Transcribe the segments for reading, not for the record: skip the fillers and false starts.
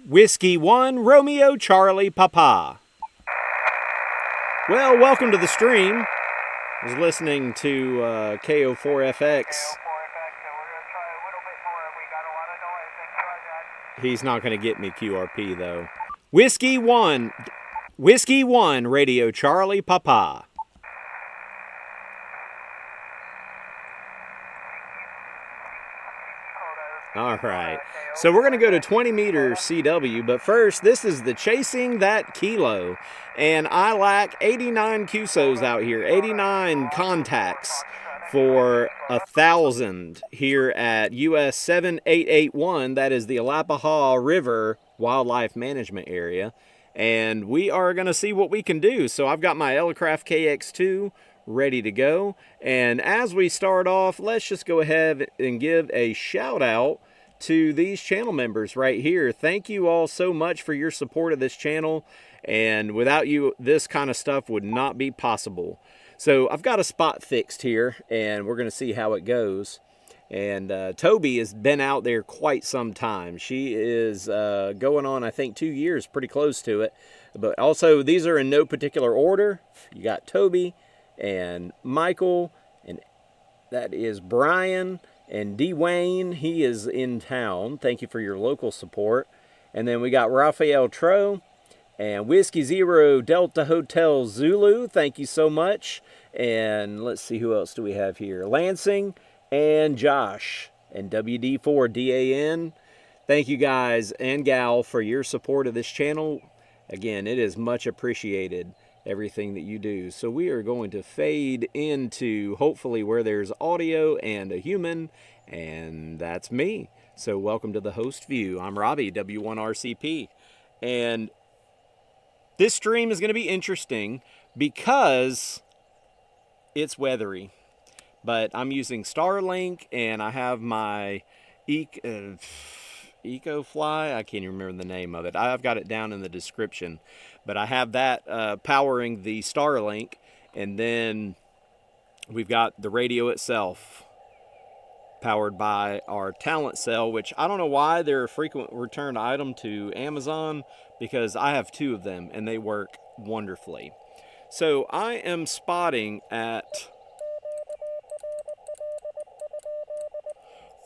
Whiskey 1, Romeo, Charlie, Papa. Well, welcome to the stream. I was listening to KO4FX. He's not going to get me QRP, though. Whiskey 1, Radio, Charlie, Papa. All right, so we're going to go to 20 meters CW, but first, this is the Chasing That Kilo, and I lack 89 QSOs out here, 89 contacts for 1,000 here at US 7881, that is the Alapaha River Wildlife Management Area, and we are going to see what we can do. So I've got my Elecraft KX2 ready to go, and as we start off, let's just go ahead and give a shout out to these channel members right here. Thank you all so much for your support of this channel, and without you, this kind of stuff would not be possible. So I've got a spot fixed here, and we're going to see how it goes. And Toby has been out there quite some time. She is going on, I think, 2 years, pretty close to it. But also, these are in no particular order. You got Toby and Michael, and that is Brian, and Dwayne, he is in town. Thank you for your local support. And then we got Raphael Tro and Whiskey Zero Delta Hotel Zulu. Thank you so much. And let's see, who else do we have here? Lansing and Josh and WD4DAN. Thank you guys and gal for your support of this channel. Again, it is much appreciated, everything that you do. So we are going to fade into hopefully where there's audio and a human, and that's me. So welcome to the host view. I'm Robbie, W1RCP, and this stream is going to be interesting because it's weathery, but I'm using Starlink, and I have my EcoFly. I can't even remember the name of it. I've got it down in the description. But I have that powering the Starlink, and then we've got the radio itself powered by our Talent Cell, which I don't know why they're a frequent return item to Amazon, because I have 2 of them and they work wonderfully. So I am spotting at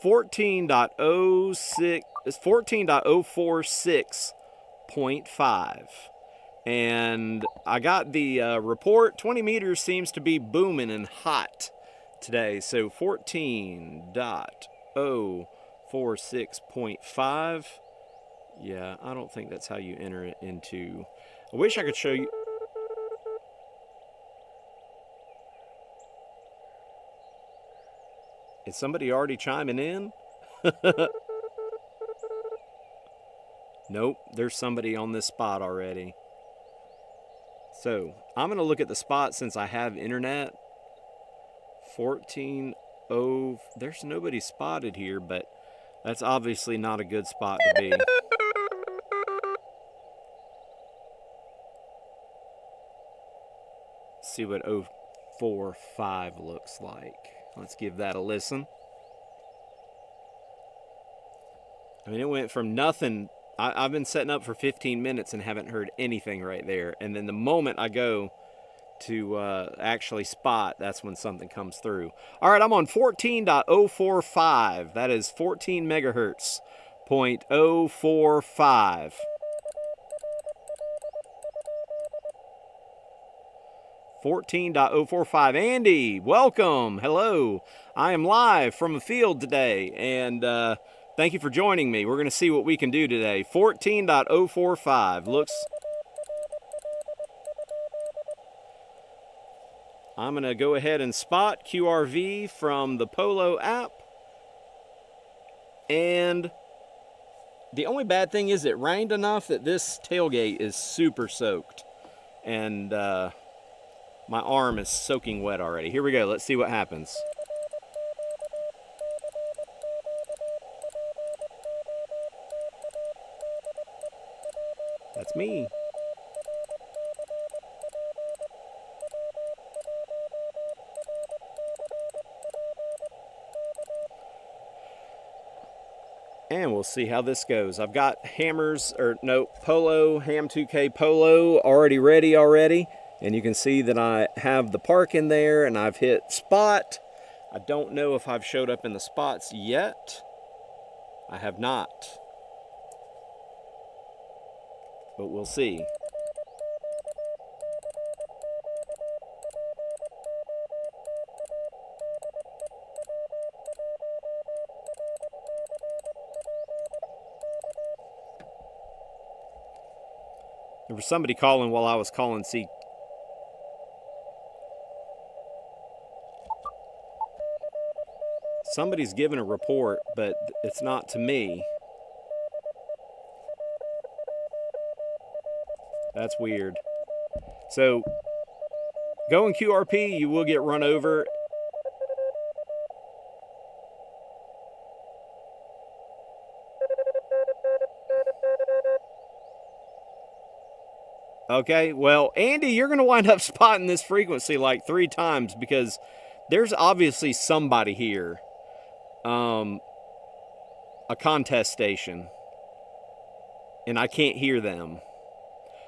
14.046.5. And I got the report. 20 meters seems to be booming and hot today. So 14.046.5. Yeah, I don't think that's how you enter it into. I wish I could show you. Is somebody already chiming in? Nope, there's somebody on this spot already. So I'm going to look at the spot since I have internet. 14.0. There's nobody spotted here, but that's obviously not a good spot to be. See what 045 looks like. Let's give that a listen. I mean, it went from nothing. I've been setting up for 15 minutes and haven't heard anything right there. And then the moment I go to actually spot, that's when something comes through. All right, I'm on 14.045. That is 14 megahertz, 0.045. .045. Andy, welcome. Hello. I am live from a field today, and thank you for joining me. We're going to see what we can do today. 14.045 looks. I'm going to go ahead and spot QRV from the Polo app. And the only bad thing is it rained enough that this tailgate is super soaked. And my arm is soaking wet already. Here we go. Let's see what happens. That's me. And we'll we'll see how this goes. I've got hammers, or no, Polo, Ham 2K Polo already ready already. And you can see that I have the park in there and I've hit spot. I don't know if I've showed up in the spots yet. I have not. But we'll see. There was somebody calling while I was calling C. Somebody's giving a report, but it's not to me. That's weird. So, going QRP, you will get run over. Okay, well, Andy, you're going to wind up spotting this frequency like 3 times because there's obviously somebody here. A contest station. And I can't hear them.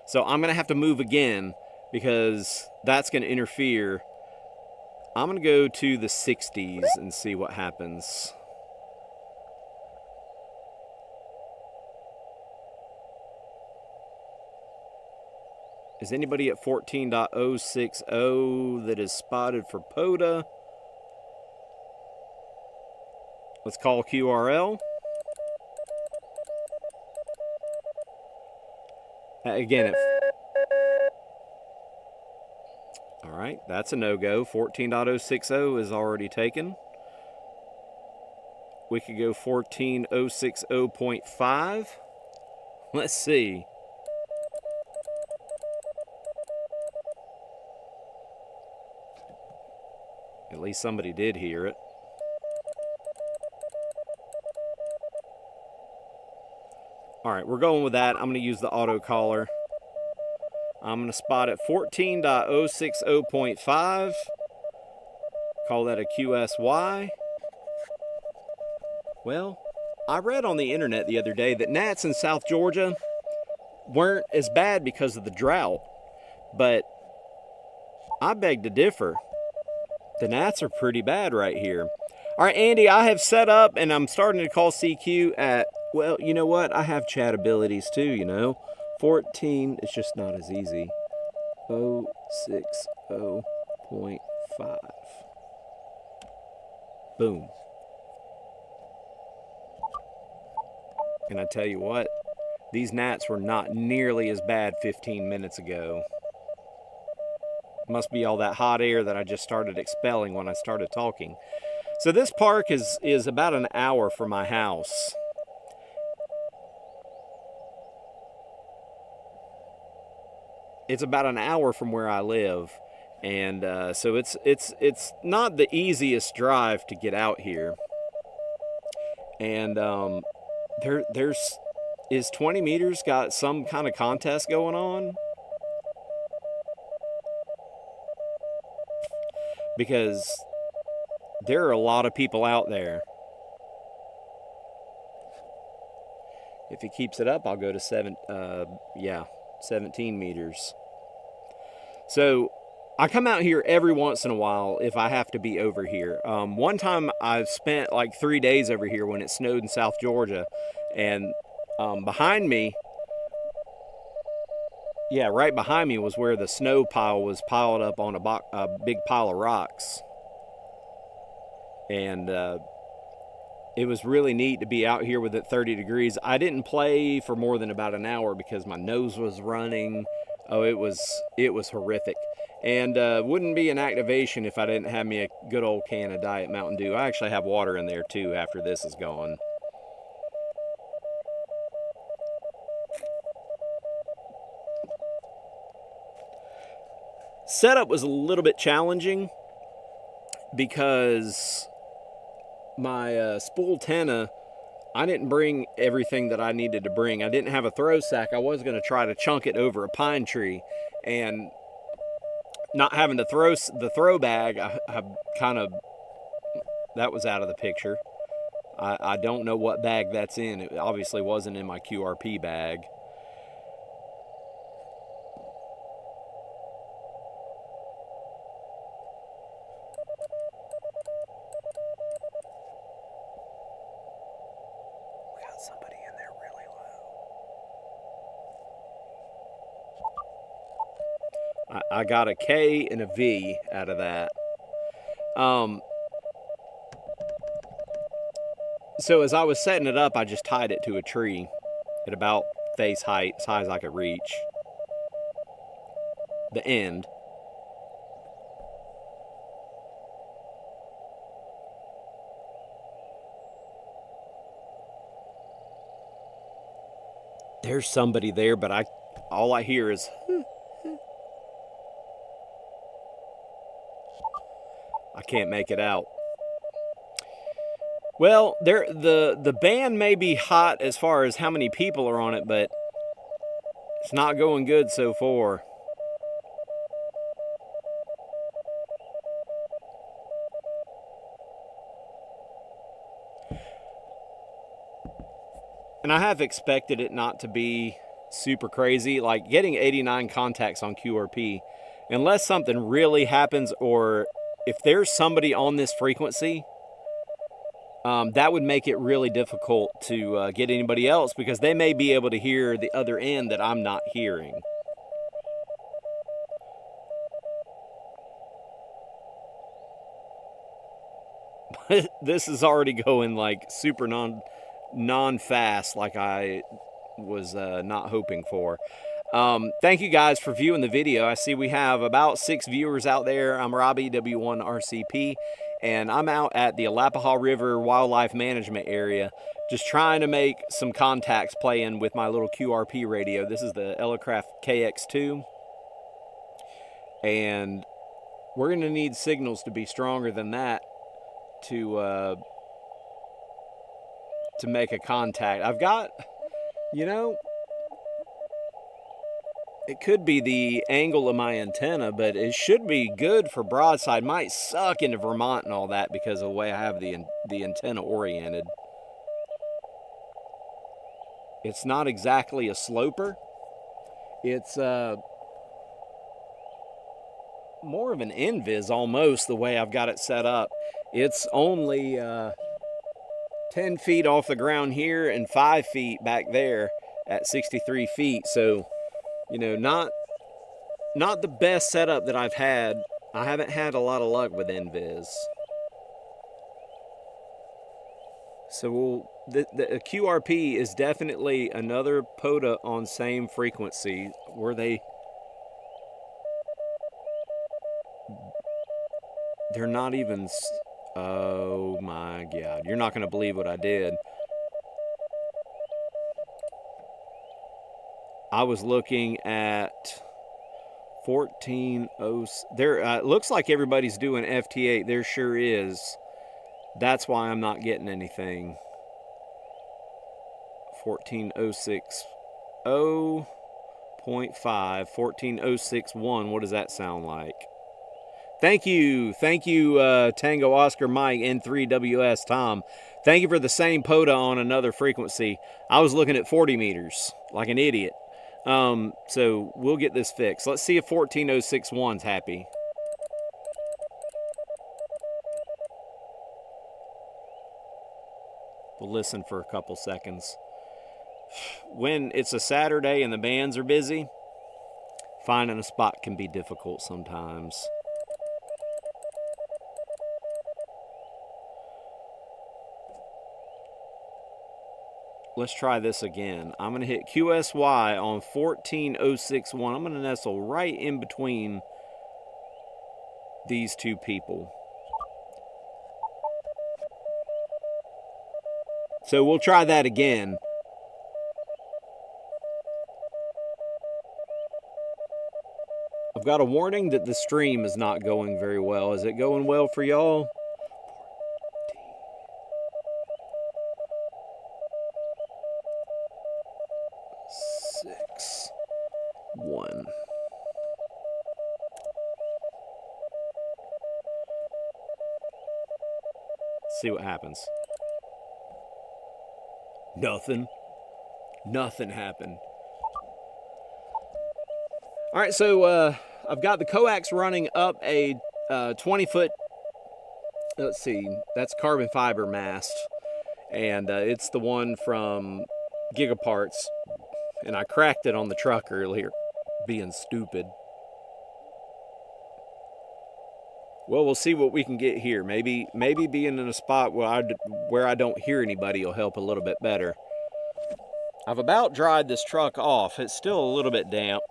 So I'm going to have to move again because that's going to interfere. I'm going to go to the 60s and see what happens. Is anybody at 14.060 that is spotted for POTA? Let's call QRL. Again, all right, that's a no-go. 14.060 is already taken. We could go 14.060.5. Let's see. At least somebody did hear it. All right, we're going with that. I'm going to use the auto caller. I'm going to spot at 14.060.5. Call that a QSY. Well, I read on the internet the other day that gnats in South Georgia weren't as bad because of the drought. But I beg to differ. The gnats are pretty bad right here. All right, Andy, I have set up and I'm starting to call CQ at, well, you know what? I have chat abilities too, you know. 14, it's just not as easy. 060.5. Boom. And I tell you what, these gnats were not nearly as bad 15 minutes ago. Must be all that hot air that I just started expelling when I started talking. So this park is about an hour from my house. It's about an hour from where I live, and so it's not the easiest drive to get out here. And is 20 meters got some kind of contest going on? Because there are a lot of people out there. If he keeps it up, I'll go to 17 meters. So I come out here every once in a while if I have to be over here. One time I've spent like 3 days over here when it snowed in South Georgia, and behind me, yeah, right behind me was where the snow pile was piled up on a big pile of rocks. And it was really neat to be out here with it 30 degrees. I didn't play for more than about an hour because my nose was running. Oh, it was horrific. And wouldn't be an activation if I didn't have me a good old can of Diet Mountain Dew. I actually have water in there too after this is gone. Setup was a little bit challenging because my spool tenna, I didn't bring everything that I needed to bring. I didn't have a throw sack. I was going to try to chunk it over a pine tree, and not having to throw the throw bag, I kind of, that was out of the picture. I don't know what bag that's in. It obviously wasn't in my QRP bag. We got somebody in there really low. I got a K and a V out of that. So as I was setting it up, I just tied it to a tree at about face height, as high as I could reach. The end. There's somebody there, but all I hear is I can't make it out. Well, the band may be hot as far as how many people are on it, but it's not going good so far. And I have expected it not to be super crazy. Like getting 89 contacts on QRP, unless something really happens, or if there's somebody on this frequency, that would make it really difficult to get anybody else, because they may be able to hear the other end that I'm not hearing. But this is already going like super non-fast, like I was not hoping for. Thank you guys for viewing the video. I see we have about 6 viewers out there. I'm Robbie, W1RCP, and I'm out at the Alapaha River Wildlife Management Area, just trying to make some contacts playing with my little QRP radio. This is the Elecraft KX2, and we're going to need signals to be stronger than that to make a contact. I've got, you know, it could be the angle of my antenna, but it should be good for broadside. Might suck into Vermont and all that because of the way I have the antenna oriented. It's not exactly a sloper. It's more of an invis almost, the way I've got it set up. It's only 10 feet off the ground here and 5 feet back there at 63 feet. So, you know, not the best setup that I've had. I haven't had a lot of luck with invis. So the QRP is definitely another POTA on same frequency where they're not even. Oh my God, you're not going to believe what I did. I was looking at 14.0. There looks like everybody's doing FT8. There sure is. That's why I'm not getting anything. 14.060.5, 14.061. What does that sound like? Thank you, Tango Oscar Mike N3WS Tom. Thank you for the same POTA on another frequency. I was looking at 40 meters like an idiot. So we'll get this fixed. Let's see if 14.061's happy. We'll listen for a couple seconds. When it's a Saturday and the bands are busy, finding a spot can be difficult sometimes. Let's try this again. I'm going to hit QSY on 14.061. I'm going to nestle right in between these two people. So we'll try that again. I've got a warning that the stream is not going very well. Is it going well for y'all? 1. See what happens. Nothing. Nothing happened. All right, so I've got the coax running up a 20-foot, let's see, that's carbon fiber mast. And it's the one from Gigaparts. And I cracked it on the truck earlier, being stupid. Well, we'll see what we can get here. Maybe being in a spot where I don't hear anybody will help a little bit better. I've about dried this truck off. It's still a little bit damp.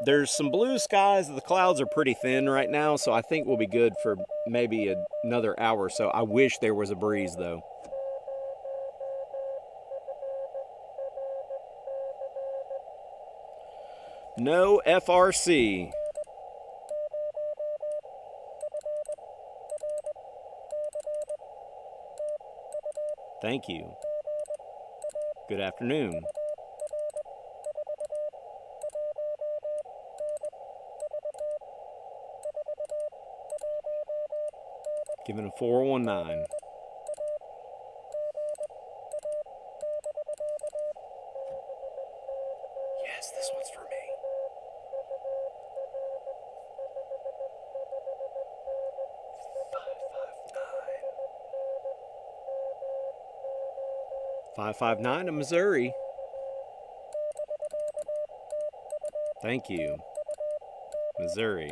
There's some blue skies. The clouds are pretty thin right now, so I think we'll be good for maybe another hour or so. I wish there was a breeze, though. No FRC. Thank you. Good afternoon. Giving a 419. Yes, this one's for me. $559 in Missouri. Thank you, Missouri.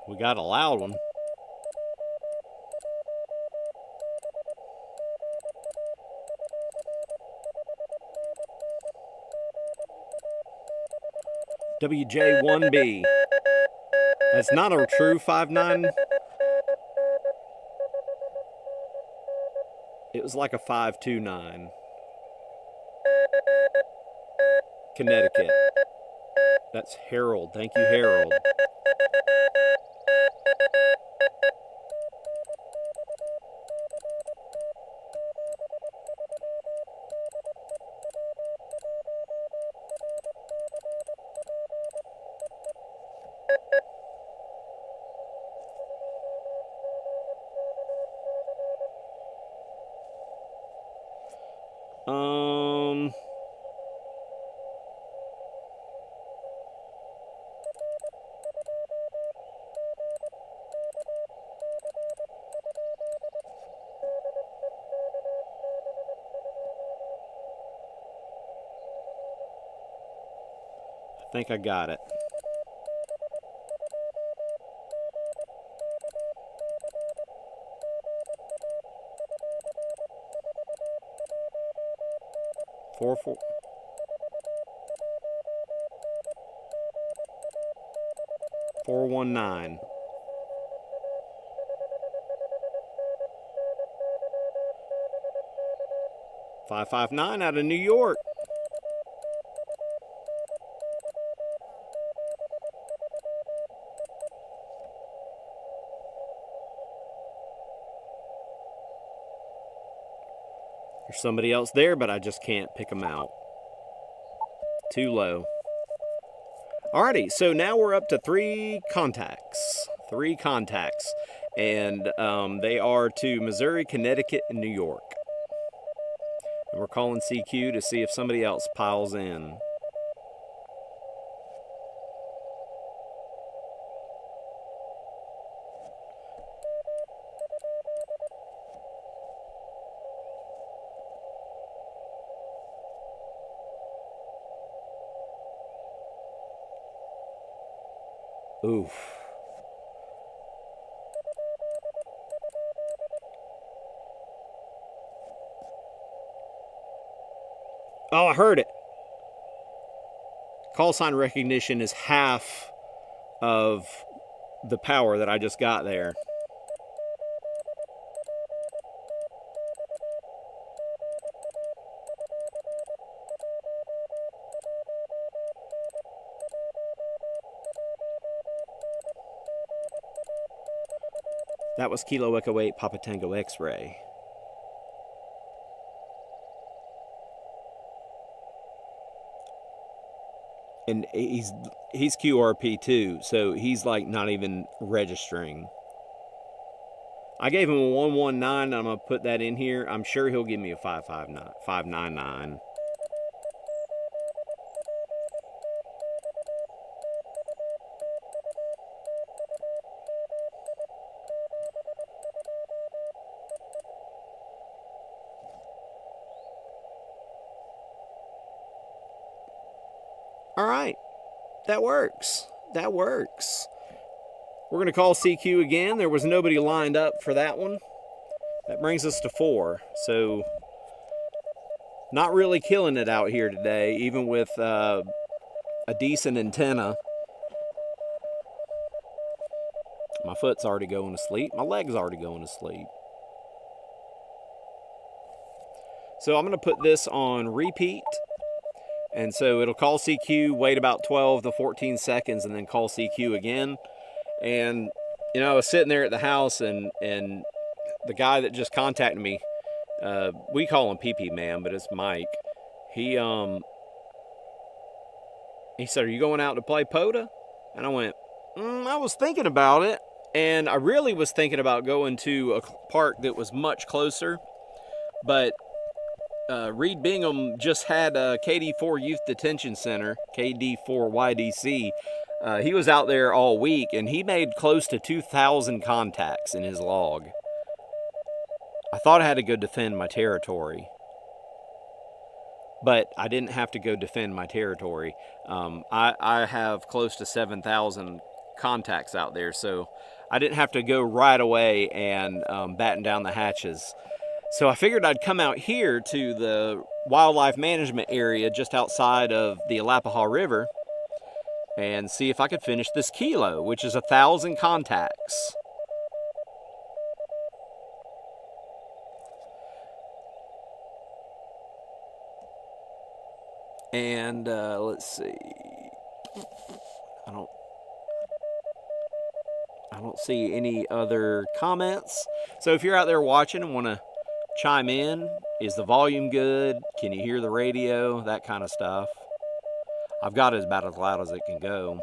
We got a loud one. WJ1B. That's not a true 5.9. It was like a 5.29. Connecticut. That's Harold. Thank you, Harold. I think I got it. Four. 419. $559 out of New York. There's somebody else there, but I just can't pick them out. Too low. Alrighty, so now we're up to 3 contacts. 3 contacts. And they are to Missouri, Connecticut, and New York. And we're calling CQ to see if somebody else piles in. Oof. Oh, I heard it. Call sign recognition is half of the power that I just got there. That was Kilo Echo 8 Papa Tango X-ray. And he's QRP too, so he's like not even registering. I gave him a 119. I'm gonna put that in here. I'm sure he'll give me a 599. All right, that works. That works. We're going to call CQ again. There was nobody lined up for that one. That brings us to 4. So, not really killing it out here today, even with a decent antenna. My foot's already going to sleep. My leg's already going to sleep. So, I'm going to put this on repeat. And so it'll call CQ, wait about 12 to 14 seconds, and then call CQ again. And, you know, I was sitting there at the house, and the guy that just contacted me, we call him PP Man, but it's Mike. He said, "Are you going out to play POTA?" And I went, I was thinking about it. And I really was thinking about going to a park that was much closer. But Reed Bingham just had a KD4 Youth Detention Center, KD4YDC. He was out there all week, and he made close to 2,000 contacts in his log. I thought I had to go defend my territory, but I didn't have to go defend my territory. I have close to 7,000 contacts out there, so I didn't have to go right away and batten down the hatches. So I figured I'd come out here to the wildlife management area just outside of the Alapaha River and see if I could finish this kilo, which is 1,000 contacts. And let's see. I don't see any other comments. So if you're out there watching and want to chime in, is the volume good? Can you hear the radio? That kind of stuff. I've got it about as loud as it can go.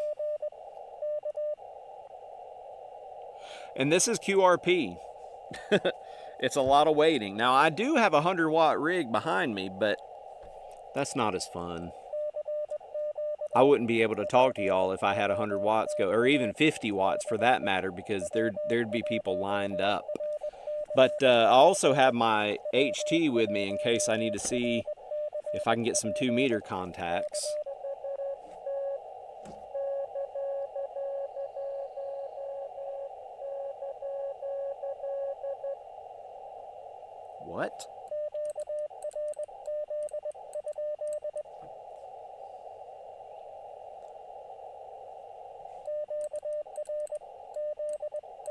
And this is QRP. It's a lot of waiting. Now I do have a 100-watt rig behind me, but that's not as fun. I wouldn't be able to talk to y'all if I had 100 watts go, or even 50 watts for that matter, because there'd be people lined up. But I also have my HT with me in case I need to see if I can get some 2-meter contacts. What?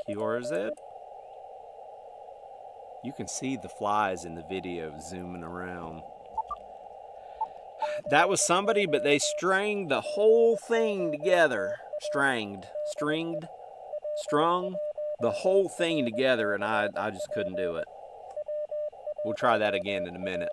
QRZ? You can see the flies in the video zooming around. That was somebody, but they stringed the whole thing together. Strung the whole thing together, and I just couldn't do it. We'll try that again in a minute.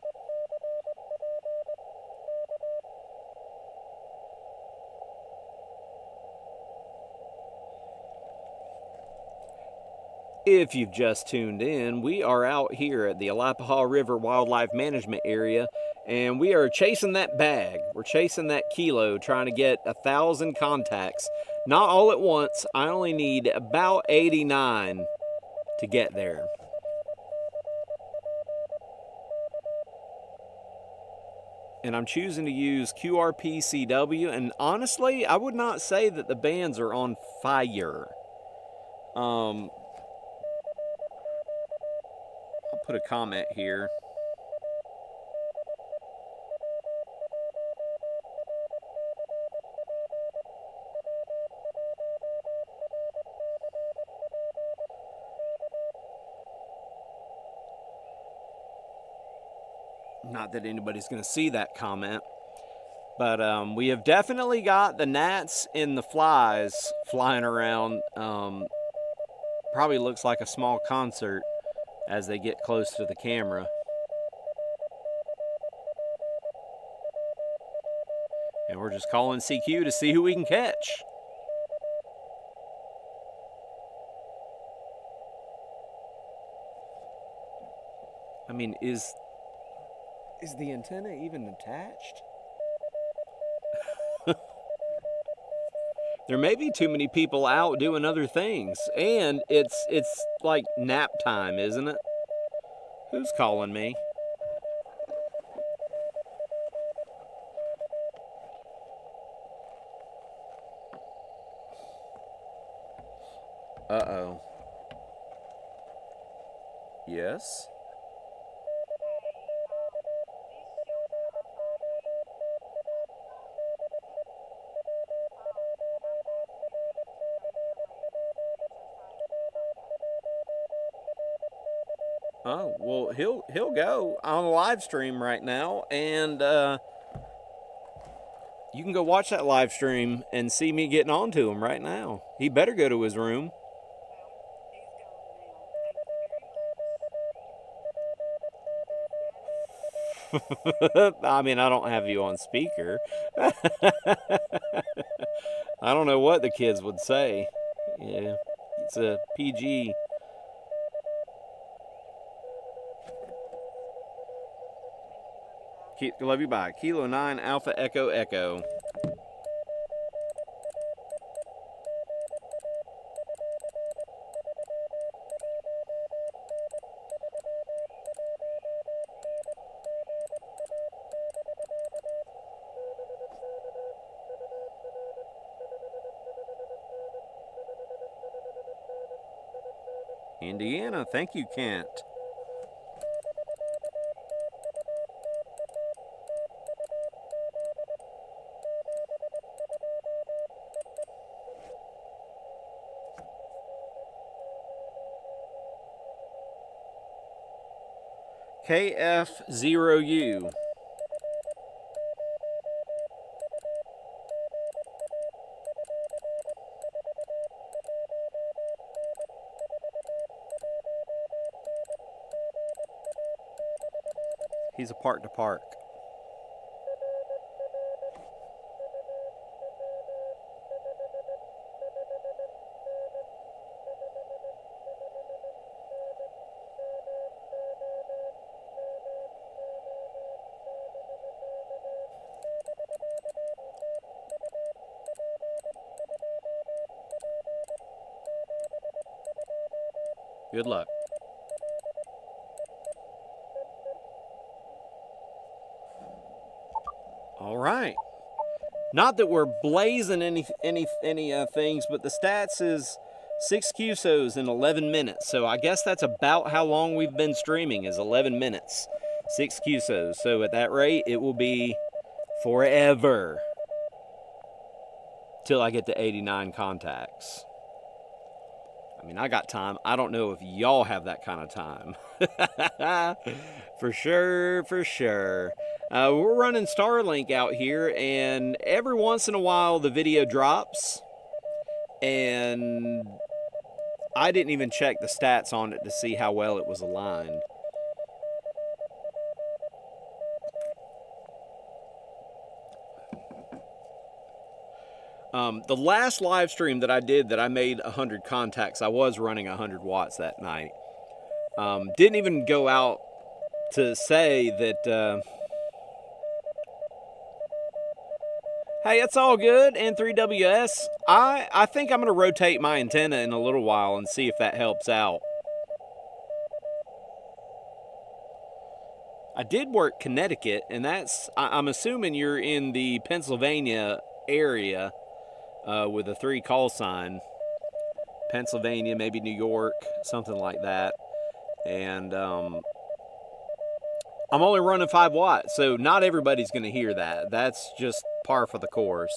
If you've just tuned in, we are out here at the Alapaha River Wildlife Management Area, and we are chasing that bag. We're chasing that kilo, trying to get 1,000 contacts. Not all at once. I only need about 89 to get there. And I'm choosing to use QRP CW, and honestly, I would not say that the bands are on fire. I'll put a comment here. Not that anybody's going to see that comment, but we have definitely got the gnats and the flies flying around. Probably looks like a small concert as they get close to the camera. And we're we're just calling CQ to see who we can catch. I mean, is the antenna even attached? There may be too many people out doing other things, and it's like nap time, isn't it? Who's calling me? Uh-oh. Yes? Oh, well, he'll go on a live stream right now, and you can go watch that live stream and see me getting on to him right now. He better go to his room. I mean, I don't have you on speaker. I don't know what the kids would say. Yeah, it's a PG. Love you, bye. Kilo 9 Alpha Echo Echo. Indiana, thank you, Kent. KF0U. He's a park to park. Good luck. All right. Not that we're blazing any things, but the stats is 6 QSOs in 11 minutes. So I guess that's about how long we've been streaming, is 11 minutes. 6 QSOs. So at that rate, it will be forever till I get to 89 contacts. I mean, I got time. I don't know if y'all have that kind of time. For sure, for sure. We're running Starlink out here, and every once in a while the video drops, and I didn't even check the stats on it to see how well it was aligned. The last live stream that I did that I made 100 contacts, I was running 100 watts that night. Didn't even go out to say that, hey, it's all good, N3WS. I think I'm going to rotate my antenna in a little while and see if that helps out. I did work Connecticut, and that's, I'm assuming you're in the Pennsylvania area. With a 3 call sign, Pennsylvania, maybe New York, something like that. And I'm only running 5 watts, so not everybody's going to hear that. That's just par for the course.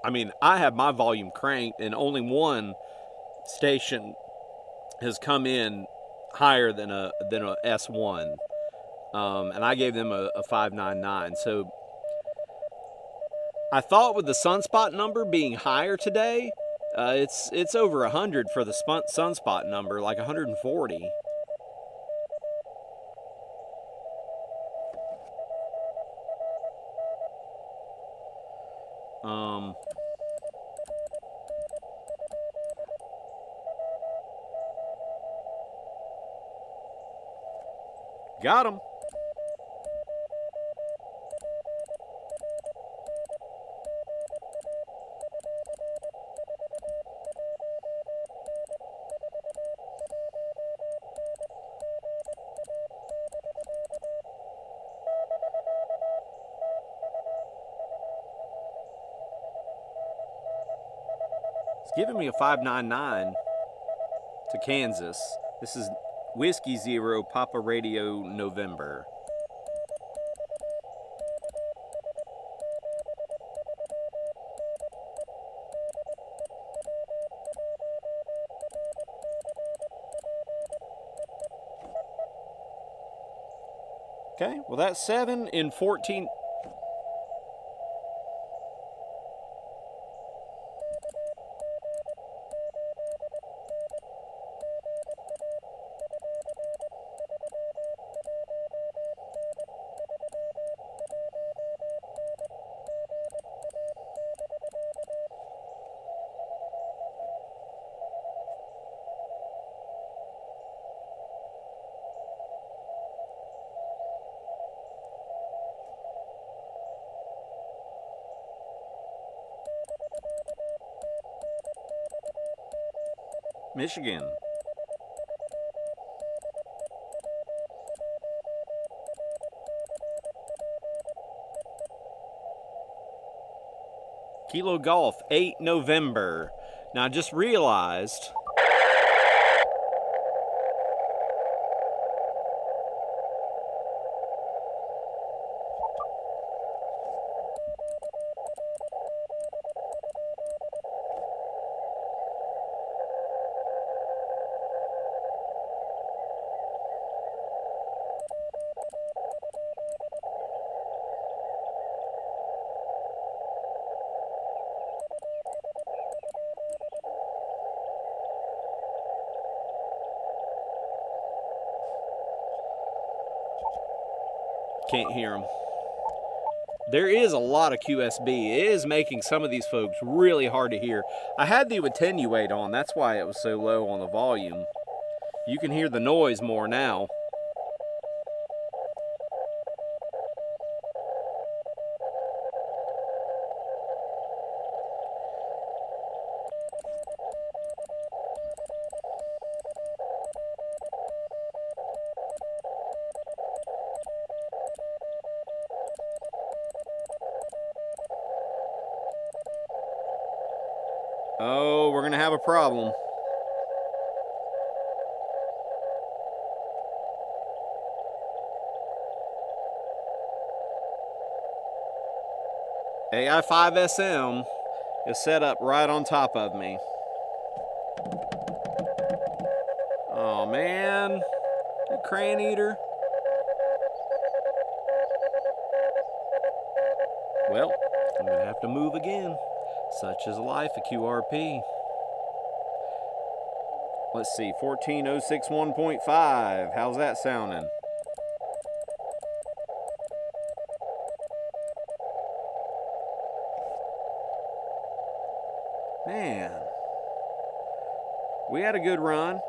I mean, I have my volume cranked, and only one station has come in higher than a S1. And I gave them a 599. So I thought with the sunspot number being higher today, it's over 100 for the sunspot number, like 140. Got him. It's giving me a 599 to Kansas. This is Whiskey Zero Papa Radio November. Okay, well that's 7 in 14. Michigan. Kilo Golf, 8 November. Now I just realized can't hear them. There is a lot of QSB. It is making some of these folks really hard to hear. I had the attenuate on. That's why it was so low on the volume. You can hear the noise more now. Oh, we're going to have a problem. AI5SM is set up right on top of me. Oh, man. You crane eater. Well, I'm going to have to move again. Such is life at QRP. Let's see, 14061.5. How's that sounding? Man, we had a good run.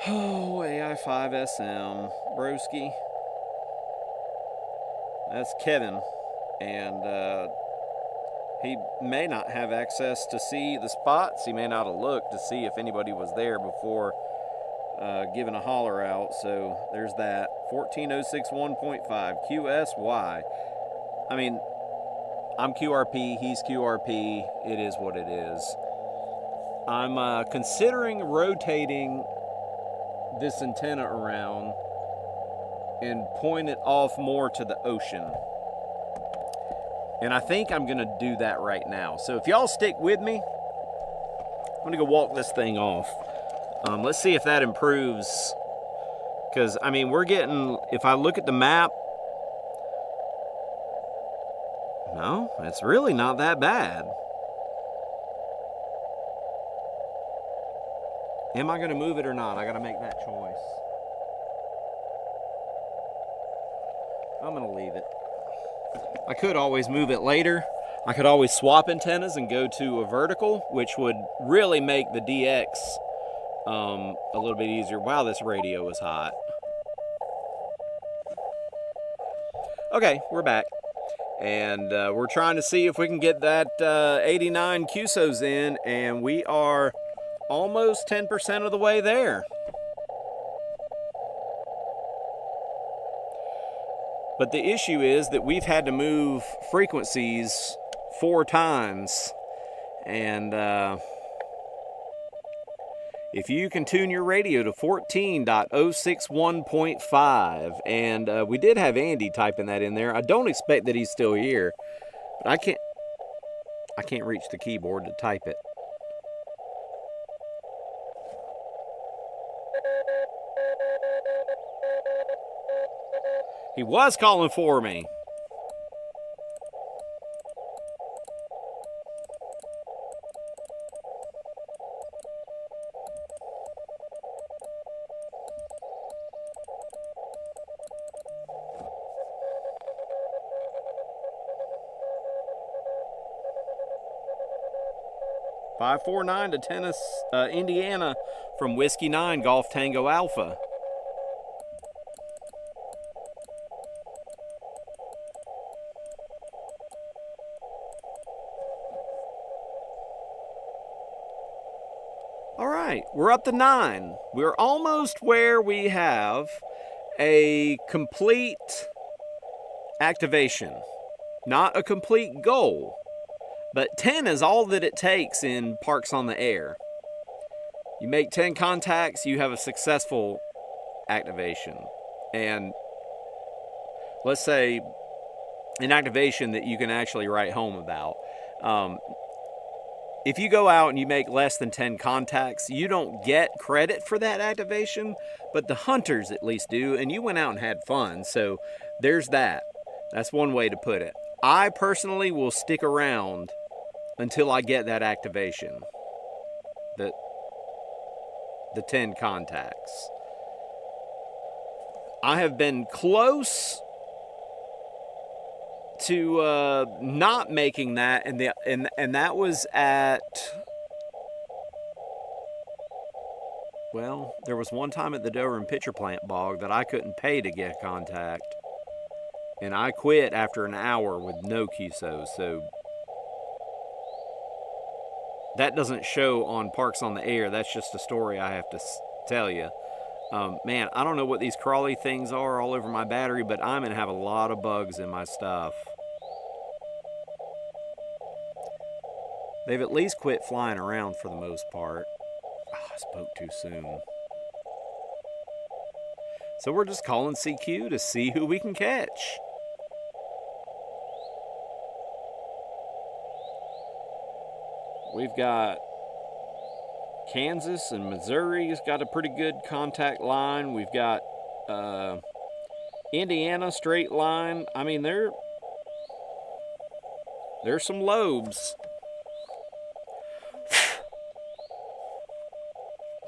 Oh, AI5SM, broski. That's Kevin, and he may not have access to see the spots. He may not have looked to see if anybody was there before giving a holler out. So there's that. 14061.5 QSY. I mean, I'm QRP, he's QRP. It is what it is. I'm considering rotating this antenna around and point it off more to the ocean. And I think I'm gonna do that right now. So if y'all stick with me, I'm gonna go walk this thing off. Let's see if that improves. Because, I mean, we're getting, if I look at the map, no, it's really not that bad. Am I gonna move it or not? I gotta make that choice. I'm gonna leave it. I could always move it later. I could always swap antennas and go to a vertical, which would really make the DX a little bit easier. Wow, this radio is hot. Okay, we're back. And we're trying to see if we can get that 89 QSOs in, and we are almost 10% of the way there. But the issue is that we've had to move frequencies 4 times, and if you can tune your radio to 14.061.5, and we did have Andy typing that in there. I don't expect that he's still here, but I can't reach the keyboard to type it. He was calling for me. (549) to Tennis, Indiana, from Whiskey 9 Golf Tango Alpha. All right, we're up to 9. We're almost where we have a complete activation, not a complete goal. But 10 is all that it takes in Parks on the Air. You make 10 contacts, you have a successful activation. And let's say an activation that you can actually write home about. If you go out and you make less than 10 contacts, you don't get credit for that activation, but the hunters at least do, and you went out and had fun. So there's that. That's one way to put it. I personally will stick around until I get that activation, the 10 contacts. I have been close to not making that, and that was at, well, there was one time at the Dover and Pitcher Plant Bog that I couldn't pay to get contact, and I quit after an hour with no QSOs. So that doesn't show on Parks on the Air. That's just a story I have to tell you. Man, I don't know what these crawly things are all over my battery, but I'm going to have a lot of bugs in my stuff. They've at least quit flying around for the most part. Oh, I spoke too soon. So we're just calling CQ to see who we can catch. We've got Kansas and Missouri's got a pretty good contact line. We've got Indiana straight line. I mean, there's some lobes.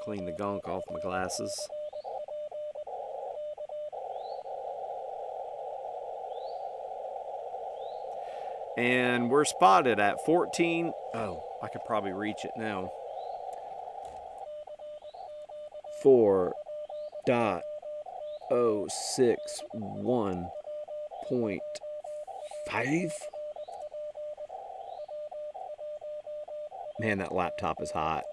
Clean the gunk off my glasses. And we're spotted at 14. Oh, I could probably reach it now. 4.061.5. Man, that laptop is hot.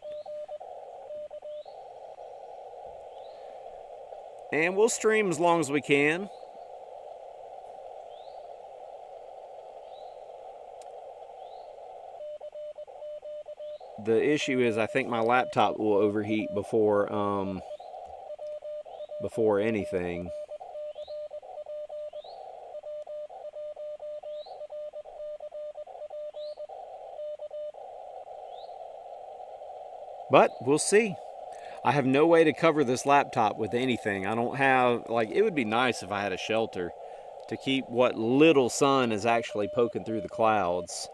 And we'll stream as long as we can. The issue is I think my laptop will overheat before anything. But we'll see. I have no way to cover this laptop with anything. I don't have, like, it would be nice if I had a shelter to keep what little sun is actually poking through the clouds.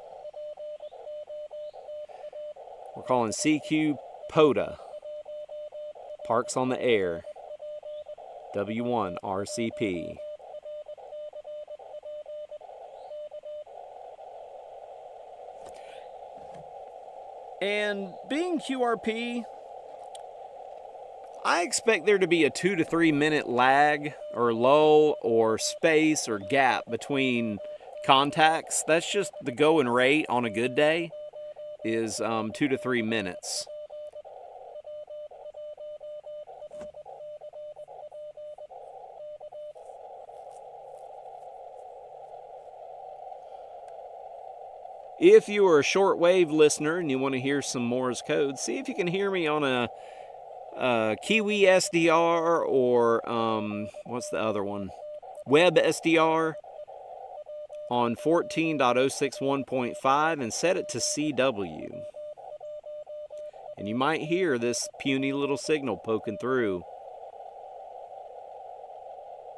We're calling CQ POTA, Parks on the Air, W1 RCP. And being QRP, I expect there to be a 2 to 3 minute lag or lull or space or gap between contacts. That's just the going rate on a good day is 2 to 3 minutes. If you are a shortwave listener and you want to hear some Morse code, see if you can hear me on a Kiwi SDR or what's the other one? Web SDR on 14.061.5 and set it to CW. And you might hear this puny little signal poking through.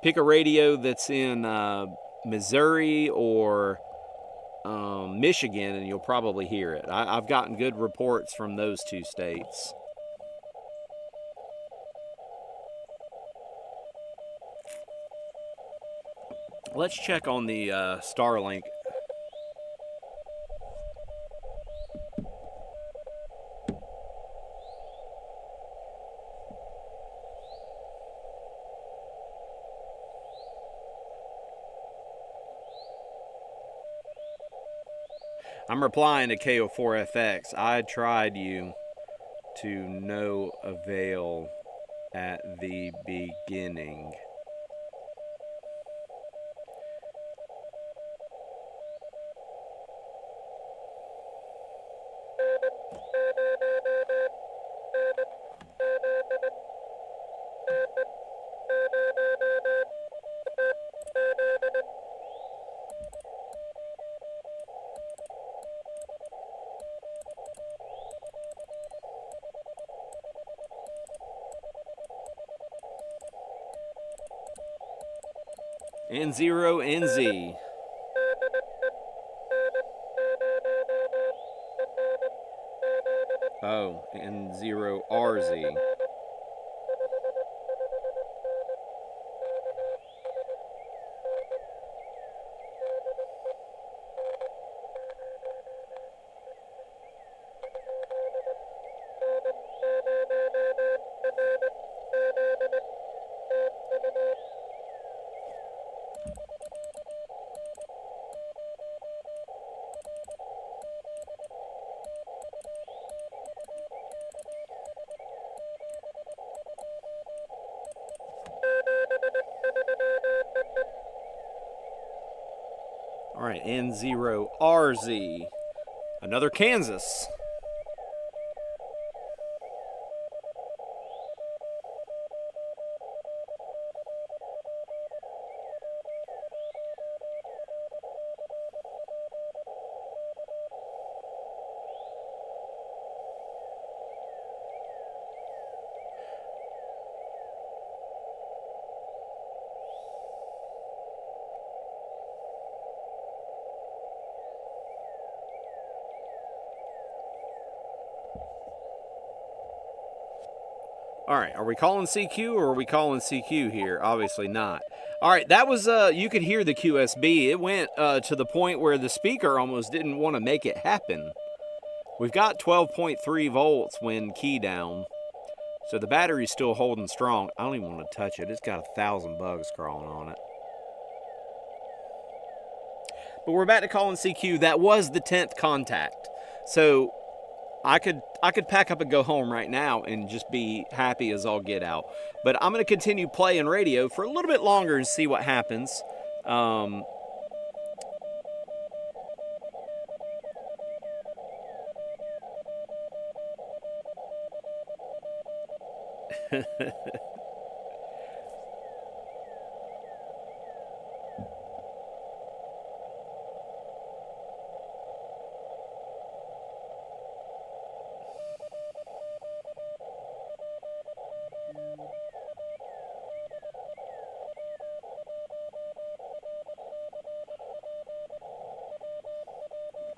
Pick a radio that's in Missouri or Michigan and you'll probably hear it. I've gotten good reports from those two states. Let's check on the Starlink. I'm replying to KO4FX. I tried you to no avail at the beginning. N0, NZ. Oh, N0, RZ. All right, N0RZ. Another Kansas. All right, are we calling CQ or are we calling CQ here? Obviously not. All right, that was, you could hear the QSB. It went to the point where the speaker almost didn't want to make it happen. We've got 12.3 volts when key down. So the battery's still holding strong. I don't even want to touch it. It's got 1,000 bugs crawling on it. But we're back to calling CQ. That was the 10th contact. So I could pack up and go home right now and just be happy as all get out. But I'm going to continue playing radio for a little bit longer and see what happens.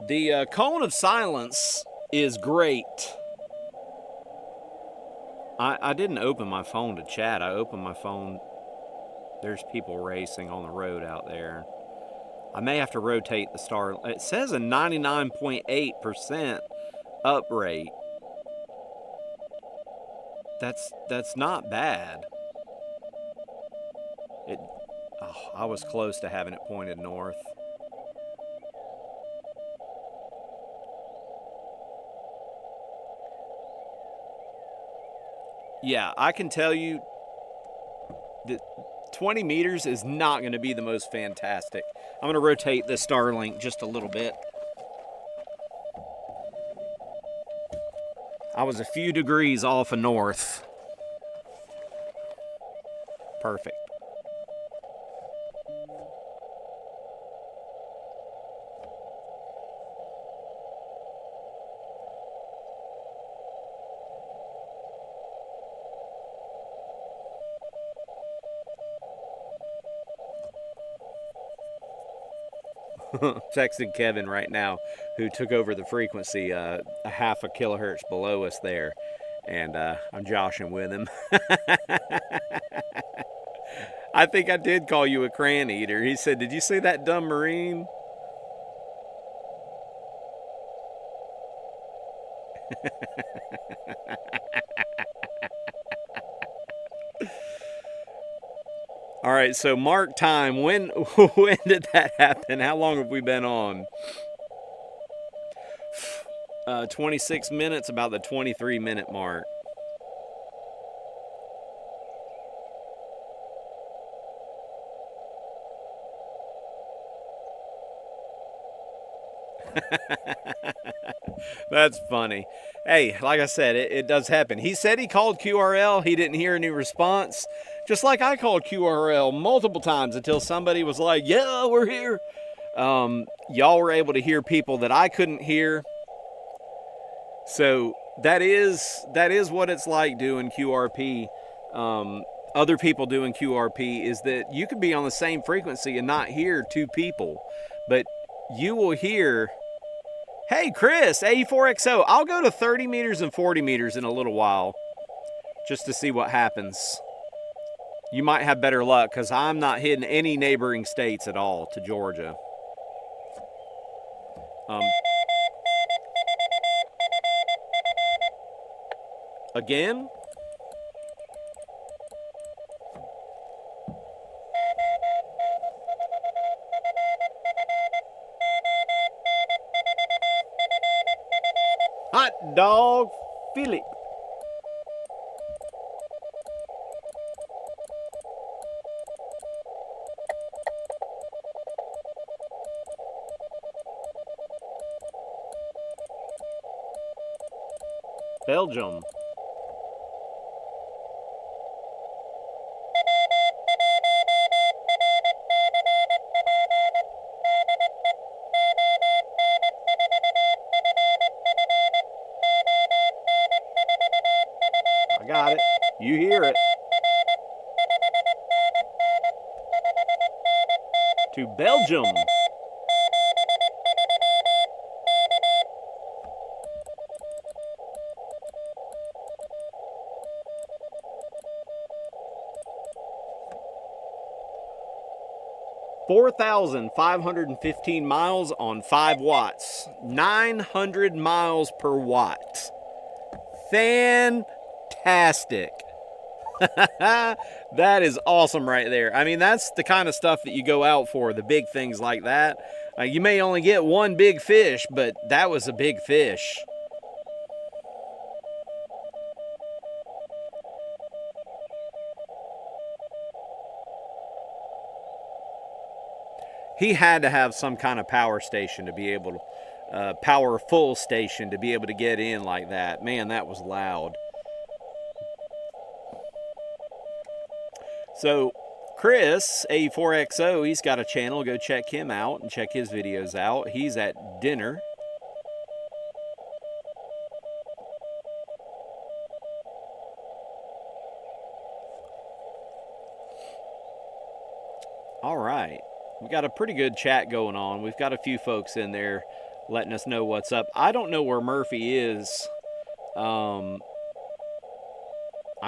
The cone of silence is great. I didn't open my phone to chat. I opened my phone. There's people racing on the road out there. I may have to rotate the star. It says a 99.8% up rate. That's not bad. I was close to having it pointed north. Yeah, I can tell you that 20 meters is not going to be the most fantastic. I'm going to rotate this Starlink just a little bit. I was a few degrees off of north. Perfect. Texting Kevin right now, who took over the frequency a half a kilohertz below us there, and I'm joshing with him. I think I did call you a crayon eater. He said, "Did you see that dumb Marine?" All right, so mark time. When did that happen? How long have we been on? 26 minutes, about the 23-minute mark. That's funny. Hey, like I said, it does happen. He said he called QRL. He didn't hear any response. Just like I called QRL multiple times until somebody was like, "Yeah, we're here." Y'all were able to hear people that I couldn't hear. So that is what it's like doing QRP. Other people doing QRP is that you could be on the same frequency and not hear two people, but you will hear, "Hey, Chris, A4XO, I'll go to 30 meters and 40 meters in a little while just to see what happens." You might have better luck because I'm not hitting any neighboring states at all to Georgia. Again? Hot dog Philip. Belgium. I got it. You hear it. To Belgium. $4,515 miles on 5 watts. 900 miles per watt. Fantastic. That is awesome right there. I mean, that's the kind of stuff that you go out for, the big things like that. You may only get one big fish, but that was a big fish. He had to have some kind of power station to be able to, powerful station to be able to get in like that. Man, that was loud. So, Chris, A4XO, he's got a channel. Go check him out and check his videos out. He's at dinner. All right. We got a pretty good chat going on. We've got a few folks in there letting us know what's up. I don't know where Murphy is. I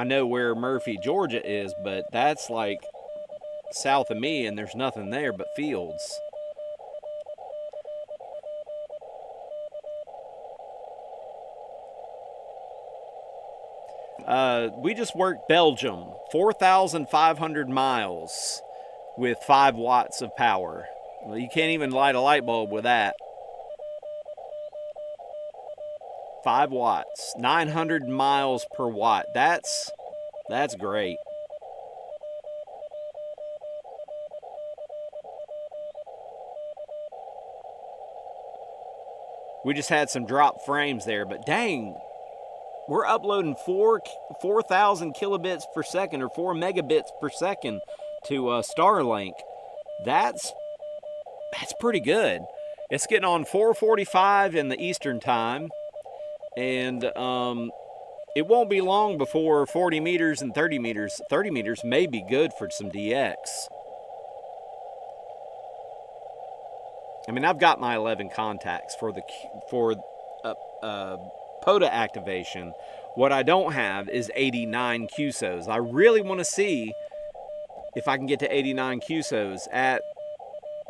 know where Murphy, Georgia is, but that's like south of me and there's nothing there but fields. We just worked Belgium, 4,500 miles with 5 watts of power. Well, you can't even light a light bulb with that. 5 watts, 900 miles per watt. That's great. We just had some drop frames there, but dang, we're uploading 4,000 kilobits per second or 4 megabits per second to Starlink. That's pretty good. It's getting on 4:45 in the Eastern time, and it won't be long before 40 meters and 30 meters. 30 meters may be good for some DX. I mean, I've got my 11 contacts for POTA activation. What I don't have is 89 QSOs. I really want to see if I can get to 89 QSOs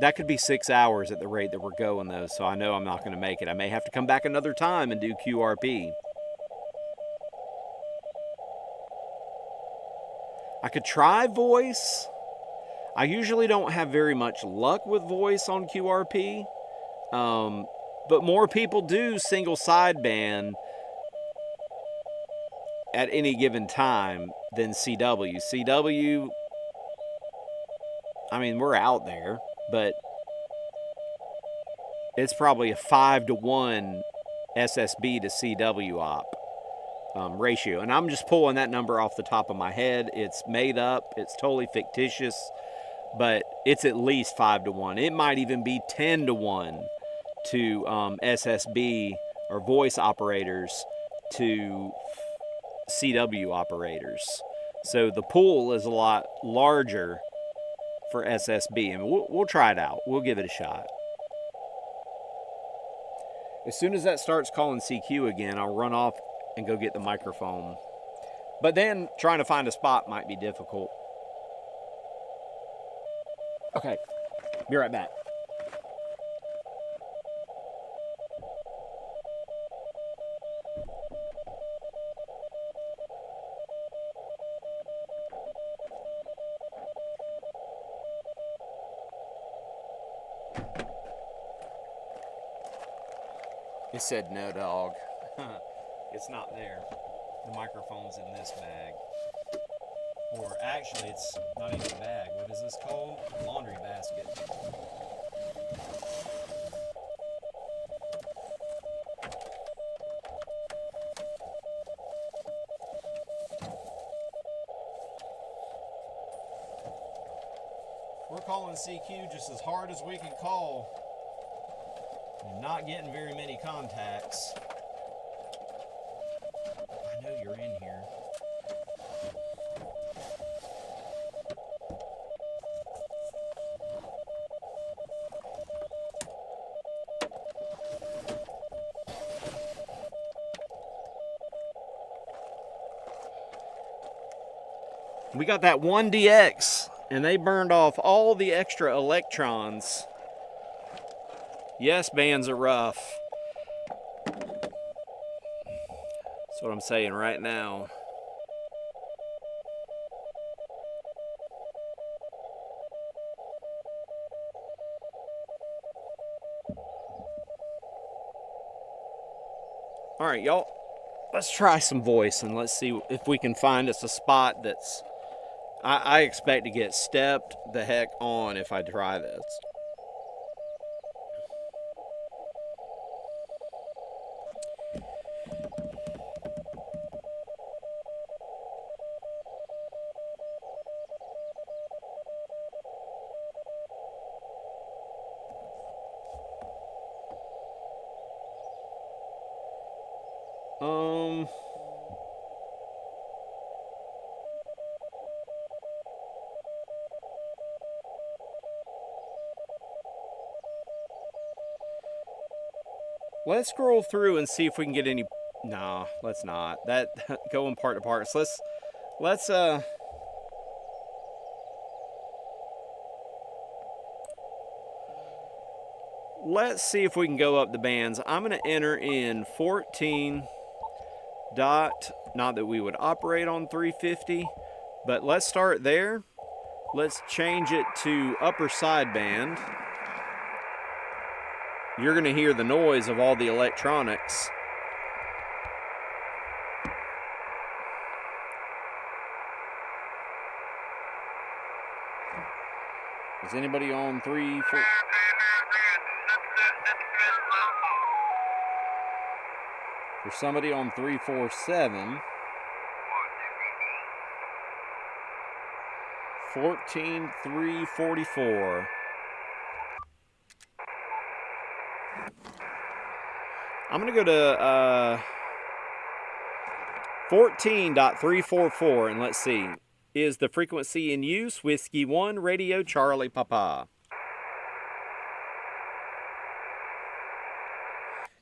that could be 6 hours at the rate that we're going though, so I know I'm not going to make it. I may have to come back another time and do QRP. I could try voice. I usually don't have very much luck with voice on QRP, but more people do single sideband at any given time than CW. CW, I mean, we're out there, but it's probably a 5-to-1 SSB to CW op ratio. And I'm just pulling that number off the top of my head. It's made up. It's totally fictitious. But it's at least 5-to-1. It might even be 10-to-1 to SSB or voice operators to CW operators. So the pool is a lot larger for SSB, and we'll try it out. We'll give it a shot. As soon as that starts calling CQ again, I'll run off and go get the microphone. But then trying to find a spot might be difficult. Okay, be right back. It said no, dog. It's not there. The microphone's in this bag. Or actually, it's not even a bag. What is this called? Laundry basket. We're calling CQ just as hard as we can call. And not getting very many contacts. I know you're in here. We got that 1DX, and they burned off all the extra electrons. Yes, bands are rough. That's what I'm saying right now. All right, y'all, let's try some voice, and let's see if we can find us a spot that's... I expect to get stepped the heck on if I try this. Let's scroll through and see if we can get any... No, let's not. That going part to part. So let's see if we can go up the bands. I'm going to enter in 14 dot, not that we would operate on 350, but let's start there. Let's change it to upper sideband. You're going to hear the noise of all the electronics. Is anybody on 3, 4? There's somebody on 347. 14,344. I'm going to go to 14.344 and let's see. Is the frequency in use? Whiskey 1, Radio Charlie Papa.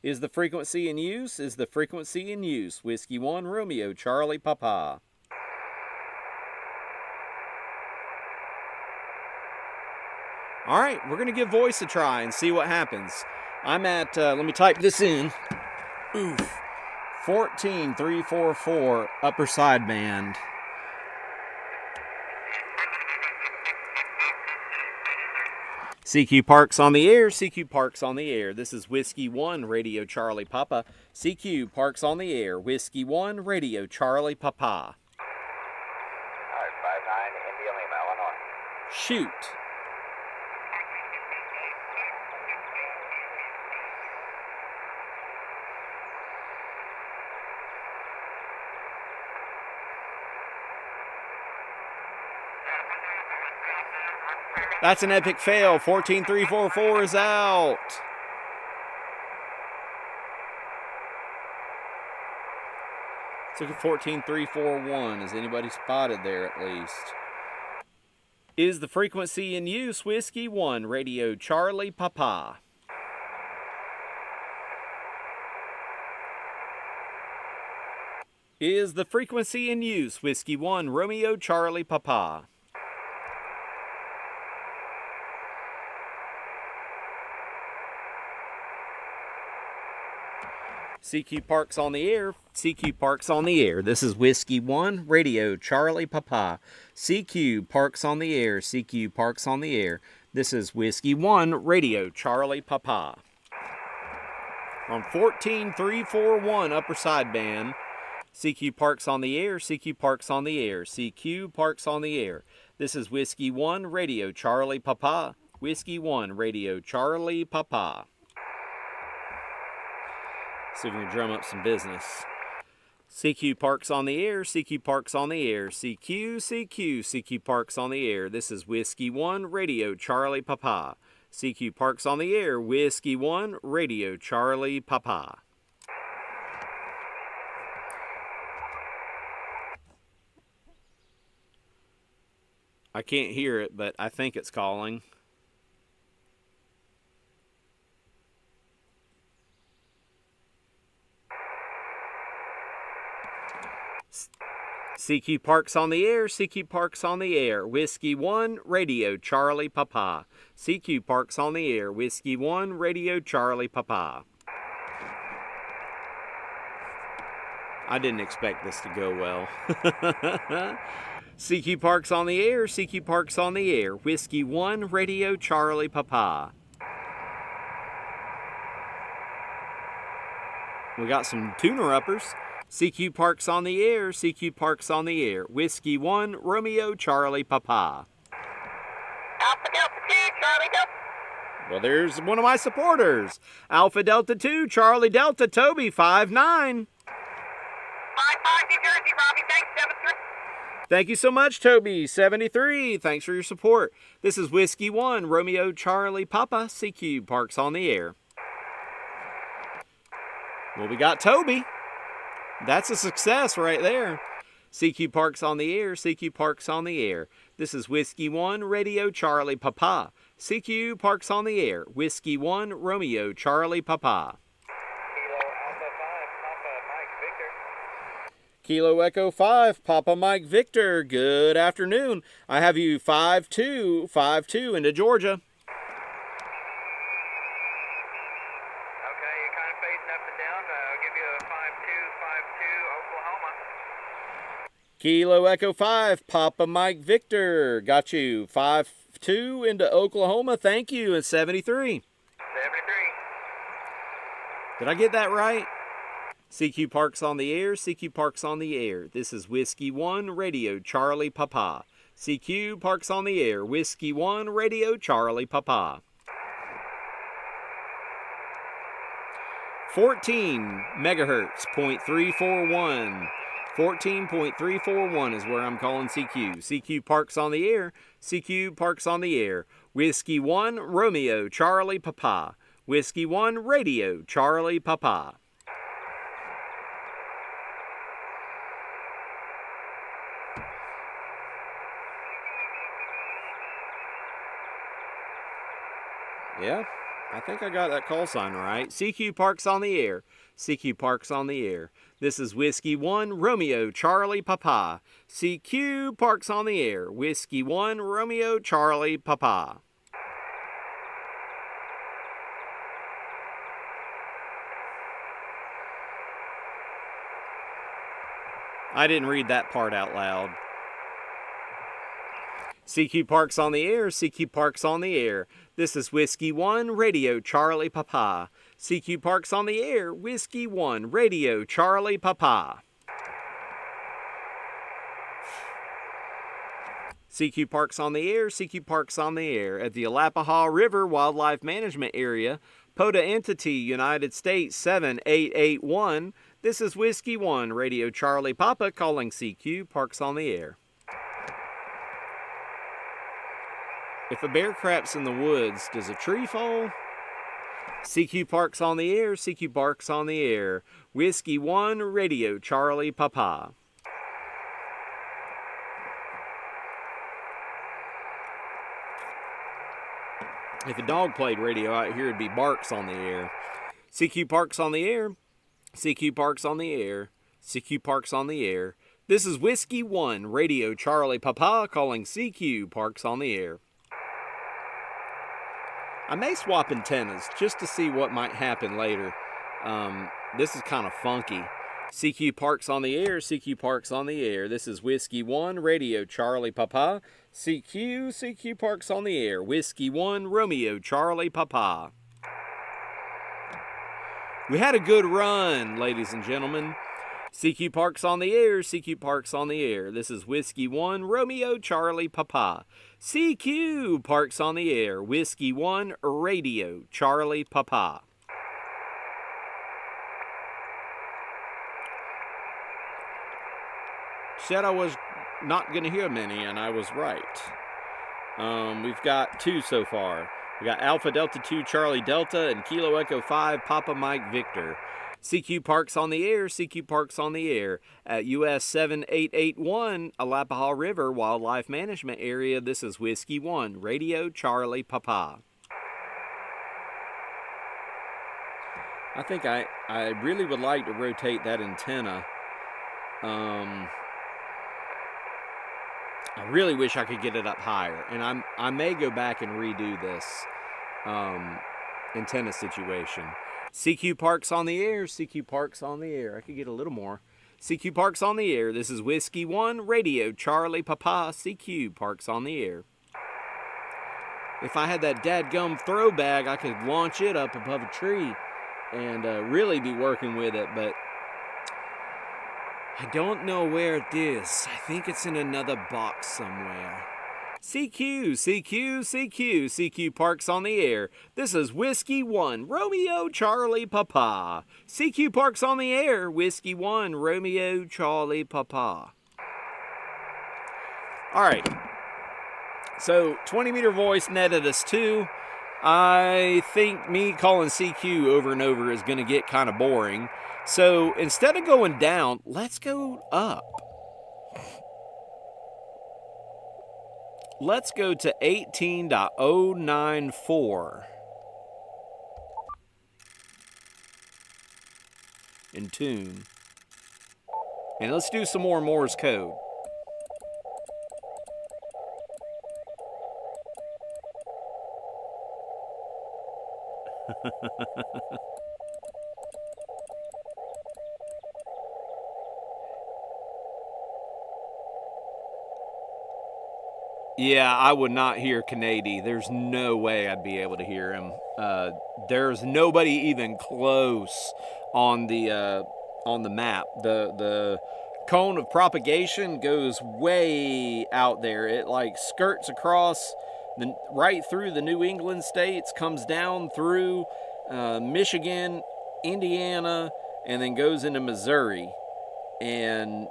Is the frequency in use? Is the frequency in use? Whiskey 1, Romeo Charlie Papa. All right, we're going to give voice a try and see what happens. I'm at, let me type this in. Oof. 14,344 upper sideband. CQ Parks on the air, CQ Parks on the air. This is Whiskey 1, Radio Charlie Papa. CQ Parks on the air, Whiskey 1, Radio Charlie Papa. Alright, 59, India Lima, Illinois. Shoot. That's an epic fail. 14,344 is out. Let's look at 14,341. Is anybody spotted there at least? Is the frequency in use? Whiskey 1, Radio Charlie Papa. Is the frequency in use? Whiskey 1, Romeo Charlie Papa. CQ Parks on the air, CQ Parks on the air. This is Whiskey 1, Radio Charlie Papa. CQ Parks on the air, CQ Parks on the air. This is Whiskey 1, Radio Charlie Papa. On 14,341 upper sideband, CQ Parks on the air, CQ Parks on the air, CQ Parks on the air. This is Whiskey 1, Radio Charlie Papa. Whiskey 1, Radio Charlie Papa. See if we can drum up some business. CQ Parks on the air, CQ Parks on the air, CQ Parks on the air. This is Whiskey 1, Radio Charlie Papa. CQ Parks on the air, Whiskey 1, Radio Charlie Papa. I can't hear it, but I think it's calling. CQ Parks on the air, CQ Parks on the air, Whiskey 1, Radio Charlie Papa. CQ Parks on the air, Whiskey 1, Radio Charlie Papa. I didn't expect this to go well. CQ Parks on the air, CQ Parks on the air, Whiskey 1, Radio Charlie Papa. We got some tuner-uppers. CQ Parks on the air, CQ Parks on the air, Whiskey 1, Romeo Charlie Papa. Alpha Delta 2, Charlie Delta. Well, there's one of my supporters. Alpha Delta 2, Charlie Delta, Toby, 5'9". 5'5", New Jersey, Robbie, thanks, 73. Thank you so much, Toby, 73. Thanks for your support. This is Whiskey 1, Romeo Charlie Papa, CQ Parks on the air. Well, we got Toby. That's a success right there. CQ Parks on the air, CQ Parks on the air. This is Whiskey 1, Radio Charlie Papa. CQ Parks on the air, Whiskey 1, Romeo Charlie Papa. Kilo Alpha 5, Papa Mike Victor. Kilo Echo 5, Papa Mike Victor. Good afternoon. I have you 5-2 into Georgia. Okay, you're kind of fading up and down. I'll give you a 5-2, 5-2, Oklahoma. Kilo Echo 5, Papa Mike Victor. Got you. 5-2 into Oklahoma. Thank you. And 73. 73. Did I get that right? CQ Parks on the air. CQ Parks on the air. This is Whiskey 1, Radio Charlie Papa. CQ Parks on the air. Whiskey 1, Radio Charlie Papa. 14 megahertz, 0.341. 14.341 is where I'm calling CQ. CQ Parks on the air. CQ Parks on the air. Whiskey 1, Romeo Charlie Papa. Whiskey 1, Radio Charlie Papa. Yeah, I think I got that call sign right. CQ Parks on the air. CQ Parks on the air. This is Whiskey 1, Romeo Charlie Papa. CQ Parks on the air. Whiskey 1, Romeo Charlie Papa. I didn't read that part out loud. CQ Parks on the air. CQ Parks on the air. This is Whiskey 1, Radio Charlie Papa. CQ Parks on the air. Whiskey 1, Radio Charlie Papa. CQ Parks on the air. CQ Parks on the air. At the Alapaha River Wildlife Management Area, POTA Entity, United States 7881. This is Whiskey 1, Radio Charlie Papa, calling CQ Parks on the air. If a bear craps in the woods, does a tree fall? CQ Parks on the air. CQ Parks on the air. Whiskey 1, Radio Charlie Papa. If a dog played radio out here, it'd be Barks on the air. CQ Parks on the air. CQ Parks on the air. CQ Parks on the air. This is Whiskey 1, Radio Charlie Papa, calling CQ Parks on the air. I may swap antennas just to see what might happen later. This is kind of funky. CQ Parks on the air. CQ Parks on the air. This is Whiskey 1, Radio Charlie Papa. CQ Parks on the air. Whiskey 1, Romeo Charlie Papa. We had a good run, ladies and gentlemen. CQ Parks on the air. CQ Parks on the air. This is Whiskey 1, Romeo Charlie Papa. CQ Parks on the air. Whiskey 1, Radio Charlie Papa. Said I was not going to hear many, and I was right. We've got 2 so far. We got Alpha Delta 2 Charlie Delta and Kilo Echo 5 Papa Mike Victor. CQ Parks on the air. CQ Parks on the air at US 7881 Alapaha River Wildlife Management Area. This is Whiskey 1, Radio Charlie Papa. I think I really would like to rotate that antenna. I really wish I could get it up higher, and I may go back and redo this antenna situation. CQ Parks on the air. CQ Parks on the air. I could get a little more. CQ Parks on the air. This is Whiskey 1, Radio Charlie Papa. CQ Parks on the air. If I had that dadgum throw bag, I could launch it up above a tree and really be working with it, but I don't know where it is. I think it's in another box somewhere. CQ, CQ, CQ, CQ Parks on the air. This is Whiskey 1, Romeo Charlie Papa. CQ Parks on the air. Whiskey 1, Romeo Charlie Papa. All right. So 20-meter voice netted us 2. I think me calling CQ over and over is going to get kind of boring. So instead of going down, let's go up. Let's go to 18.094 in tune. And let's do some more Morse code. Yeah, I would not hear Canady. There's no way I'd be able to hear him. There's nobody even close on the map. The cone of propagation goes way out there. It like skirts across right through the New England states, comes down through Michigan, Indiana, and then goes into Missouri. And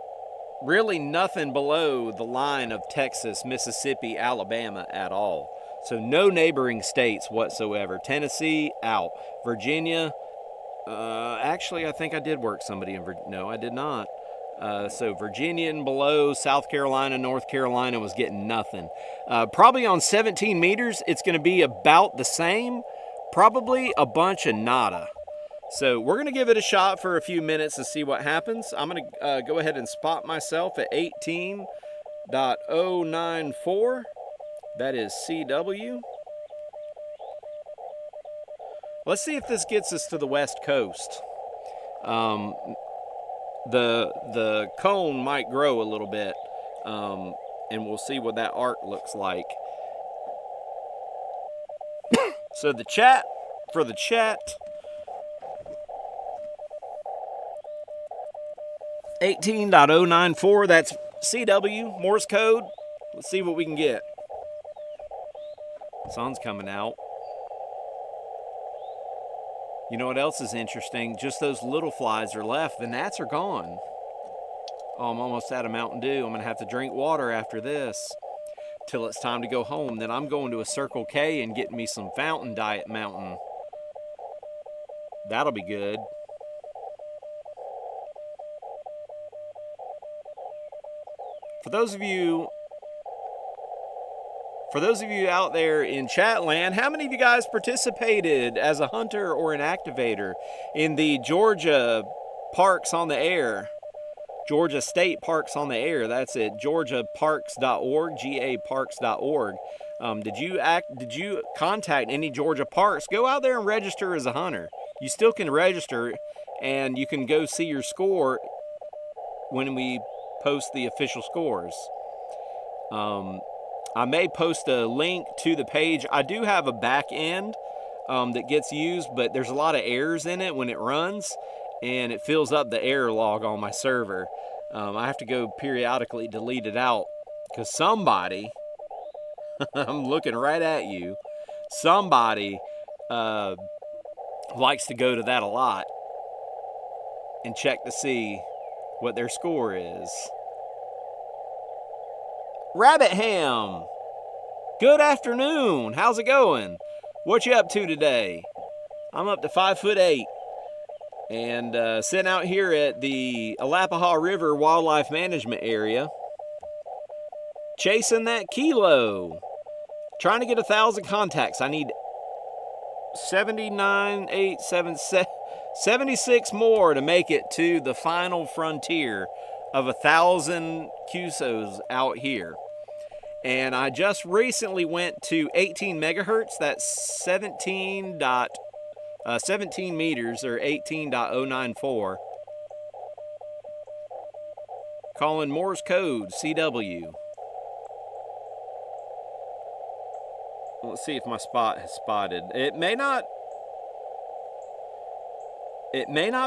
really nothing below the line of Texas, Mississippi, Alabama at all. So no neighboring states whatsoever. Tennessee, out. Virginia, actually, I think I did work somebody in Virginia. No, I did not. So Virginia and below, South Carolina, North Carolina was getting nothing. Probably on 17 meters, it's going to be about the same. Probably a bunch of nada. So we're going to give it a shot for a few minutes to see what happens. I'm going to go ahead and spot myself at 18.094. That is CW. Let's see if this gets us to the West Coast. The cone might grow a little bit, and we'll see what that arc looks like. So the chat, for the chat, 18.094, that's CW, Morse Code. Let's see what we can get. Sun's coming out. You know what else is interesting? Just those little flies are left. The gnats are gone. Oh, I'm almost out of Mountain Dew. I'm going to have to drink water after this till it's time to go home. Then I'm going to a Circle K and getting me some Fountain Diet Mountain. That'll be good. For those of you out there in chat land, how many of you guys participated as a hunter or an activator in the Georgia Parks on the Air? Georgia State Parks on the Air. That's it. GeorgiaParks.org, GAParks.org. Did you contact any Georgia parks? Go out there and register as a hunter. You still can register, and you can go see your score when we post the official scores. I may post a link to the page. I do have a back end that gets used, but there's a lot of errors in it when it runs, and it fills up the error log on my server. I have to go periodically delete it out because somebody, I'm looking right at you, somebody likes to go to that a lot and check to see what their score is. Rabbit Ham, good afternoon. How's it going? What you up to today? I'm up to 5'8", and sitting out here at the Alapaha River Wildlife Management Area, chasing that kilo, trying to get 1,000 contacts. I need 76 more to make it to the final frontier of 1,000 QSOs out here. And I just recently went to 18 megahertz. That's 17 meters, or 18.094. Calling Morse Code CW. Let's see if my spot has spotted. It may not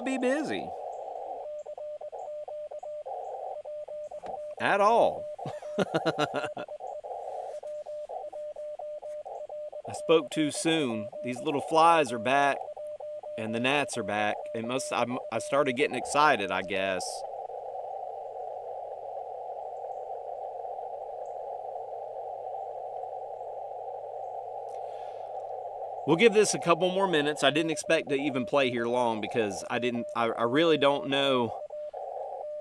be busy at all. I spoke too soon. These little flies are back, and the gnats are back. I started getting excited, I guess. We'll give this a couple more minutes. I didn't expect to even play here long because I really don't know.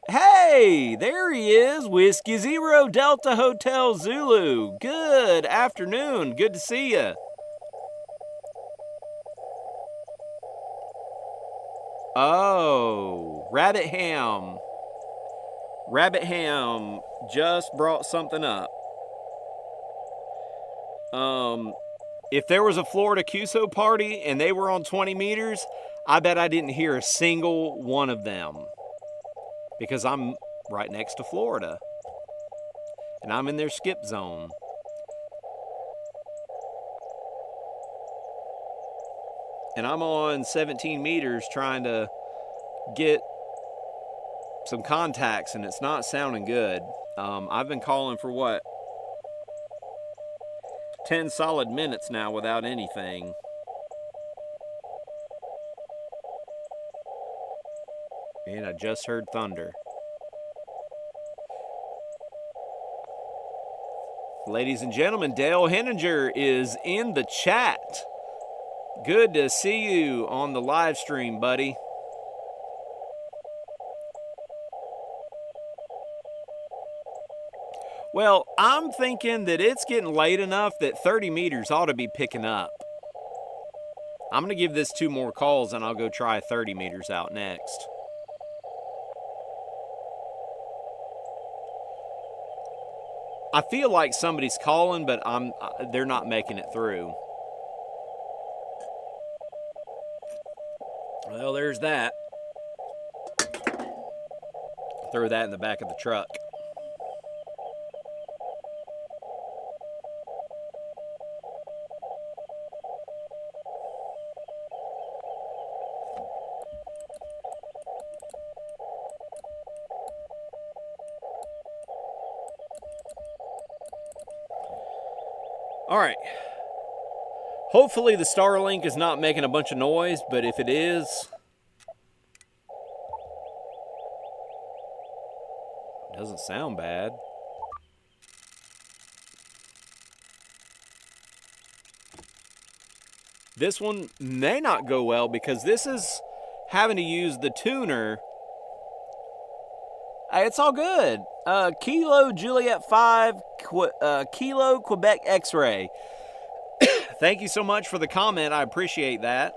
Hey, there he is, Whiskey Zero Delta Hotel Zulu. Good afternoon, good to see you. Oh, Rabbit Ham. Rabbit Ham just brought something up. If there was a Florida QSO party and they were on 20 meters, I bet I didn't hear a single one of them. Because I'm right next to Florida. And I'm in their skip zone. and I'm on 17 meters trying to get some contacts, and it's not sounding good. I've been calling for what, 10 solid minutes now without anything. And I just heard thunder. Ladies and gentlemen, Dale Henninger is in the chat. Good to see you on the live stream, buddy. Well, I'm thinking that it's getting late enough that 30 meters ought to be picking up. I'm going to give this 2 more calls and I'll go try 30 meters out next. I feel like somebody's calling, but they're not making it through. Well, there's that. Throw that in the back of the truck. All right. Hopefully the Starlink is not making a bunch of noise, but if it is, it doesn't sound bad. This one may not go well because this is having to use the tuner. It's all good. Kilo Juliet 5, Kilo Quebec X-Ray. Thank you so much for the comment. I appreciate that.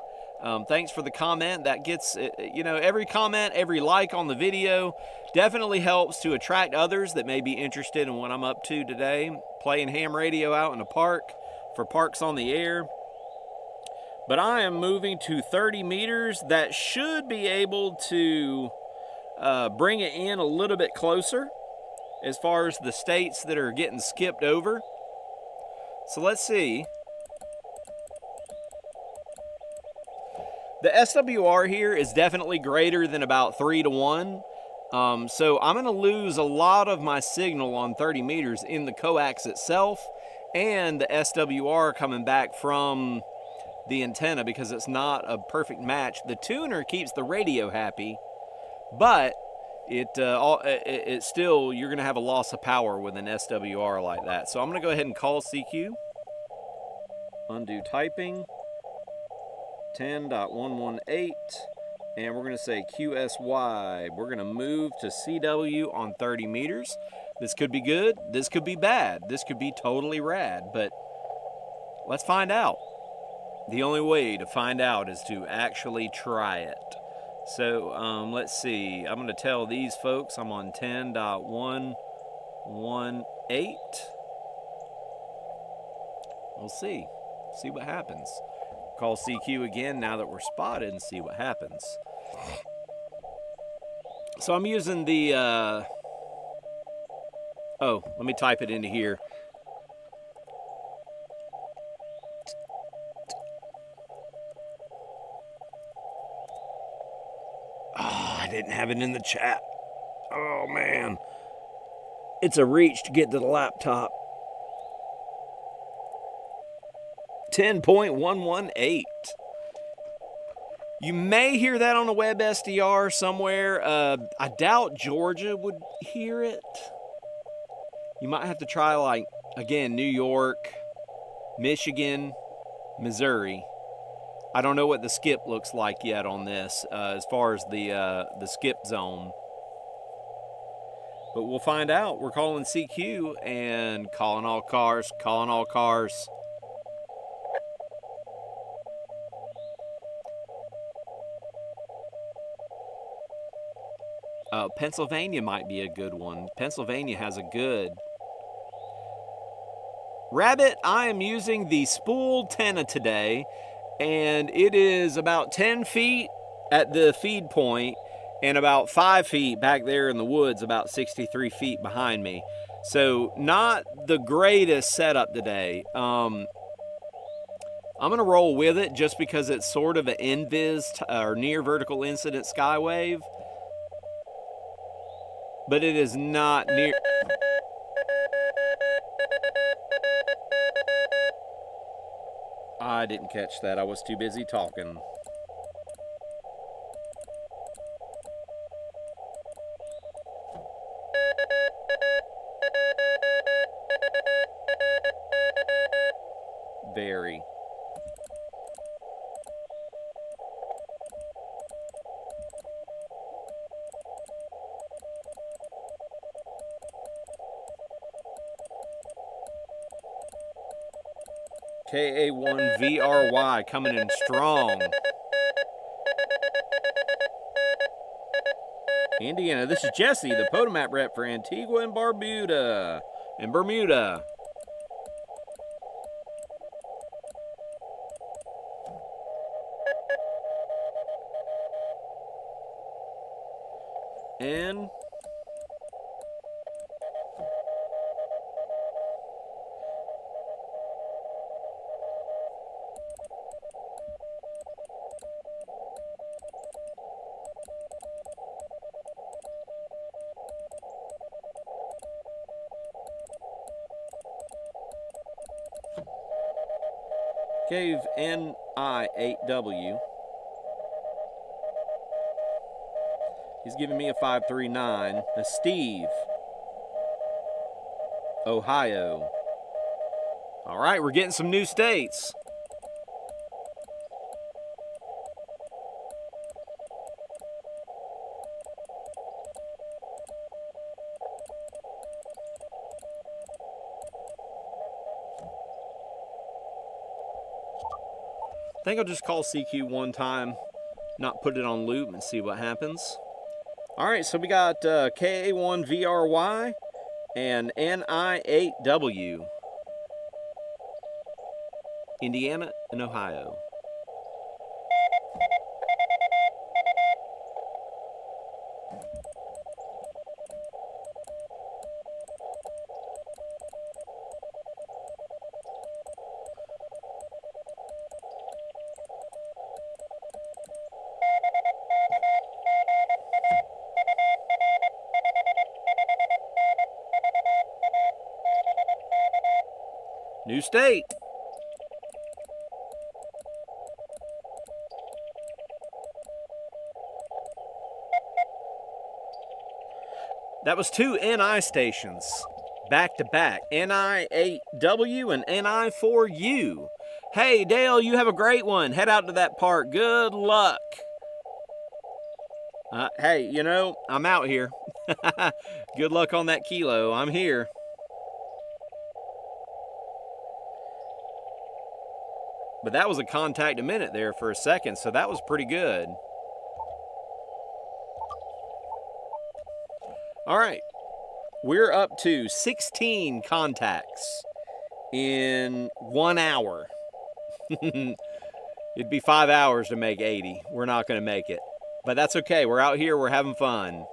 Thanks for the comment. That gets, every comment, every like on the video definitely helps to attract others that may be interested in what I'm up to today. Playing ham radio out in a park for Parks on the Air. But I am moving to 30 meters. That should be able to bring it in a little bit closer as far as the states that are getting skipped over. So let's see. The SWR here is definitely greater than about 3 to 1. So I'm going to lose a lot of my signal on 30 meters in the coax itself and the SWR coming back from the antenna because it's not a perfect match. The tuner keeps the radio happy, but it's still, you're going to have a loss of power with an SWR like that. So I'm going to go ahead and call CQ. Undo typing. 10.118, and we're going to say QSY. We're going to move to CW on 30 meters. This could be good. This could be bad. This could be totally rad, but let's find out. The only way to find out is to actually try it. So let's see. I'm going to tell these folks I'm on 10.118. We'll see. See what happens. Call CQ again now that we're spotted and see what happens. So I'm using the, let me type it into here. Oh, I didn't have it in the chat. Oh, man. It's a reach to get to the laptop. 10.118. You may hear that on a web SDR somewhere. I doubt Georgia would hear it. You might have to try, like, again, New York, Michigan, Missouri. I don't know what the skip looks like yet on this as far as the skip zone. But we'll find out. We're calling CQ and calling all cars, calling all cars. Pennsylvania might be a good one. Pennsylvania has a good. Rabbit, I am using the spool antenna today, and it is about 10 feet at the feed point and about 5 feet back there in the woods, about 63 feet behind me. So not the greatest setup today. I'm going to roll with it just because it's sort of an invis or near vertical incident skywave. But it is not near. I didn't catch that. I was too busy talking. Very. KA1VRY coming in strong. Indiana, this is Jesse, the POTA map rep for Antigua and Barbuda. And Cave NI8W. He's giving me a 539. That's Steve, Ohio. All right, we're getting some new states. I think I'll just call CQ one time, not put it on loop, and see what happens. All right, so we got KA1VRY and NI8W, Indiana and Ohio. New state. That was two NI stations, back to back. NI8W and NI4U. Hey, Dale, you have a great one. Head out to that park. Good luck. Hey, you know, I'm out here. Good luck on that kilo. I'm here. But that was a contact a minute there for a second, so that was pretty good. All right, we're up to 16 contacts in 1 hour. It'd be 5 hours to make 80. We're not going to make it, but that's okay. We're out here, we're having fun.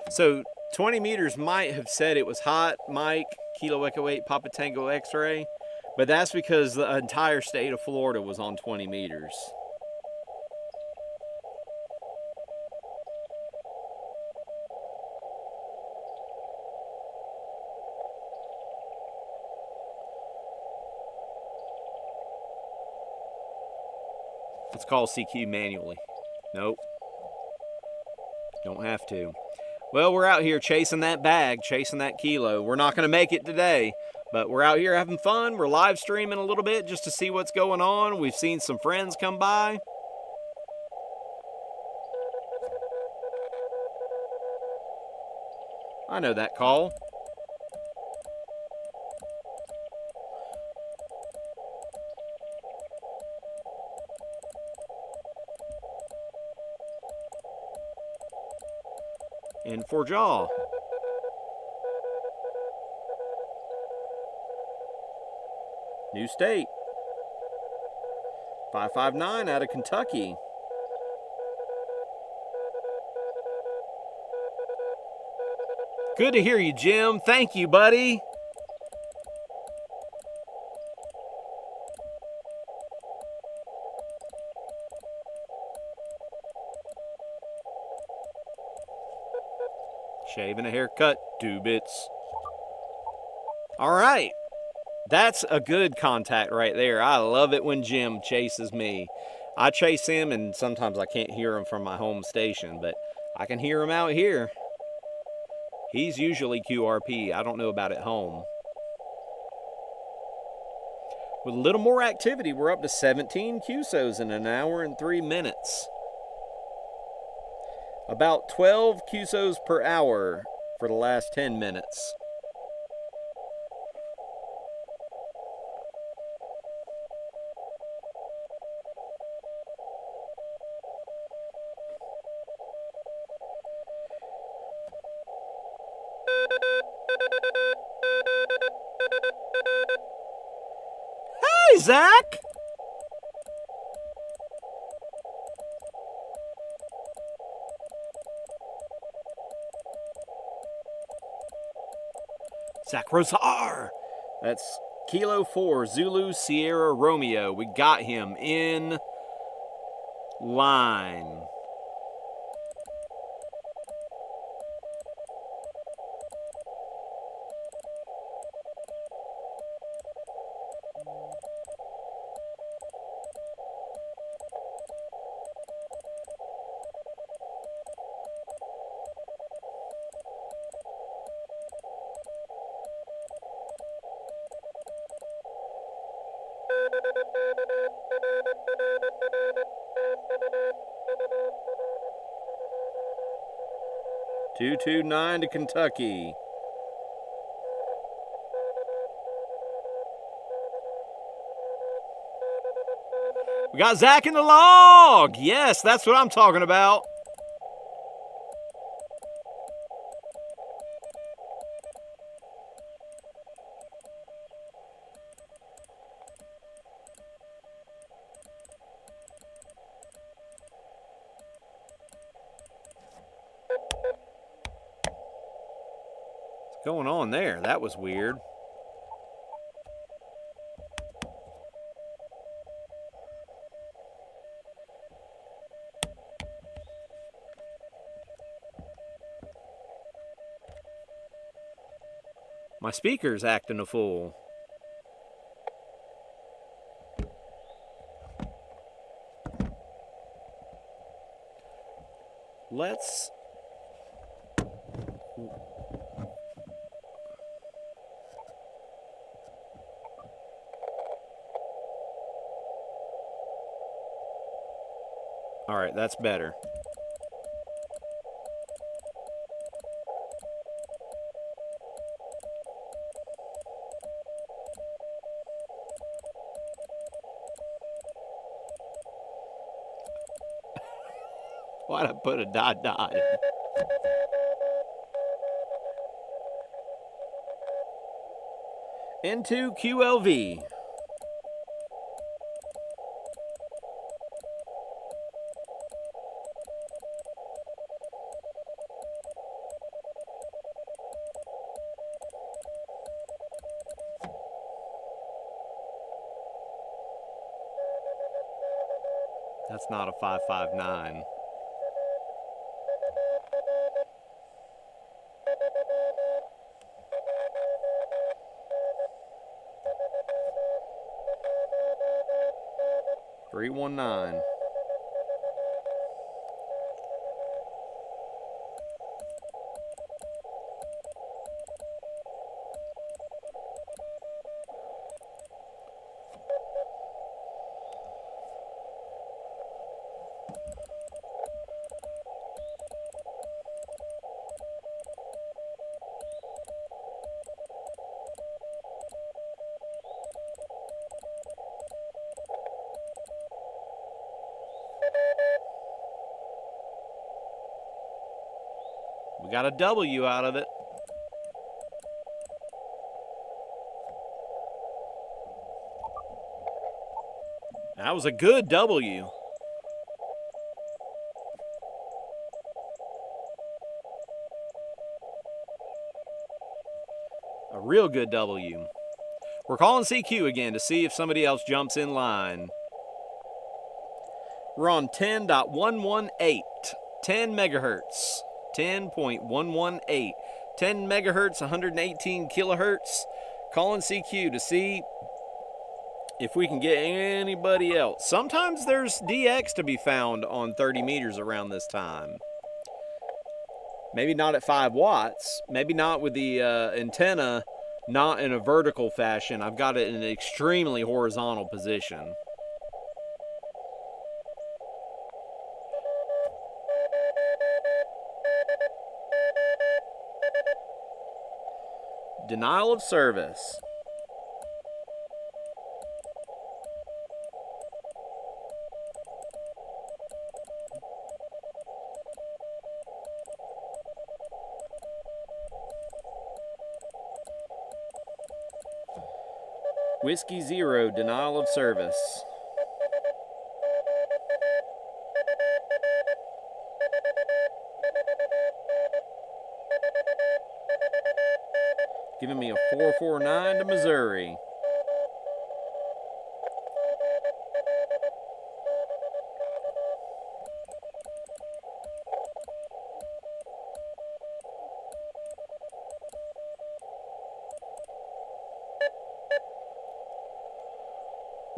So 20 meters might have said it was hot, Mike, Kilo Echo 8, Papa Tango X-ray, but that's because the entire state of Florida was on 20 meters. Let's call CQ manually. Nope. Don't have to. Well, we're out here chasing that bag, chasing that kilo. We're not going to make it today, but we're out here having fun. We're live streaming a little bit just to see what's going on. We've seen some friends come by. I know that call. And for jaw. New state. 559 out of Kentucky. Good to hear you, Jim. Thank you, buddy. Shaving a haircut, 2 bits. All right. That's a good contact right there. I love it when Jim chases me. I chase him, and sometimes I can't hear him from my home station, but I can hear him out here. He's usually QRP. I don't know about at home. With a little more activity, we're up to 17 QSOs in an hour and 3 minutes. About 12 QSOs per hour for the last 10 minutes. Hey, Zach! Zach Rosar! That's Kilo 4, Zulu Sierra Romeo. We got him in line. .229 to Kentucky. We got Zach in the log. Yes, that's what I'm talking about. What's going on there? That was weird. My speaker's acting a fool. Let's... All right, that's better. Why'd I put a dot in? Into QLV. That's not a 559. .319. We got a W out of it. That was a good W. real good W. We're calling CQ again to see if somebody else jumps in line. We're on 10.118, 10 megahertz, 10.118, 10 megahertz, 118 kilohertz. Calling CQ to see if we can get anybody else. Sometimes there's DX to be found on 30 meters around this time. Maybe not at 5 watts. Maybe not with the antenna not in a vertical fashion. I've got it in an extremely horizontal position. Denial of service. Whiskey Zero, denial of service. Giving me a 449 to Missouri.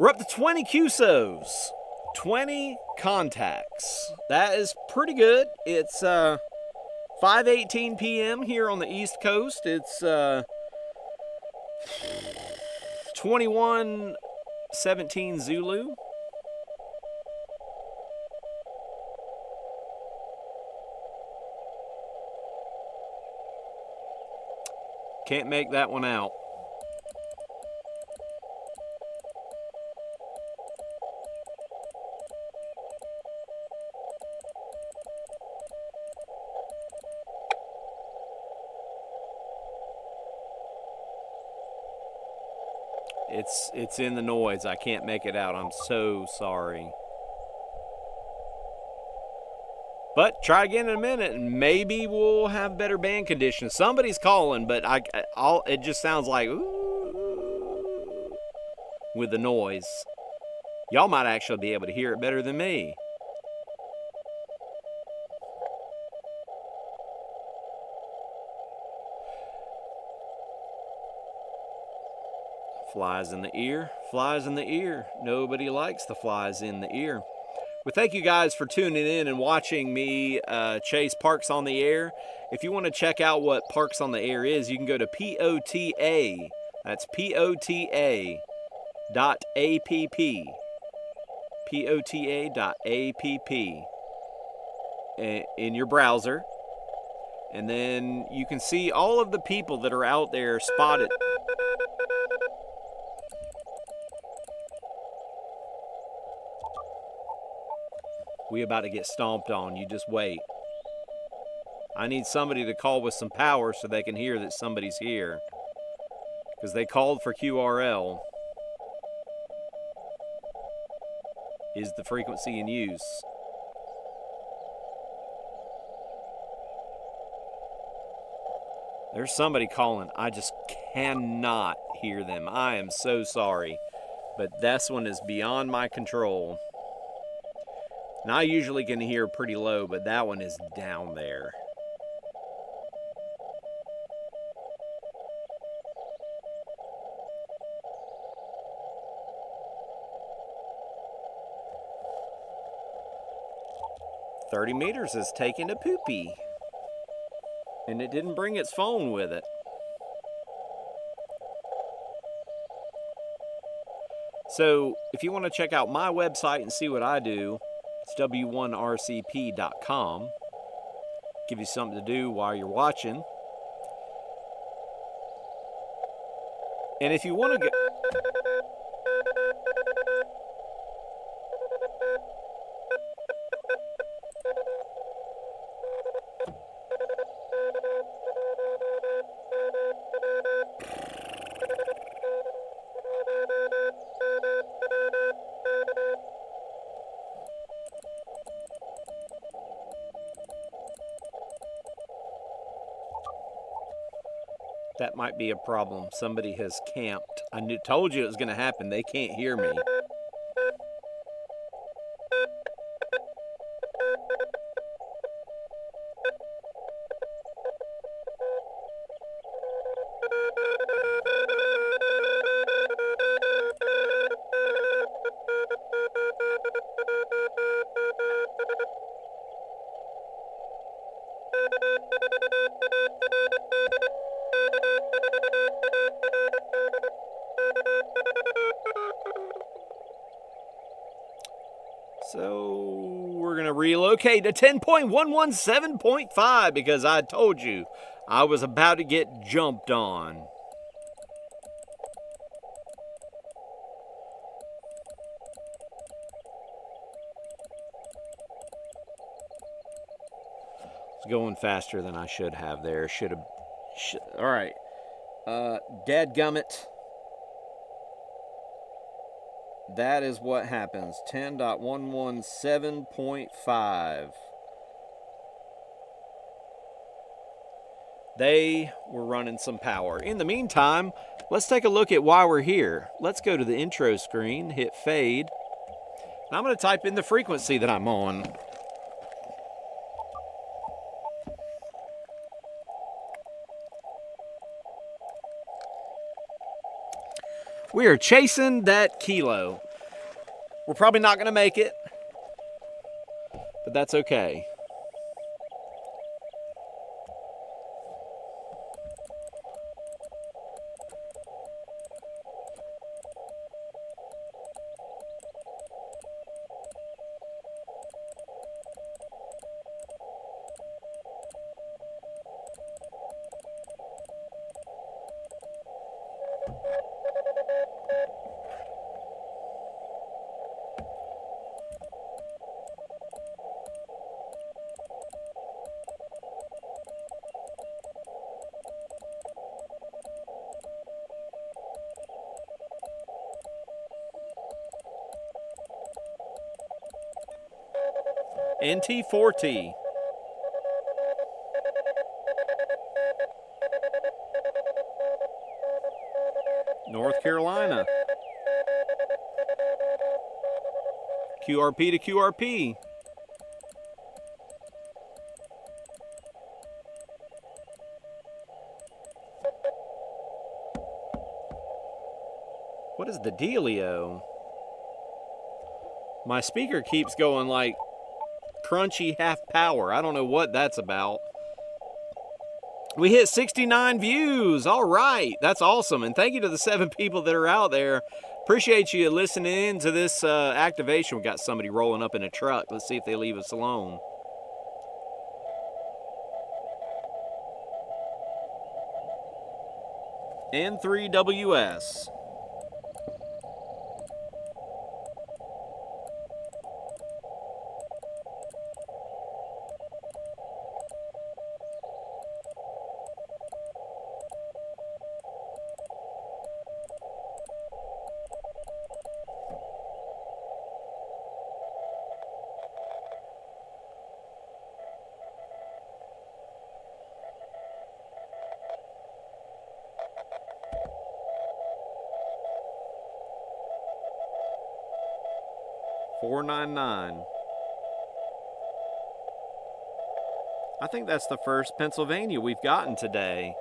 We're up to 20 QSOs, 20 contacts. That is pretty good. It's 5:18 p.m. here on the East Coast. It's 21:17 Zulu. Can't make that one out. It's in the noise. I can't make it out. I'm so sorry. But try again in a minute, and maybe we'll have better band conditions. Somebody's calling, but it just sounds like ooh with the noise. Y'all might actually be able to hear it better than me. Flies in the ear, flies in the ear. Nobody likes the flies in the ear. Well, thank you guys for tuning in and watching me chase Parks on the Air. If you want to check out what Parks on the Air is, you can go to POTA. That's POTA.app. POTA.app in your browser. And then you can see all of the people that are out there spotted. We about to get stomped on. You just wait. I need somebody to call with some power so they can hear that somebody's here. Because they called for QRL. Is the frequency in use. There's somebody calling. I just cannot hear them. I am so sorry. But this one is beyond my control. And I usually can hear pretty low, but that one is down there. "30 meters is taking a poopy." And it didn't bring its phone with it. So, if you want to check out my website and see what I do, it's w1rcp.com. Give you something to do while you're watching. And if you want to go... That might be a problem. Somebody has camped. Told you it was going to happen. They can't hear me. So we're going to relocate to 10.117.5 because I told you I was about to get jumped on. It's going faster than I should have there. All right. Dadgummit. That is what happens. 10.117.5. They were running some power. In the meantime, let's take a look at why we're here. Let's go to the intro screen, hit fade. And I'm going to type in the frequency that I'm on. We are chasing that kilo. We're probably not going to make it, but that's okay. NT4T. North Carolina. QRP to QRP. What is the dealio? My speaker keeps going like crunchy half power. I don't know what that's about. We hit 69 views. All right. That's awesome. And thank you to the 7 people that are out there. Appreciate you listening in to this activation. We got somebody rolling up in a truck. Let's see if they leave us alone. N3WS. $4.99. I think that's the first Pennsylvania we've gotten today.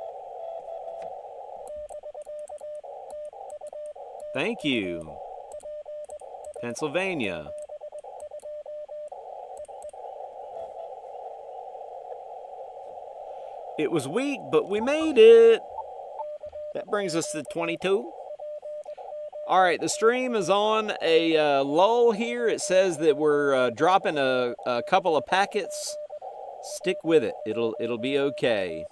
Thank you, Pennsylvania. It was weak, but we made it. That brings us to 22. All right, the stream is on a lull here. It says that we're dropping a couple of packets. Stick with it. It'll be okay.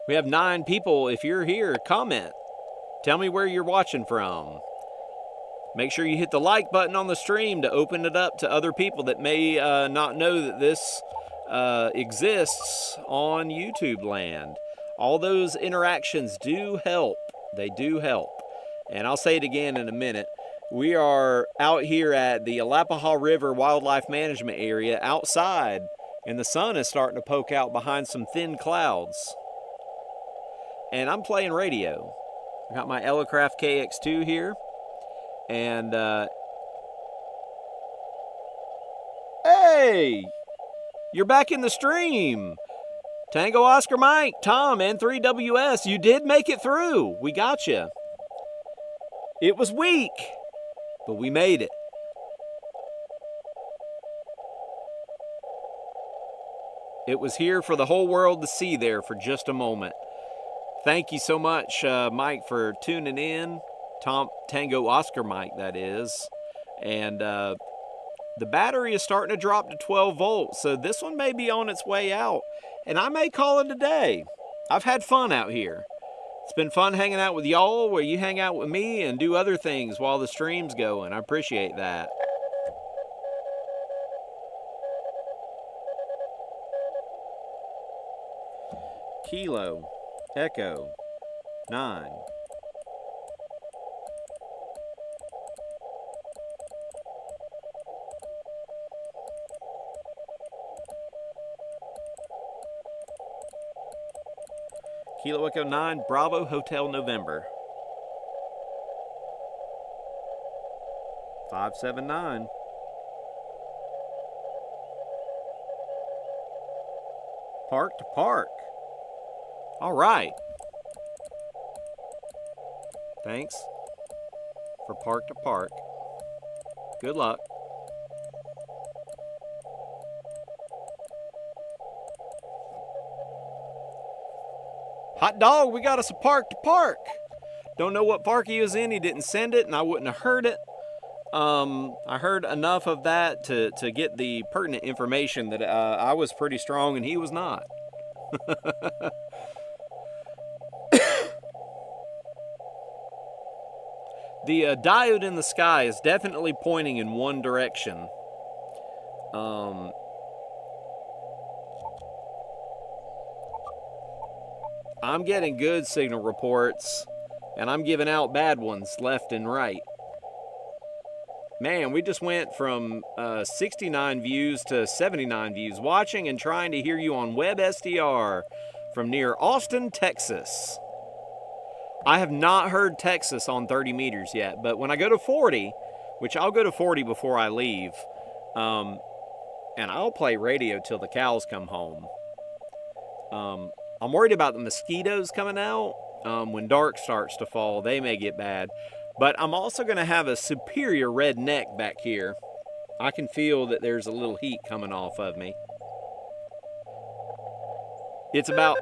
We have 9 people. If you're here, comment. Tell me where you're watching from. Make sure you hit the like button on the stream to open it up to other people that may not know that this exists on YouTube land. All those interactions do help. They do help. And I'll say it again in a minute. We are out here at the Alapaha River Wildlife Management Area outside, and the sun is starting to poke out behind some thin clouds. and I'm playing radio. I got my Elecraft KX2 here, and hey, you're back in the stream. Tango Oscar Mike, Tom, N3WS, you did make it through. We got you. It was weak, but we made it. It was here for the whole world to see there for just a moment. Thank you so much, Mike, for tuning in. Tom, Tango Oscar Mike, that is. And the battery is starting to drop to 12 volts, so this one may be on its way out. And I may call it a day. I've had fun out here. It's been fun hanging out with y'all, where you hang out with me and do other things while the stream's going. I appreciate that. Kilo, Echo, 9. Kilo Echo 9, Bravo Hotel November. 579. Park to park. All right. Thanks for park to park. Good luck. Hot dog, we got us a park to park. Don't know what park he was in. He didn't send it, and I wouldn't have heard it. I heard enough of that to get the pertinent information that I was pretty strong and he was not. The diode in the sky is definitely pointing in one direction. I'm getting good signal reports, and I'm giving out bad ones left and right. Man, we just went from 69 views to 79 views, watching and trying to hear you on WebSDR from near Austin, Texas. I have not heard Texas on 30 meters yet, but when I go to 40, which I'll go to 40 before I leave, and I'll play radio till the cows come home. I'm worried about the mosquitoes coming out. When dark starts to fall, they may get bad. But I'm also going to have a superior red neck back here. I can feel that there's a little heat coming off of me. It's about...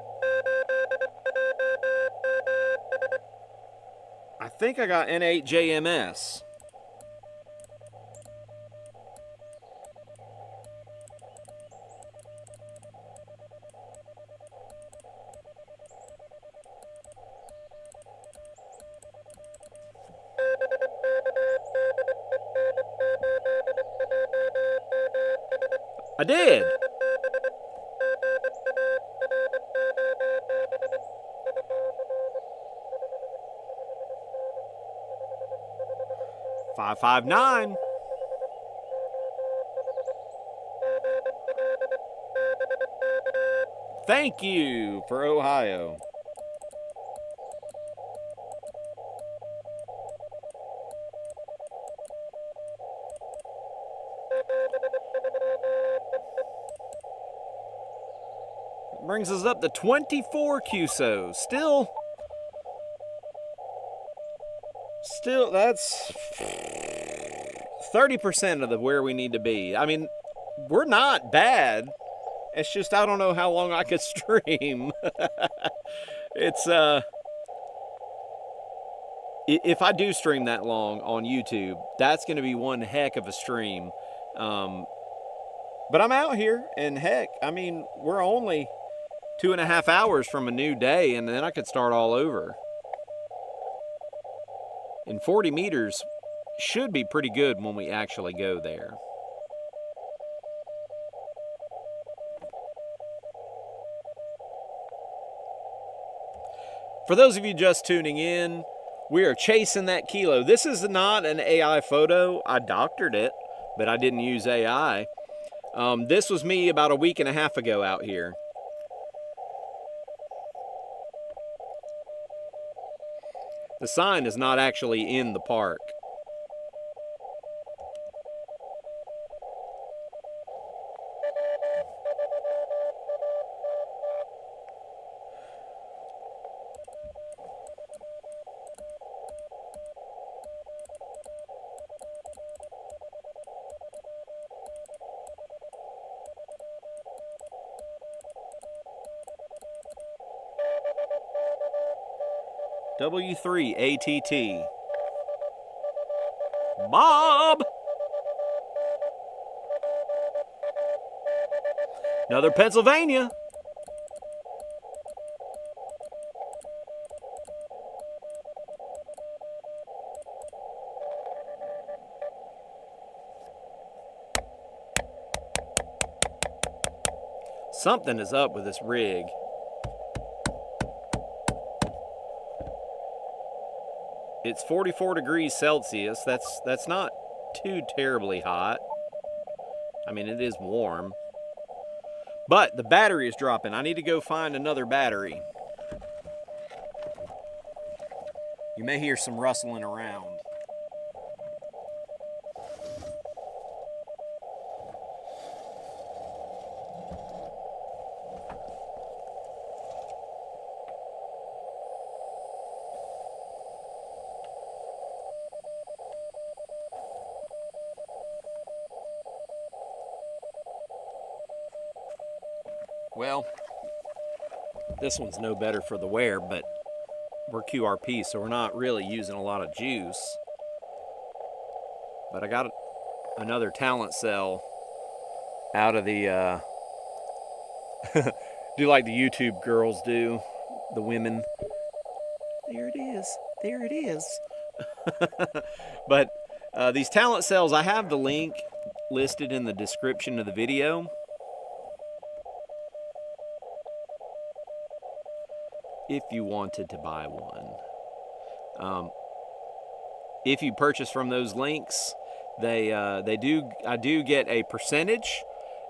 I think I got N8JMS. I did. Five, 559. Thank you for Ohio. Brings us up to 24 QSOs. Still, that's 30% of where we need to be. I mean, we're not bad. It's just I don't know how long I could stream. It's if I do stream that long on YouTube, that's going to be one heck of a stream. But I'm out here, and heck, I mean, we're only 2.5 hours from a new day, and then I could start all over. And 40 meters should be pretty good when we actually go there. For those of you just tuning in, we are chasing that kilo. This is not an AI photo. I doctored it, but I didn't use AI. This was me about a week and a half ago out here. The sign is not actually in the park. W3ATT. Bob! Another Pennsylvania. Something is up with this rig. It's 44 degrees Celsius. That's not too terribly hot. I mean, it is warm. But the battery is dropping. I need to go find another battery. You may hear some rustling around. Well, this one's no better for the wear, but we're QRP, so we're not really using a lot of juice. But I got another talent cell out of the, do like the YouTube girls do, the women. There it is, there it is. But these talent cells, I have the link listed in the description of the video. If you wanted to buy one. If you purchase from those links, I do get a percentage.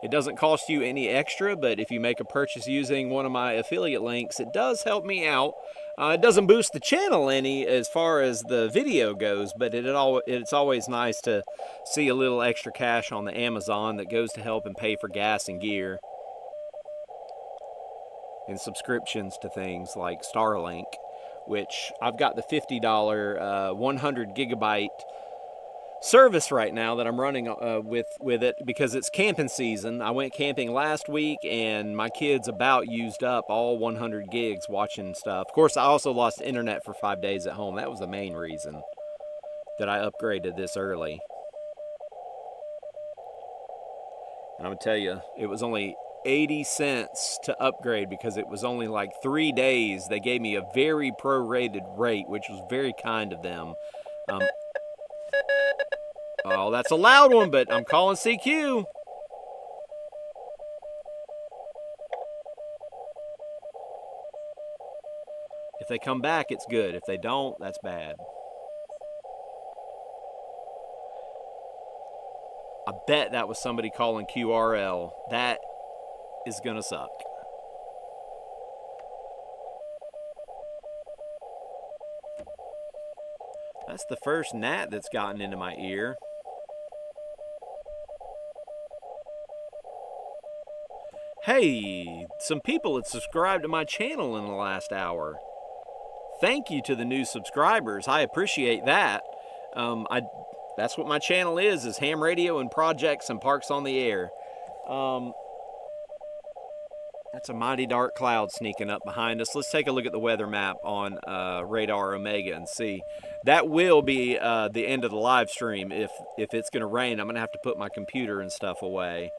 It doesn't cost you any extra, but if you make a purchase using one of my affiliate links, it does help me out. It doesn't boost the channel any as far as the video goes, but it's always nice to see a little extra cash on the Amazon that goes to help and pay for gas and gear. And subscriptions to things like Starlink, which I've got the $50 100 gigabyte service right now that I'm running with it because it's camping season. I went camping last week and my kids about used up all 100 gigs watching stuff. Of course, I also lost internet for 5 days at home. That was the main reason that I upgraded this early. And I'm gonna tell you, it was only 80 cents to upgrade because it was only like 3 days. They gave me a very prorated rate, which was very kind of them. Oh, that's a loud one, but I'm calling CQ. If they come back, it's good. If they don't, that's bad. I bet that was somebody calling QRL. That is gonna suck. That's the first gnat that's gotten into my ear. Hey, some people had subscribed to my channel in the last hour. Thank you to the new subscribers. I appreciate that. That's what my channel is ham radio and projects and parks on the air. That's a mighty dark cloud sneaking up behind us. Let's take a look at the weather map on Radar Omega and see. That will be the end of the live stream. If it's going to rain, I'm going to have to put my computer and stuff away.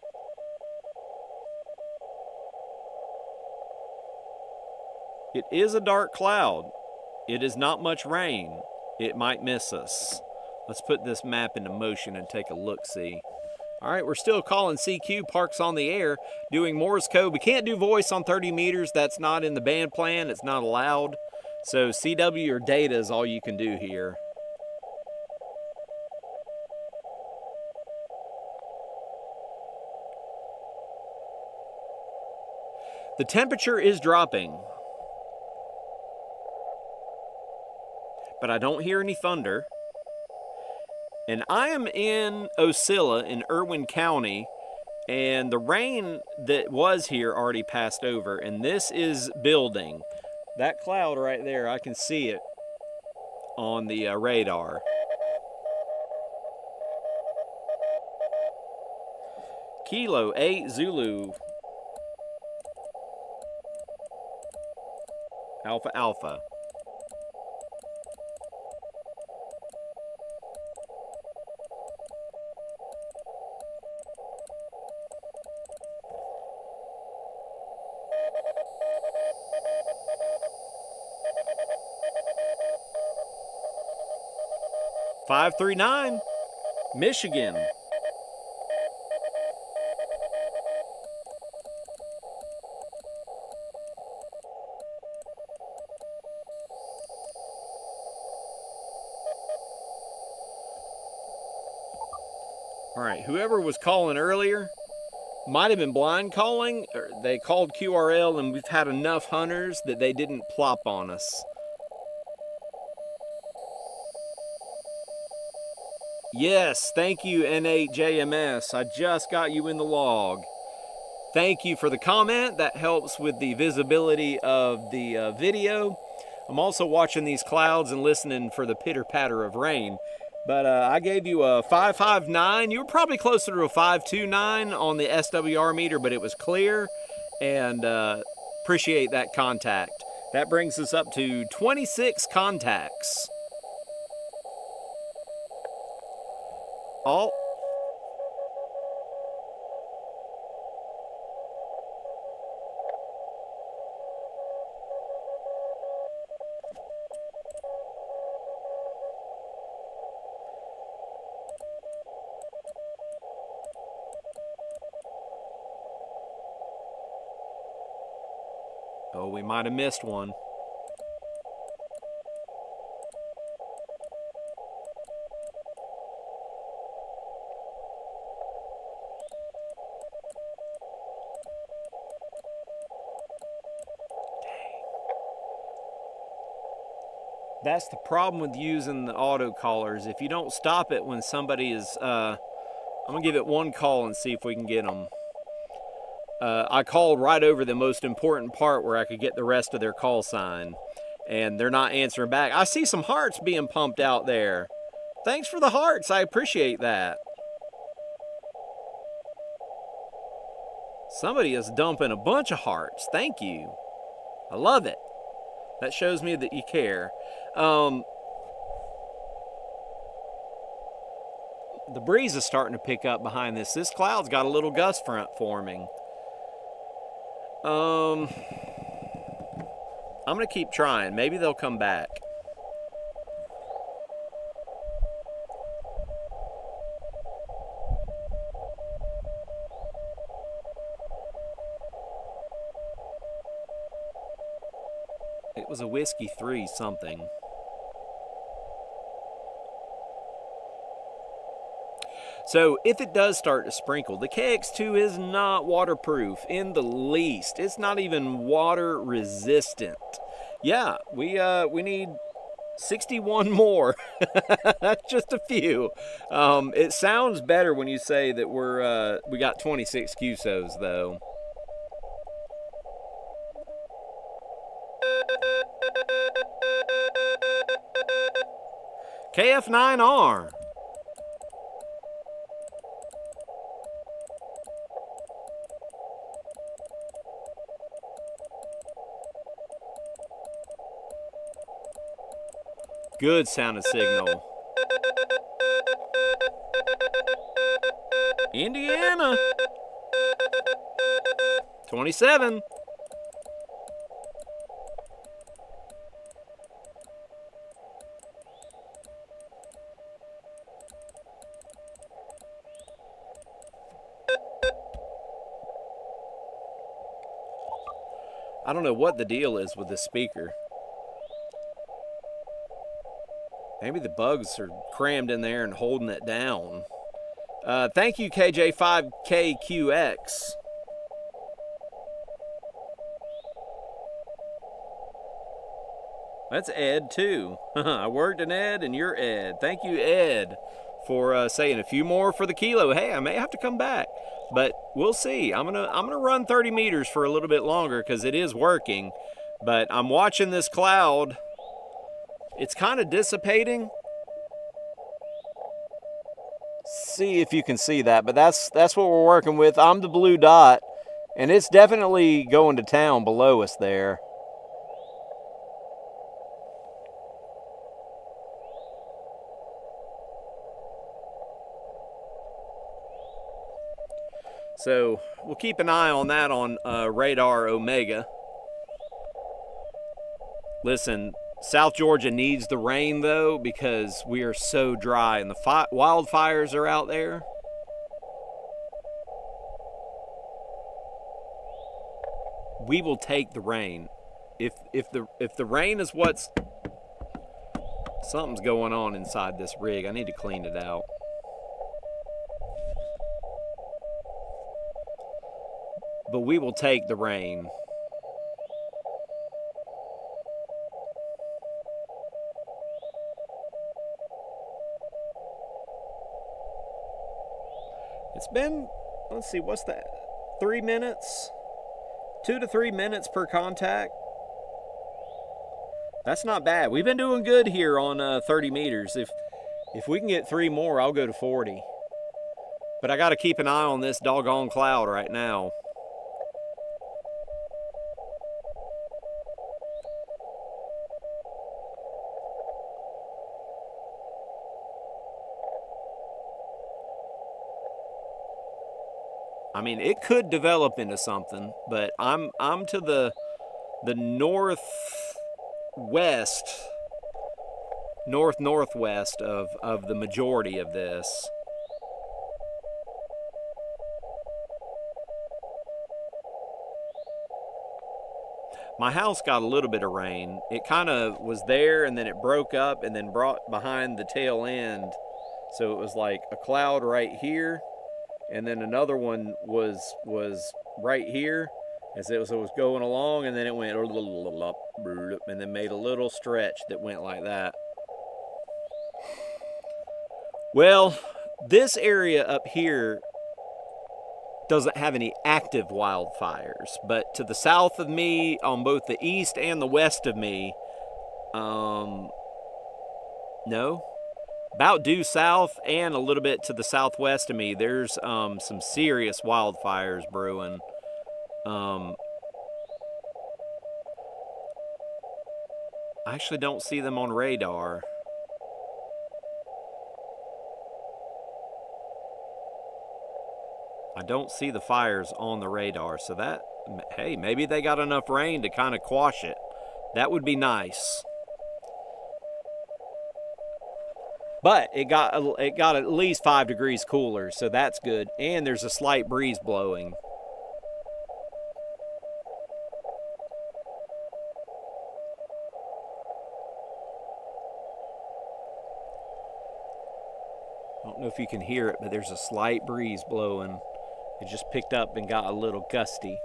It is a dark cloud. It is not much rain. It might miss us. Let's put this map into motion and take a look-see. All right, we're still calling CQ, parks on the air, doing Morse code. We can't do voice on 30 meters. That's not in the band plan. It's not allowed. So CW or data is all you can do here. The temperature is dropping. but I don't hear any thunder. And I am in Ocilla in Irwin County, and the rain that was here already passed over, and this is building. That cloud right there, I can see it on the radar. Kilo 8 Zulu Alpha Alpha. "539, Michigan." All right, whoever was calling earlier might have been blind calling, or they called QRL and we've had enough hunters that they didn't plop on us. Yes, thank you, N8JMS. I just got you in the log. Thank you for the comment. That helps with the visibility of the video. I'm also watching these clouds and listening for the pitter-patter of rain. But I gave you a 559. You were probably closer to a 529 on the SWR meter, but it was clear. And appreciate that contact. That brings us up to 26 contacts. All. Oh, we might have missed one. That's the problem with using the auto callers. If you don't stop it when somebody is, I'm gonna give it one call and see if we can get them. I called right over the most important part where I could get the rest of their call sign, and they're not answering back. I see some hearts being pumped out there. Thanks for the hearts, I appreciate that. Somebody is dumping a bunch of hearts. Thank you. I love it. That shows me that you care. The breeze is starting to pick up behind this. This cloud's got a little gust front forming. I'm gonna keep trying. Maybe they'll come back. It was a whiskey 3 something. So if it does start to sprinkle, the KX2 is not waterproof in the least. It's not even water resistant. Yeah, we need 61 more. That's just a few. It sounds better when you say that we got 26 QSOs though. KF9R. Good sounding signal. Indiana. 27. I don't know what the deal is with this speaker. Maybe the bugs are crammed in there and holding it down. Thank you, KJ5KQX. That's Ed too. I worked in Ed and you're Ed. Thank you, Ed, for saying a few more for the kilo. Hey, I may have to come back, but we'll see. I'm gonna run 30 meters for a little bit longer because it is working. But I'm watching this cloud. It's kind of dissipating. See if you can see that, but that's what we're working with. I'm the blue dot, and it's definitely going to town below us there. So we'll keep an eye on that on radar Omega. Listen, South Georgia needs the rain though because we are so dry and the wildfires are out there. We will take the rain. If the rain is what's something's going on inside this rig, I need to clean it out. But we will take the rain. It's been, let's see, what's that? 3 minutes? 2 to 3 minutes per contact. That's not bad. We've been doing good here on 30 meters. If we can get 3 more, I'll go to 40. But I got to keep an eye on this doggone cloud right now. I mean, it could develop into something, but I'm to the northwest of the majority of this. My house got a little bit of rain. It kind of was there and then it broke up and then brought behind the tail end. So it was like a cloud right here. And then another one was right here as it was going along, and then it went and then made a little stretch that went like that. Well, this area up here doesn't have any active wildfires, but to the south of me, on both the east and the west of me, no. About due south and a little bit to the southwest of me, there's some serious wildfires brewing. I actually don't see them on radar. I don't see the fires on the radar, so that, hey, maybe they got enough rain to kind of quash it. That would be nice. But it got at least 5 degrees cooler, so that's good. And there's a slight breeze blowing. I don't know if you can hear it, but there's a slight breeze blowing. It just picked up and got a little gusty.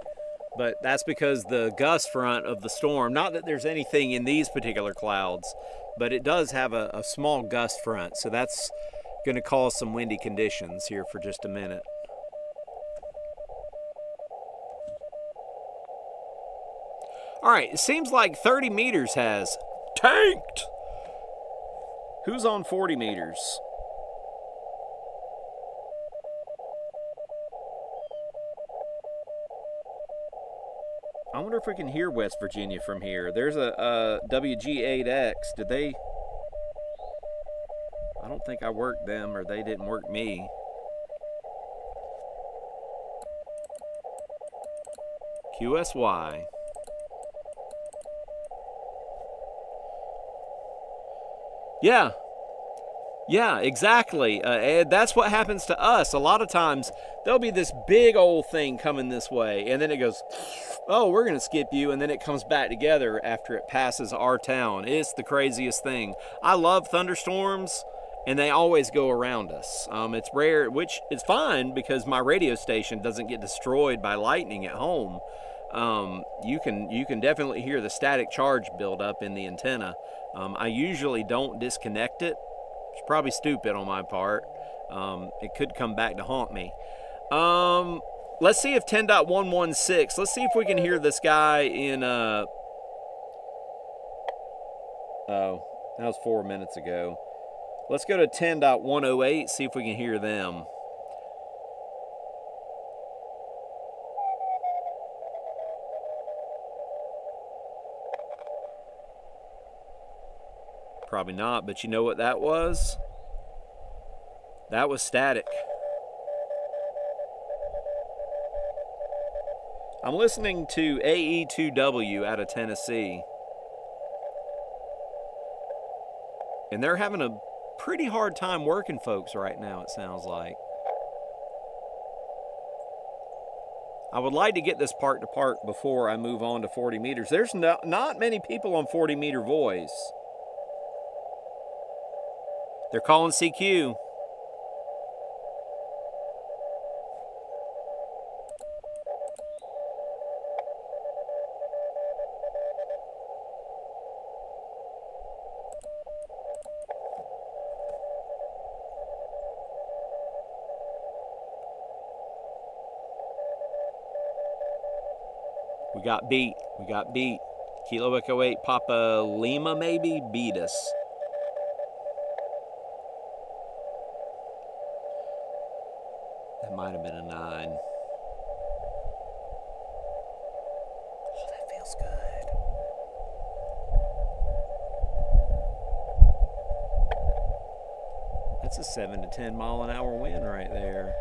But that's because the gust front of the storm, not that there's anything in these particular clouds, but it does have a small gust front, so that's going to cause some windy conditions here for just a minute. All right, it seems like 30 meters has tanked. Who's on 40 meters? I wonder if we can hear West Virginia from here. There's a WG8X. Did they? I don't think I worked them, or they didn't work me. QSY. Yeah, exactly. Ed, that's what happens to us. A lot of times, there'll be this big old thing coming this way, and then it goes, oh, we're going to skip you, and then it comes back together after it passes our town. It's the craziest thing. I love thunderstorms, and they always go around us. It's rare, which is fine because my radio station doesn't get destroyed by lightning at home. you can definitely hear the static charge build up in the antenna. I usually don't disconnect it. It's probably stupid on my part. It could come back to haunt me. Let's see if 10.116, let's see if we can hear this guy in, oh, that was 4 minutes ago. Let's go to 10.108, see if we can hear them. Probably not, but you know what that was? That was static. I'm listening to AE2W out of Tennessee. And they're having a pretty hard time working folks right now, it sounds like. I would like to get this part to part before I move on to 40 meters. There's not many people on 40 meter voice. They're calling CQ. We got beat. We got beat. Kilo Echo 8, Papa Lima maybe, beat us. That might have been a 9. Oh, that feels good. That's a 7 to 10 mile an hour wind right there.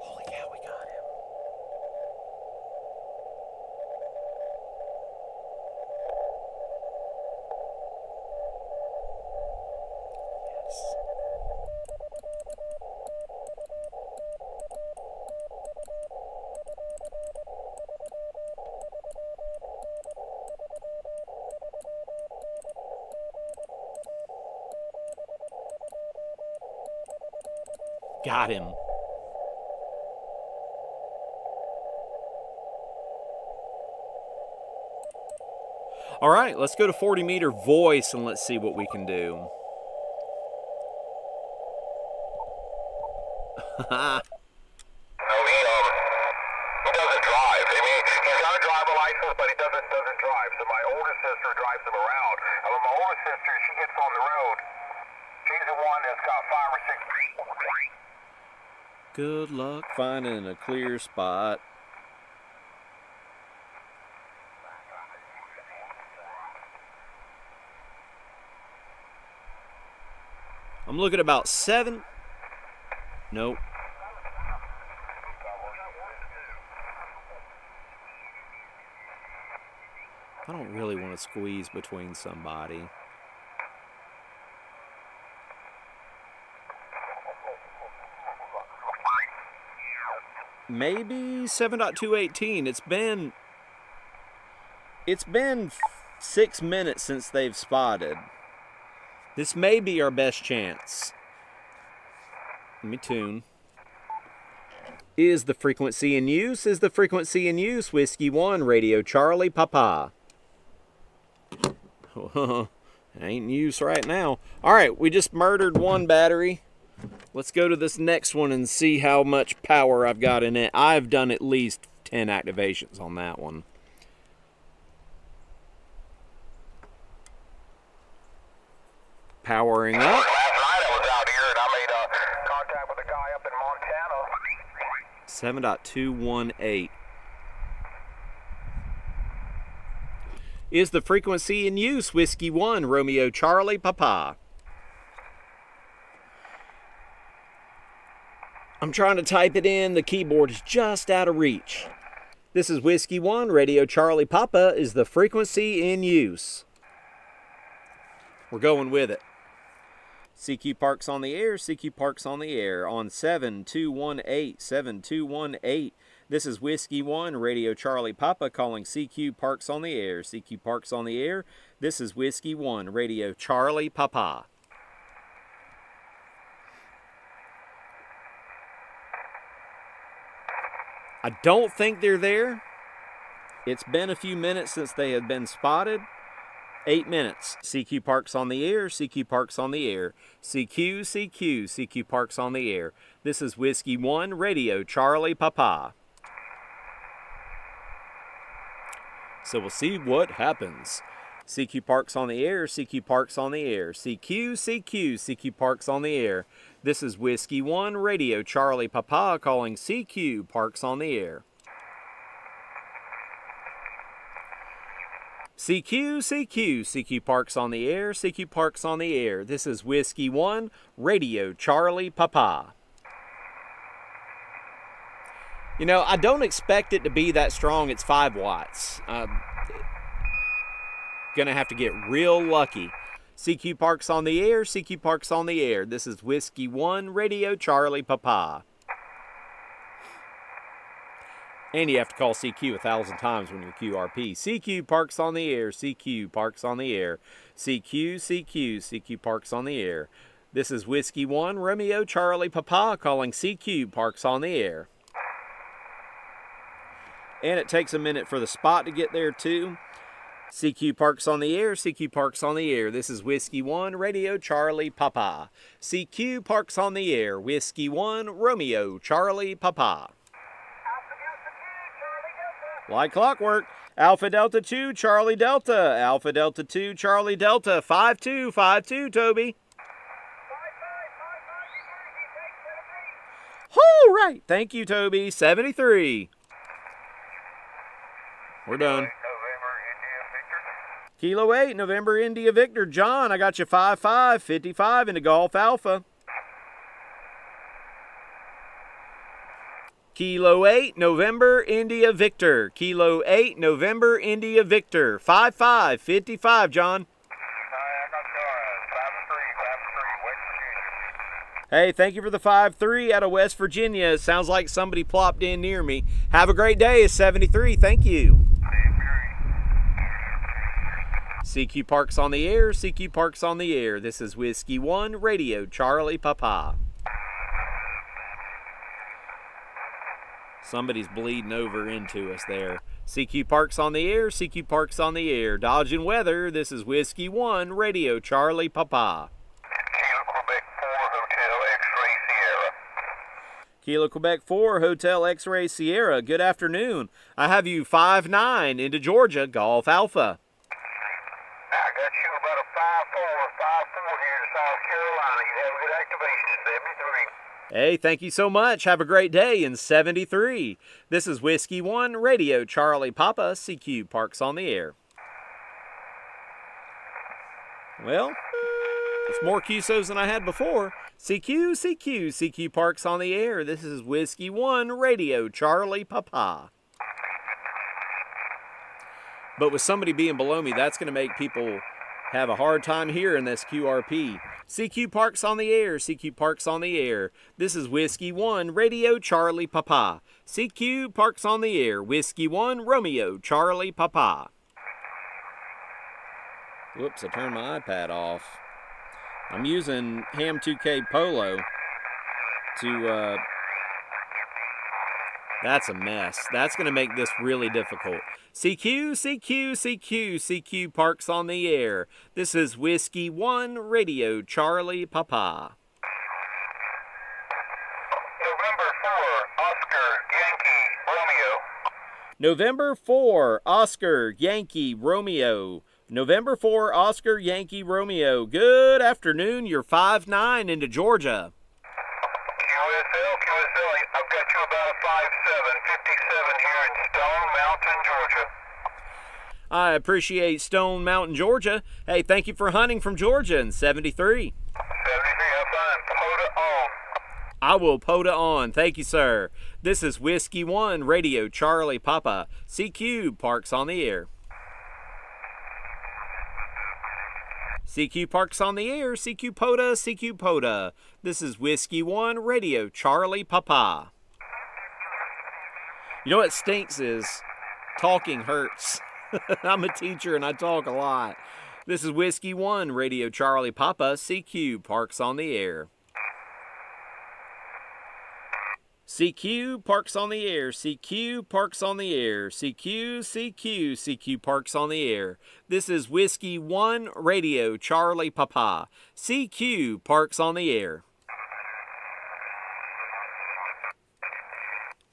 Holy cow, we got him. Yes. Got him. All right, let's go to 40 meter voice and let's see what we can do. No, he doesn't drive. I mean, he's got a driver license, but he doesn't drive. So my older sister drives him around. And when my older sister, she gets on the road, she's the one that's got 5 or 6. Good luck finding a clear spot. I'm looking at about 7. Nope. I don't really want to squeeze between somebody. Maybe 7.218. It's been 6 minutes since they've spotted. This may be our best chance. Let me tune. Is the frequency in use? Is the frequency in use? Whiskey 1, Radio Charlie, Papa. Ain't in use right now. All right, we just murdered one battery. Let's go to this next one and see how much power I've got in it. I've done at least 10 activations on that one. Powering up. Last night I was out here and I made contact with a guy up in Montana. 7.218. Is the frequency in use Whiskey 1, Romeo Charlie Papa? I'm trying to type it in. The keyboard is just out of reach. This is Whiskey 1, Radio Charlie Papa. Is the frequency in use? We're going with it. CQ Parks on the air. CQ Parks on the air on 7218. 7218. This is Whiskey 1, Radio Charlie Papa calling CQ Parks on the air. CQ Parks on the air. This is Whiskey 1, Radio Charlie Papa. I don't think they're there. It's been a few minutes since they have been spotted. 8 minutes. CQ Parks on the air. CQ Parks on the air. CQ, CQ, CQ Parks on the air. This is Whiskey 1, Radio Charlie Papa. So we'll see what happens. CQ Parks on the air. CQ Parks on the air. CQ, CQ, CQ Parks on the air. This is Whiskey 1, Radio Charlie Papa calling CQ Parks on the air. CQ, CQ, CQ Parks on the air. CQ Parks on the air. This is Whiskey 1, Radio Charlie Papa. You know, I don't expect it to be that strong. It's 5 watts. Gonna have to get real lucky. CQ Parks on the air. CQ Parks on the air. This is Whiskey 1, Radio Charlie Papa. And you have to call CQ 1,000 times when you're QRP. CQ Parks on the air. CQ Parks on the air. CQ, CQ, CQ Parks on the air. This is Whiskey 1, Romeo Charlie Papa calling CQ Parks on the air. And it takes a minute for the spot to get there too. CQ Parks on the air. CQ Parks on the air. This is Whiskey 1, Radio Charlie Papa. CQ Parks on the air. Whiskey 1, Romeo Charlie Papa. Like clockwork. Alpha Delta 2, Charlie Delta. Alpha Delta 2, Charlie Delta. 5252, Toby. All right. Thank you, Toby. 73. We're done. Kilo 8, November India Victor. John, I got you 5555 into Golf Alpha. Kilo 8, November India Victor. Kilo 8, November India Victor. 5555, John. Hey, thank you for the 5-3 out of West Virginia. It sounds like somebody plopped in near me. Have a great day. It's 73. Thank you. CQ Parks on the air. CQ Parks on the air. This is Whiskey 1, Radio Charlie Papa. Somebody's bleeding over into us there. CQ Parks on the air. CQ Parks on the air. Dodging weather. This is Whiskey 1, Radio Charlie Papa. Kilo Quebec 4, Hotel X-Ray Sierra. Good afternoon. I have you 5-9 into Georgia, Golf Alpha. I got you about a 5-4 here to South Carolina. You have a good activation, 73. Hey, thank you so much. Have a great day in 73. This is Whiskey 1, Radio Charlie Papa. CQ Parks on the air. Well, it's more QSOs than I had before. CQ, CQ, CQ Parks on the air. This is Whiskey 1, Radio Charlie Papa. But with somebody being below me, that's going to make people have a hard time hearing this QRP. CQ Parks on the air. CQ Parks on the air. This is Whiskey 1, Radio Charlie Papa. CQ Parks on the air. Whiskey 1, Romeo Charlie Papa. Whoops, I turned my iPad off. I'm using Ham 2K Polo to, that's a mess. That's going to make this really difficult. CQ, CQ, CQ, CQ Parks on the air. This is Whiskey 1, Radio Charlie Papa. November 4, Oscar, Yankee, Romeo. November 4, Oscar, Yankee, Romeo. November 4, Oscar Yankee Romeo. Good afternoon. You're 5'9" into Georgia. QSL, I've got you about a 5'7", 57 here in Stone Mountain, Georgia. I appreciate Stone Mountain, Georgia. Hey, thank you for hunting from Georgia in 73. 73, have fun. POTA on. I will POTA on. Thank you, sir. This is Whiskey 1, Radio Charlie Papa. CQ Parks on the air. CQ Parks on the air. CQ POTA, CQ POTA. This is Whiskey 1, Radio Charlie Papa. You know what stinks is talking hurts. I'm a teacher and I talk a lot. This is Whiskey 1, Radio Charlie Papa. CQ Parks on the air. CQ Parks on the air. CQ Parks on the air. CQ Parks on the air. This is Whiskey 1 Radio Charlie Papa. CQ Parks on the air.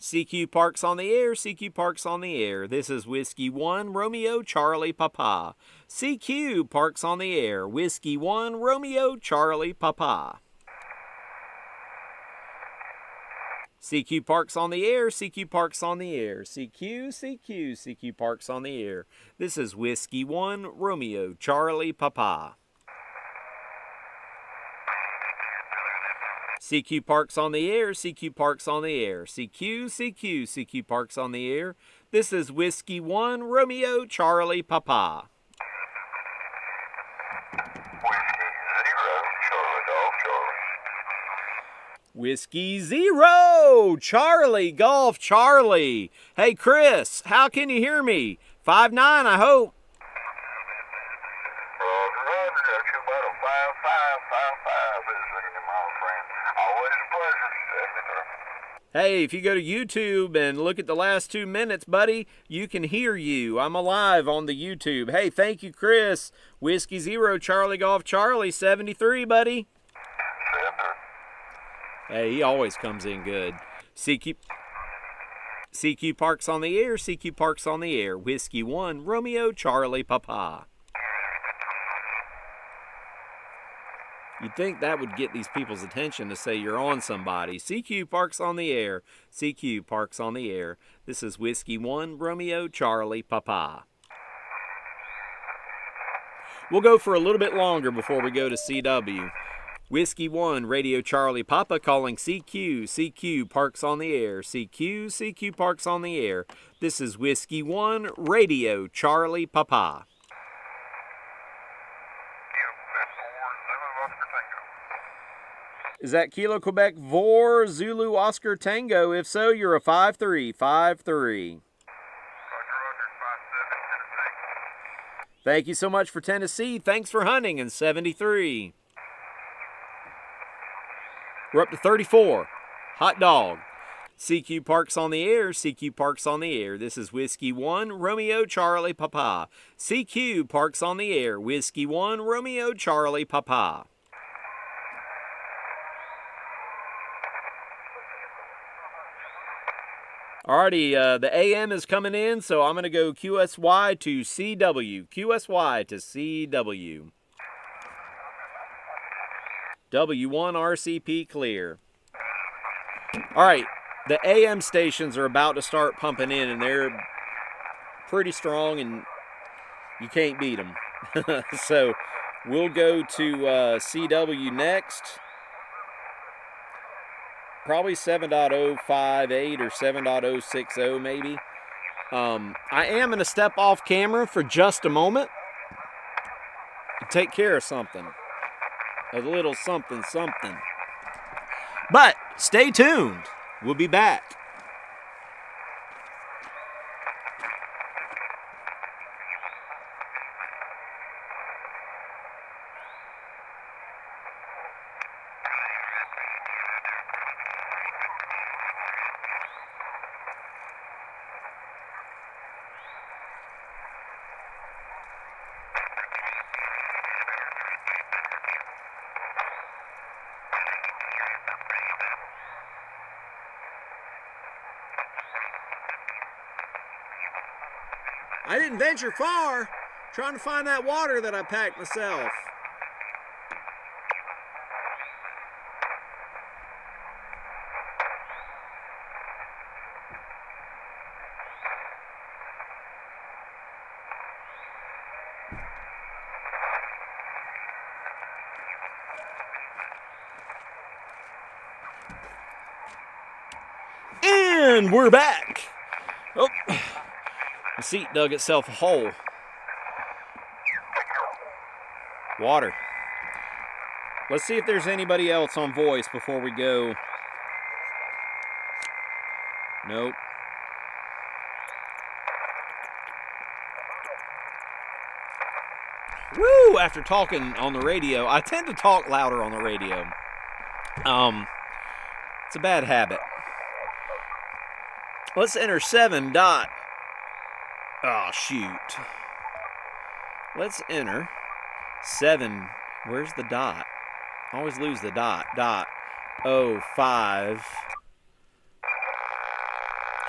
CQ Parks on the air. CQ Parks on the air. This is Whiskey 1 Romeo Charlie Papa. CQ Parks on the air. Whiskey 1 Romeo Charlie Papa. CQ Parks on the air, CQ Parks on the air, CQ Parks on the air. This is Whiskey 1 Romeo Charlie Papa. CQ Parks on the air, CQ Parks on the air, CQ Parks on the air. This is Whiskey 1 Romeo Charlie Papa. Whiskey 0, Charlie Golf Charlie. Hey, Chris, how can you hear me? 5'9", I hope. Hey, if you go to YouTube and look at the last 2 minutes, buddy, you can hear you. I'm alive on the YouTube. Hey, thank you, Chris. Whiskey 0, Charlie Golf Charlie, 73, buddy. Hey, he always comes in good. CQ Parks on the air, CQ Parks on the air. Whiskey 1, Romeo Charlie Papa. You'd think that would get these people's attention to say you're on somebody. CQ Parks on the air, CQ Parks on the air. This is Whiskey 1, Romeo Charlie Papa. We'll go for a little bit longer before we go to CW. Whiskey 1, Radio Charlie Papa calling CQ Parks on the air, CQ Parks on the air. This is Whiskey 1, Radio Charlie Papa. Is that Kilo Quebec Vor Zulu Oscar Tango? If so, you're a 5'3", 5'3". Thank you so much for Tennessee. Thanks for hunting in 73. We're up to 34. Hot dog. CQ Parks on the air, CQ Parks on the air. This is Whiskey 1, Romeo Charlie Papa. CQ Parks on the air, Whiskey 1, Romeo Charlie Papa. Alrighty, the AM is coming in, so I'm going to go QSY to CW. QSY to CW. W1 RCP clear. All right, the AM stations are about to start pumping in, and they're pretty strong, and you can't beat them. So we'll go to CW next. Probably 7.058 or 7.060 maybe. I am going to step off camera for just a moment to take care of something. A little something. But stay tuned. We'll be back. I didn't venture far. Trying to find that water that I packed myself. And we're back. Oh, the seat dug itself a hole. Water. Let's see if there's anybody else on voice before we go. Nope. Woo! After talking on the radio, I tend to talk louder on the radio. It's a bad habit. Let's enter 7 dot. Oh, shoot. Let's enter 7. Where's the dot? I always lose the dot. Dot 05.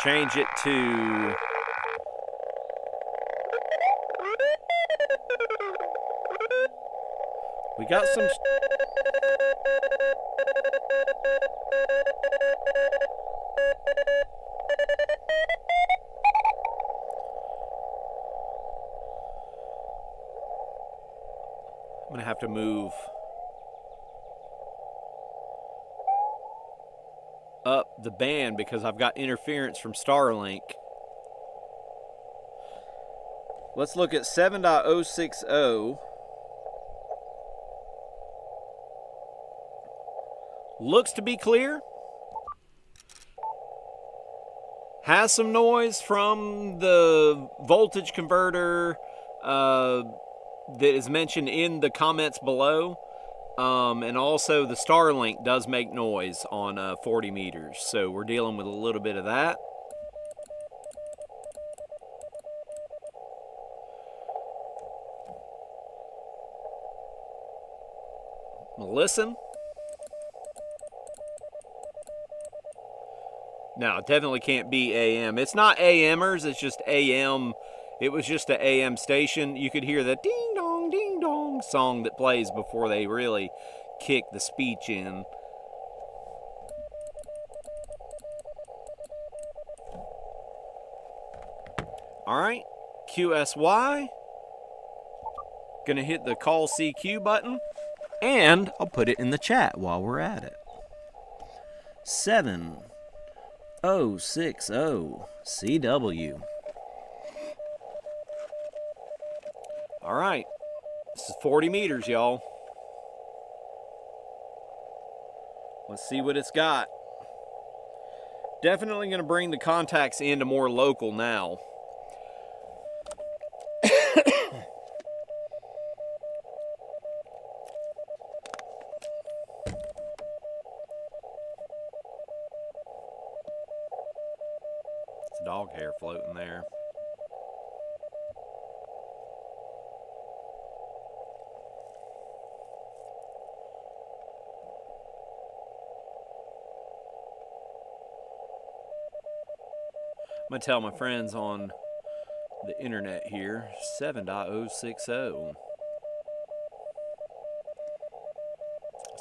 Change it to... We got some... I'm gonna have to move up the band because I've got interference from Starlink. Let's look at 7.060. Looks to be clear. Has some noise from the voltage converter that is mentioned in the comments below. And also the Starlink does make noise on 40 meters. So we're dealing with a little bit of that. Listen. No, it definitely can't be AM. It's not AMers, it's just AM. It was just an AM station. You could hear the ding dong song that plays before they really kick the speech in. Alright, QSY. Gonna hit the call CQ button. And I'll put it in the chat while we're at it. 7.060 CW. All right, this is 40 meters, y'all. Let's see what it's got. Definitely going to bring the contacts into more local now. Dog hair floating there. I'm going to tell my friends on the internet here, 7.060.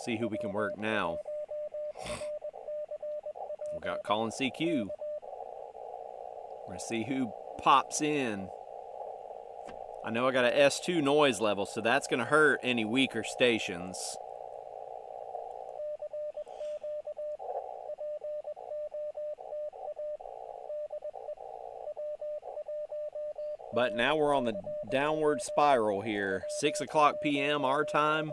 See who we can work now. We got calling CQ. We're going to see who pops in. I know I got an S2 noise level, so that's going to hurt any weaker stations. But now we're on the downward spiral here. 6 o'clock p.m. our time.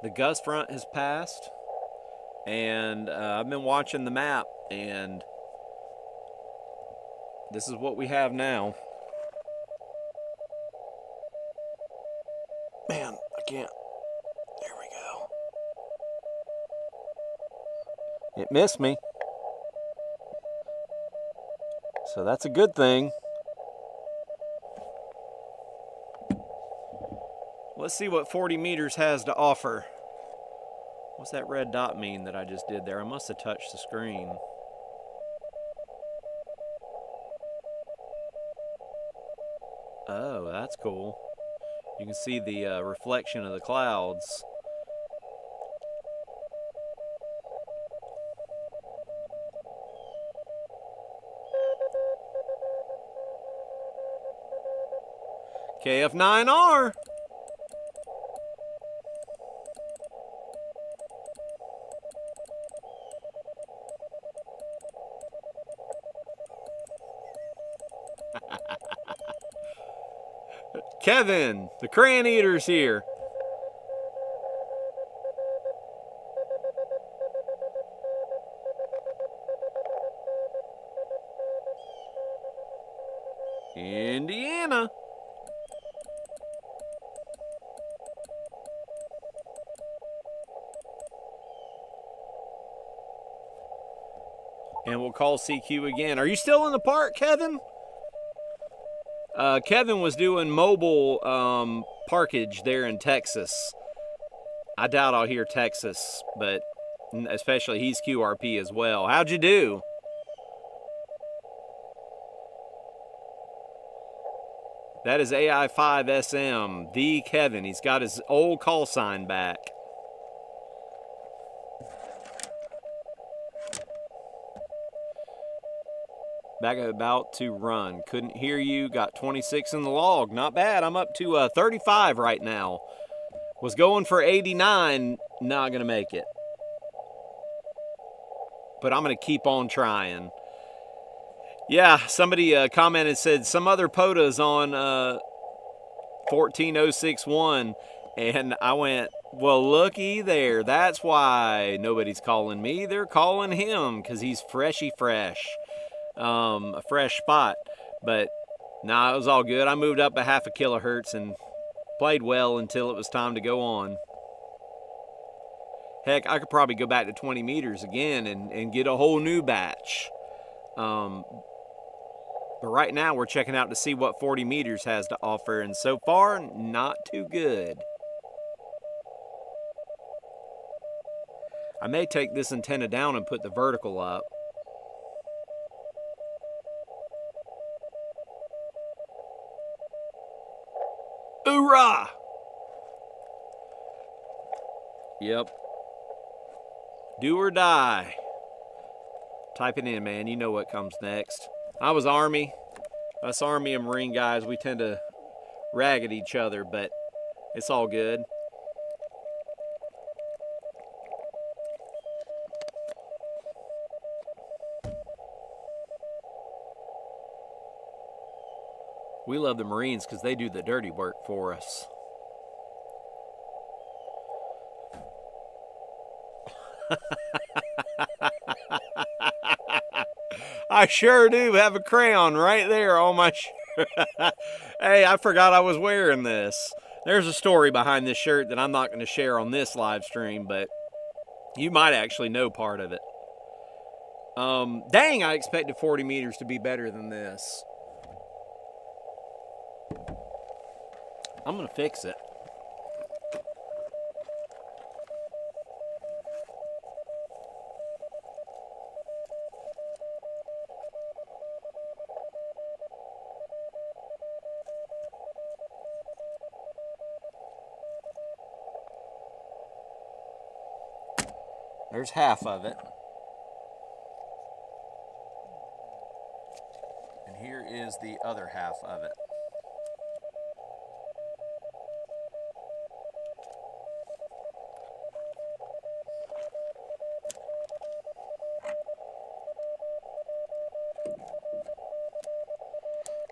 The gust front has passed. And I've been watching the map, and this is what we have now. Man, I can't. There we go. It missed me. So that's a good thing. Let's see what 40 meters has to offer. What's that red dot mean that I just did there? I must have touched the screen. Oh, that's cool. You can see the reflection of the clouds. KF9R. Kevin, the crayon eater's here. Indiana. And we'll call CQ again. Are you still in the park, Kevin? Kevin was doing mobile parkage there in Texas. I doubt I'll hear Texas, but especially he's QRP as well. How'd you do? That is AI5SM, the Kevin. He's got his old call sign back. Back about to run. Couldn't hear you. Got 26 in the log. Not bad. I'm up to 35 right now. Was going for 89. Not going to make it. But I'm going to keep on trying. Yeah, somebody commented, said some other POTA's on 14061. And I went, well, looky there. That's why nobody's calling me. They're calling him because he's freshy fresh. A fresh spot, but nah, it was all good. I moved up a half a kilohertz and played well until it was time to go on. Heck, I could probably go back to 20 meters again and get a whole new batch. But right now we're checking out to see what 40 meters has to offer, and so far, not too good. I may take this antenna down and put the vertical up. Hoorah! Yep. Do or die. Type it in, man. You know what comes next. I was Army. Us Army and Marine guys, we tend to rag at each other, but it's all good. We love the Marines because they do the dirty work for us. I sure do have a crayon right there on my shirt. Hey, I forgot I was wearing this. There's a story behind this shirt that I'm not going to share on this live stream, but you might actually know part of it. Dang, I expected 40 meters to be better than this. I'm going to fix it. There's half of it. And here is the other half of it.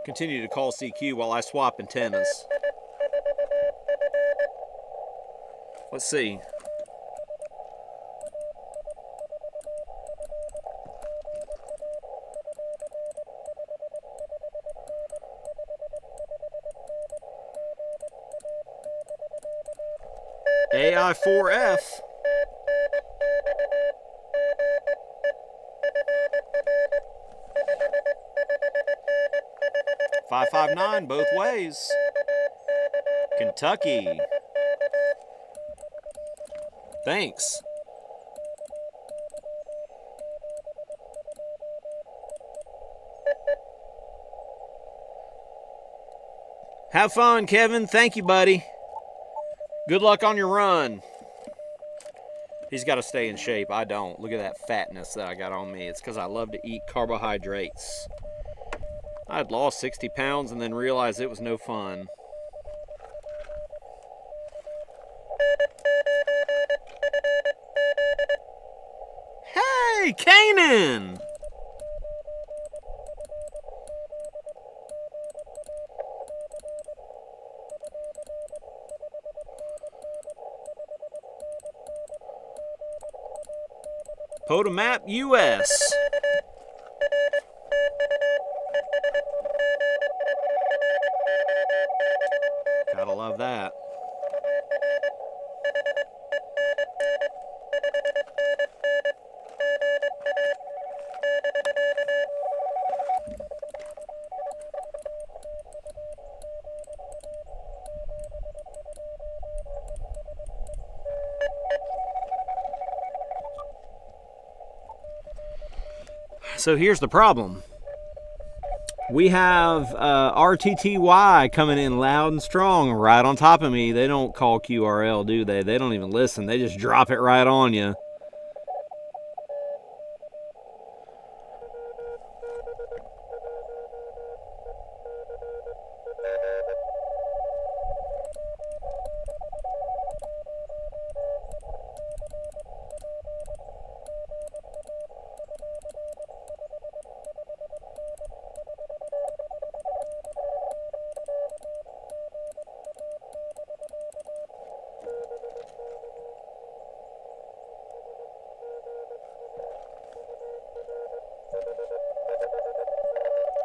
Continue to call CQ while I swap antennas. Let's see. AI4F. 559 both ways. Kentucky. Thanks. Have fun, Kevin. Thank you, buddy. Good luck on your run. He's got to stay in shape. I don't. Look at that fatness that I got on me. It's because I love to eat carbohydrates. I had lost 60 pounds and then realized it was no fun. Hey, Kanan! POTA Map US. Gotta love that. So here's the problem. We have RTTY coming in loud and strong right on top of me. They don't call QRL, do they? They don't even listen. They just drop it right on you.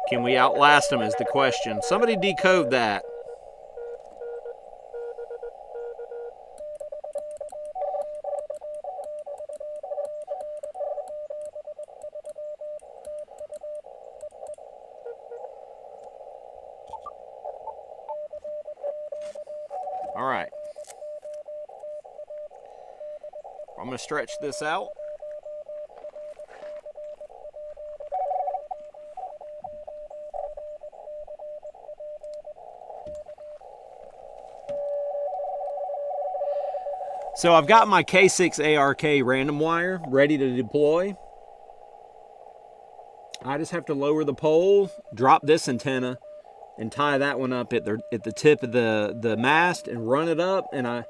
Can we outlast them is the question. Somebody decode that. All right. I'm going to stretch this out. So I've got my K6 ARK random wire ready to deploy. I just have to lower the pole, drop this antenna, and tie that one up at the tip of the mast and run it up. And I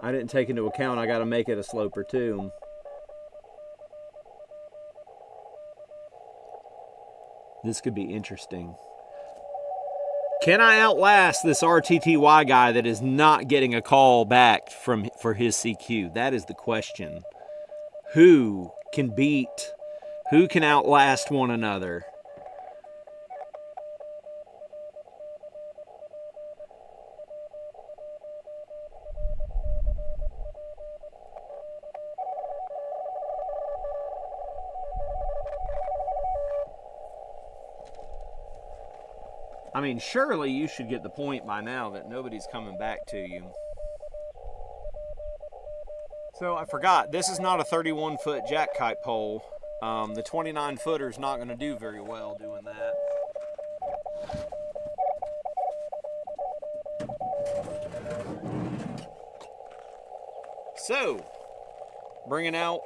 didn't take into account I got to make it a sloper too. This could be interesting. Can I outlast this RTTY guy that is not getting a call back for his CQ? That is the question. Who can outlast one another? I mean, surely you should get the point by now that nobody's coming back to you. So I forgot, this is not a 31-foot jack kite pole. The 29-footer is not going to do very well doing that. So, bringing out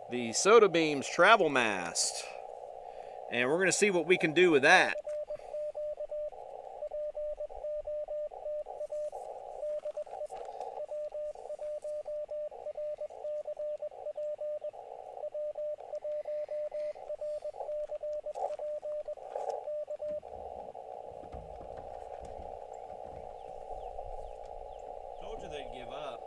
the Soda Beams travel mast. And we're going to see what we can do with that. Told you they'd give up.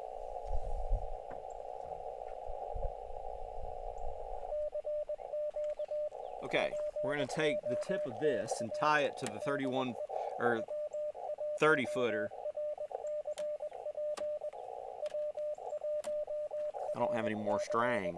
Okay, we're going to take the tip of this and tie it to the 31 or 30 footer. I don't have any more string.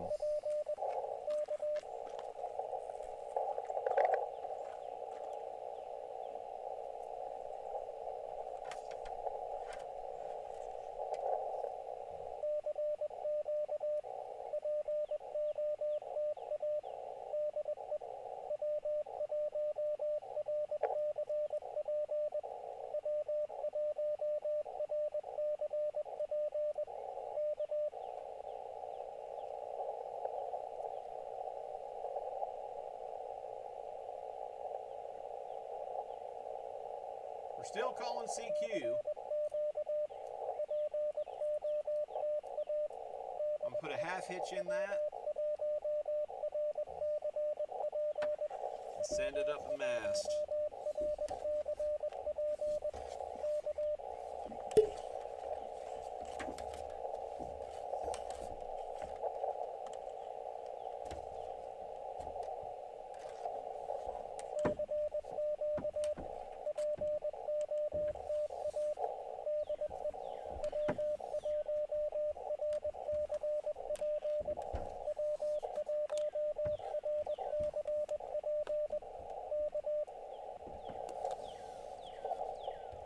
We're still calling CQ. I'm gonna put a half hitch in that and send it up the mast.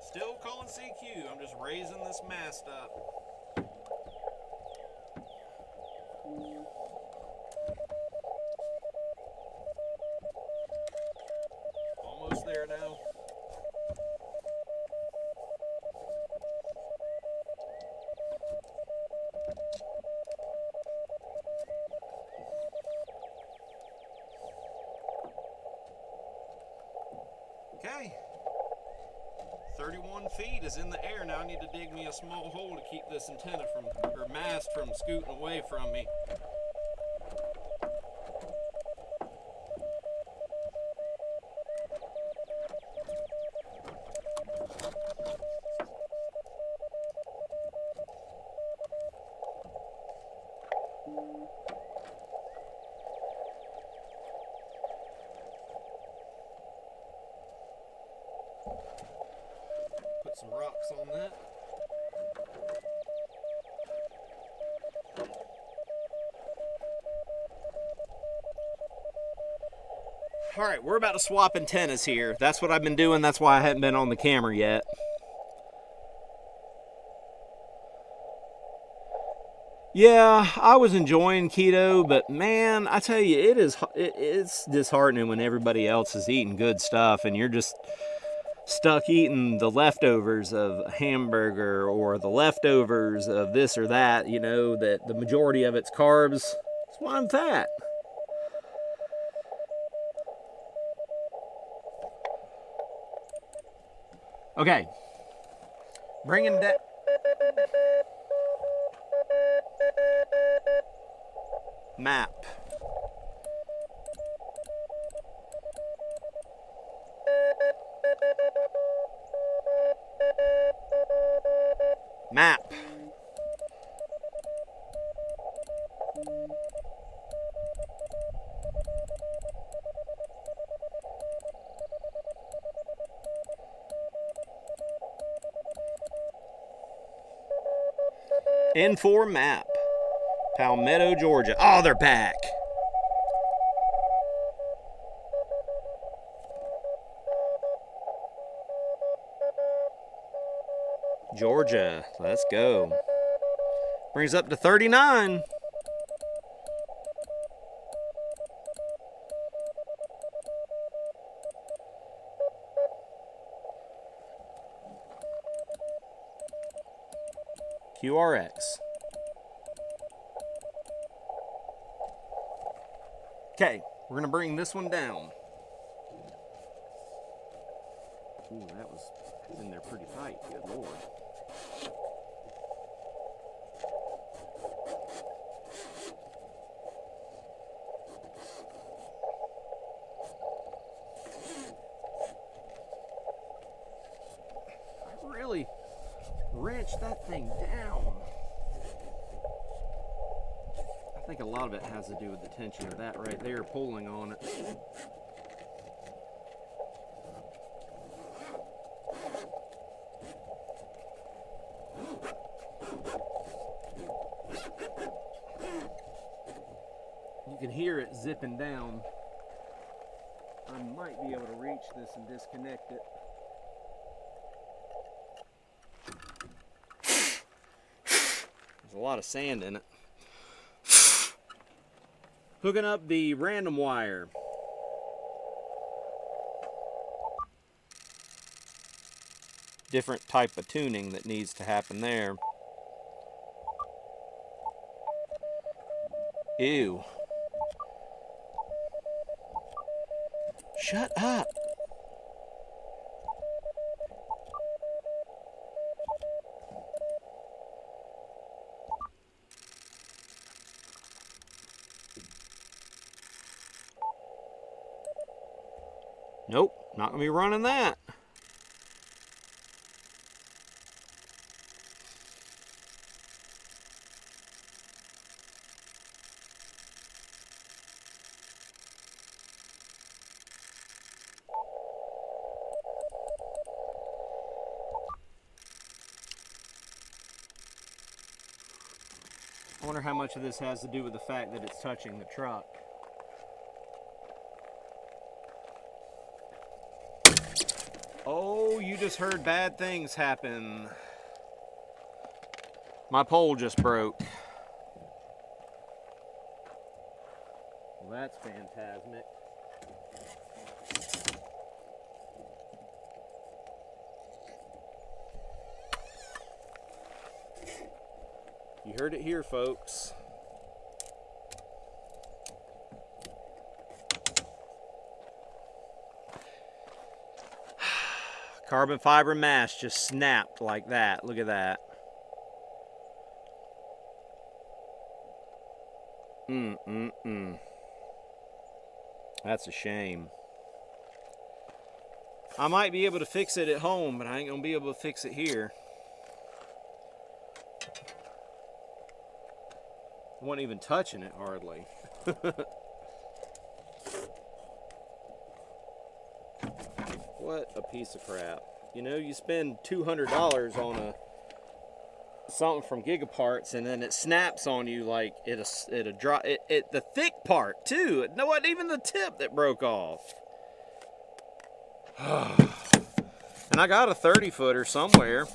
Still calling CQ. I'm just raising this mast up. Almost there now. Okay. 31 feet is in the air now. I need to dig me a small hole to keep this antenna from, or mast from scooting away from me. Put some rocks on that. All right, we're about to swap antennas here. That's what I've been doing. That's why I haven't been on the camera yet. Yeah, I was enjoying keto, but man, I tell you, it's disheartening when everybody else is eating good stuff and you're just stuck eating the leftovers of a hamburger or the leftovers of this or that, you know, that the majority of it's carbs. That's why I'm fat. Okay, bringing that. Map. Map. N4 map. Palmetto, Georgia. Oh, they're back. Georgia. Let's go. Brings up to 39. QRX. Okay, we're gonna bring this one down. Ooh, that was in there pretty tight. Good Lord. I really wrenched that thing down. I think a lot of it has to do with the tension of that right there pulling on it. You can hear it zipping down. I might be able to reach this and disconnect it. There's a lot of sand in it. Hooking up the random wire. Different type of tuning that needs to happen there. Ew. Shut up. Nope, not gonna be running that. I wonder how much of this has to do with the fact that it's touching the truck. Oh, you just heard bad things happen. My pole just broke. Well, that's phantasmic. You heard it here, folks. Carbon fiber mash just snapped like that. Look at that. That's a shame. I might be able to fix it at home, but I ain't gonna be able to fix it here. I wasn't even touching it hardly. What a piece of crap. You know, you spend $200 on something from Gigaparts, and then it snaps on you like the thick part too. It wasn't even the tip that broke off. And I got a 30-footer somewhere.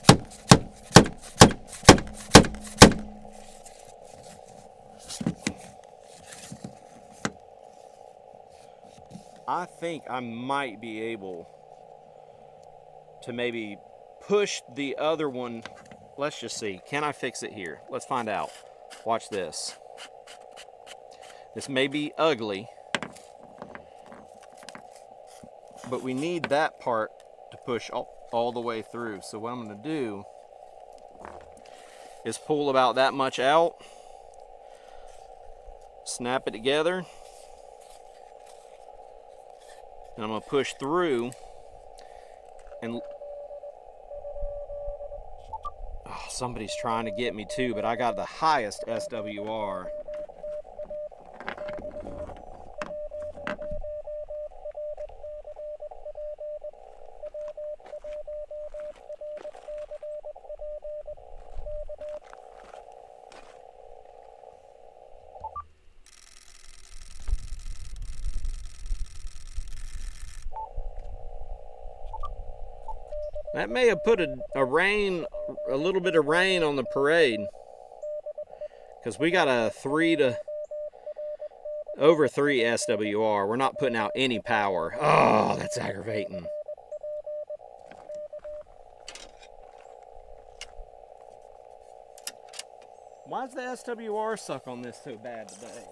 I think I might be able to maybe push the other one. Let's just see. Can I fix it here? Let's find out. Watch this. This may be ugly, but we need that part to push all the way through. So what I'm going to do is pull about that much out, snap it together, and I'm going to push through and somebody's trying to get me too, but I got the highest SWR. That may have put a little bit of rain on the parade, because we got a over 3 SWR. We're not putting out any power. Oh, that's aggravating. Why does the SWR suck on this so bad today?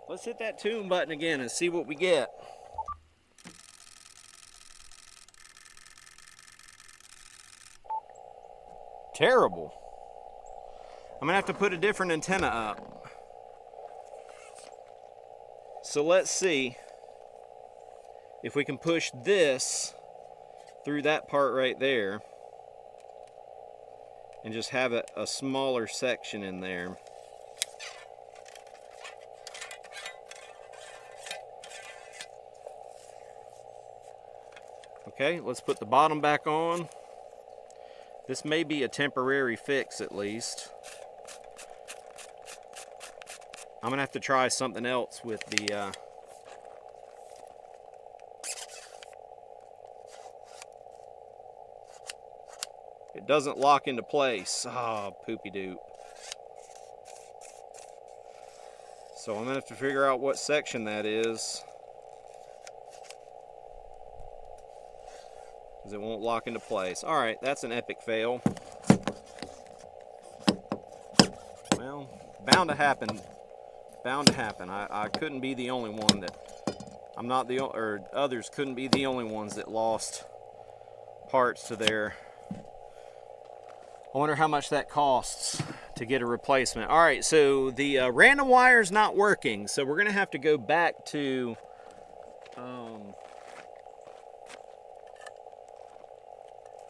Let's hit that tune button again and see what we get. Terrible. I'm gonna have to put a different antenna up. So let's see if we can push this through that part right there and just have a smaller section in there. Okay, let's put the bottom back on. This may be a temporary fix at least. I'm gonna have to try something else with the it doesn't lock into place. Oh, poopy doop. So I'm gonna have to figure out what section that is, because it won't lock into place. Alright, that's an epic fail. Well, Bound to happen. Bound to happen. I couldn't be the only one that, I'm not the, or others couldn't be the only ones that lost parts to their, I wonder how much that costs to get a replacement. All right, so the random wire is not working, so we're gonna have to go back to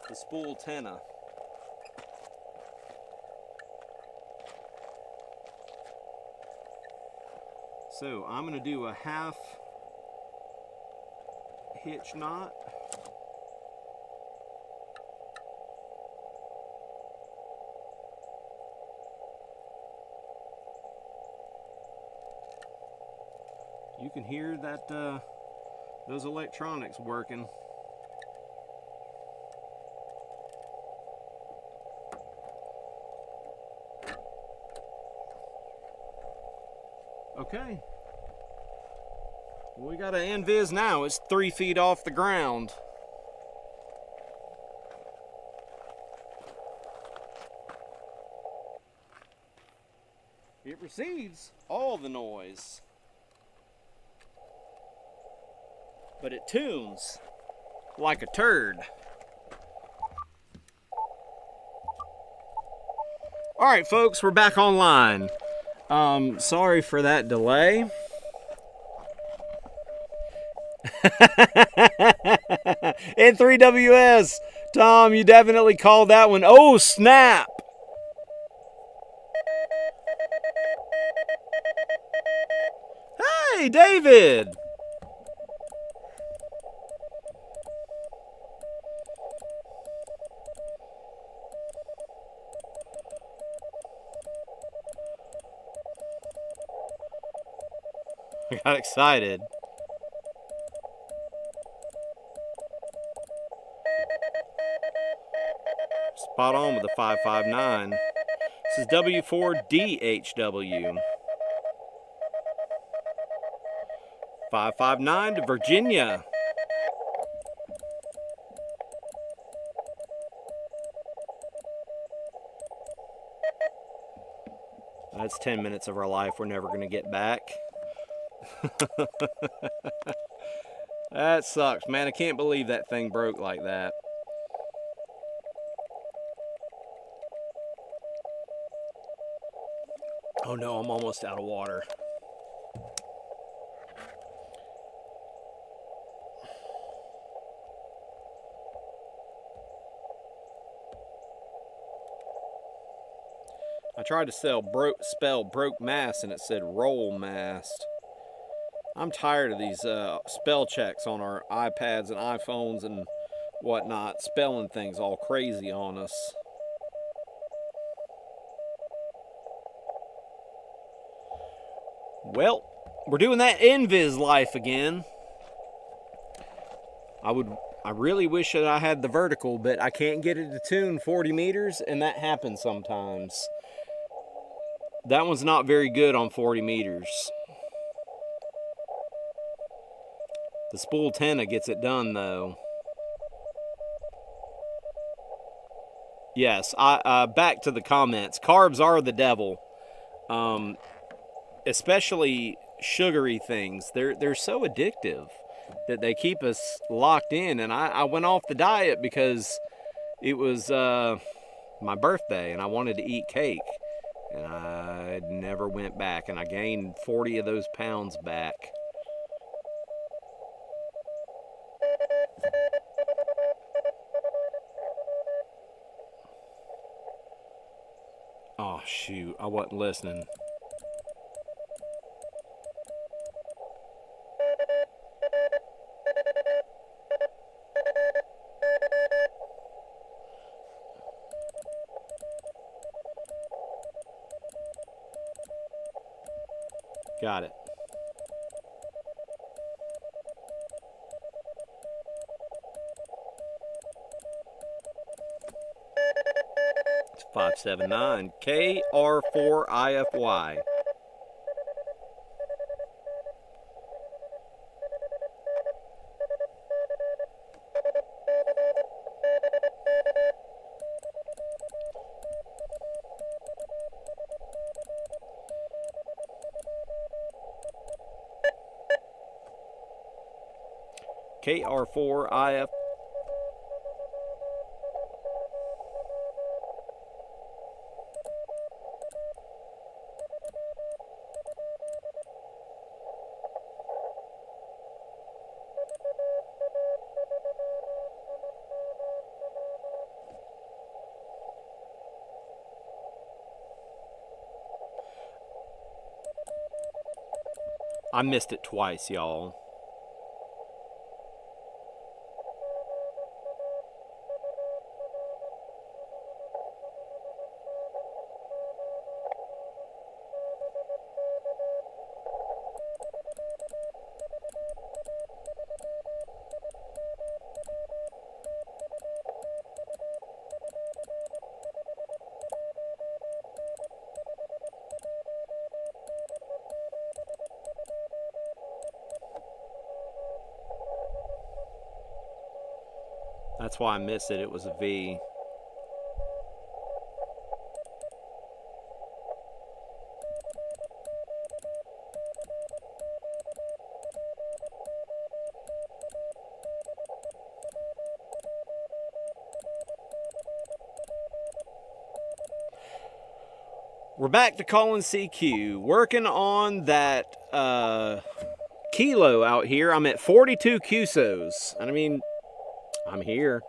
the spool antenna. So I'm gonna do a half hitch knot. You can hear that those electronics working. Okay. We got an invis now. It's 3 feet off the ground. It receives all the noise, but it tunes like a turd. All right, folks, we're back online. Sorry for that delay. N3WS, Tom, you definitely called that one. Oh, snap. Hey, David. I got excited. Spot on with the 559. This is W4DHW. 559 to Virginia. That's 10 minutes of our life we're never going to get back. That sucks, man. I can't believe that thing broke like that. Oh no, I'm almost out of water. I tried to spell broke mast and it said roll mast. I'm tired of these spell checks on our iPads and iPhones and whatnot, spelling things all crazy on us. Well, we're doing that invis life again. I really wish that I had the vertical, but I can't get it to tune 40 meters, and that happens sometimes. That one's not very good on 40 meters. The spool antenna gets it done, though. Yes, back to the comments. Carbs are the devil. Especially sugary things. They're so addictive that they keep us locked in. And I went off the diet because it was my birthday and I wanted to eat cake. And I never went back. And I gained 40 of those pounds back. Oh, shoot. I wasn't listening. Got it. It's 579 KR4IFY. KR4IF. I missed it twice, y'all. That's why I missed it. It was a V. We're back to calling CQ, working on that kilo out here. I'm at 42 QSOs, and I mean, I'm here.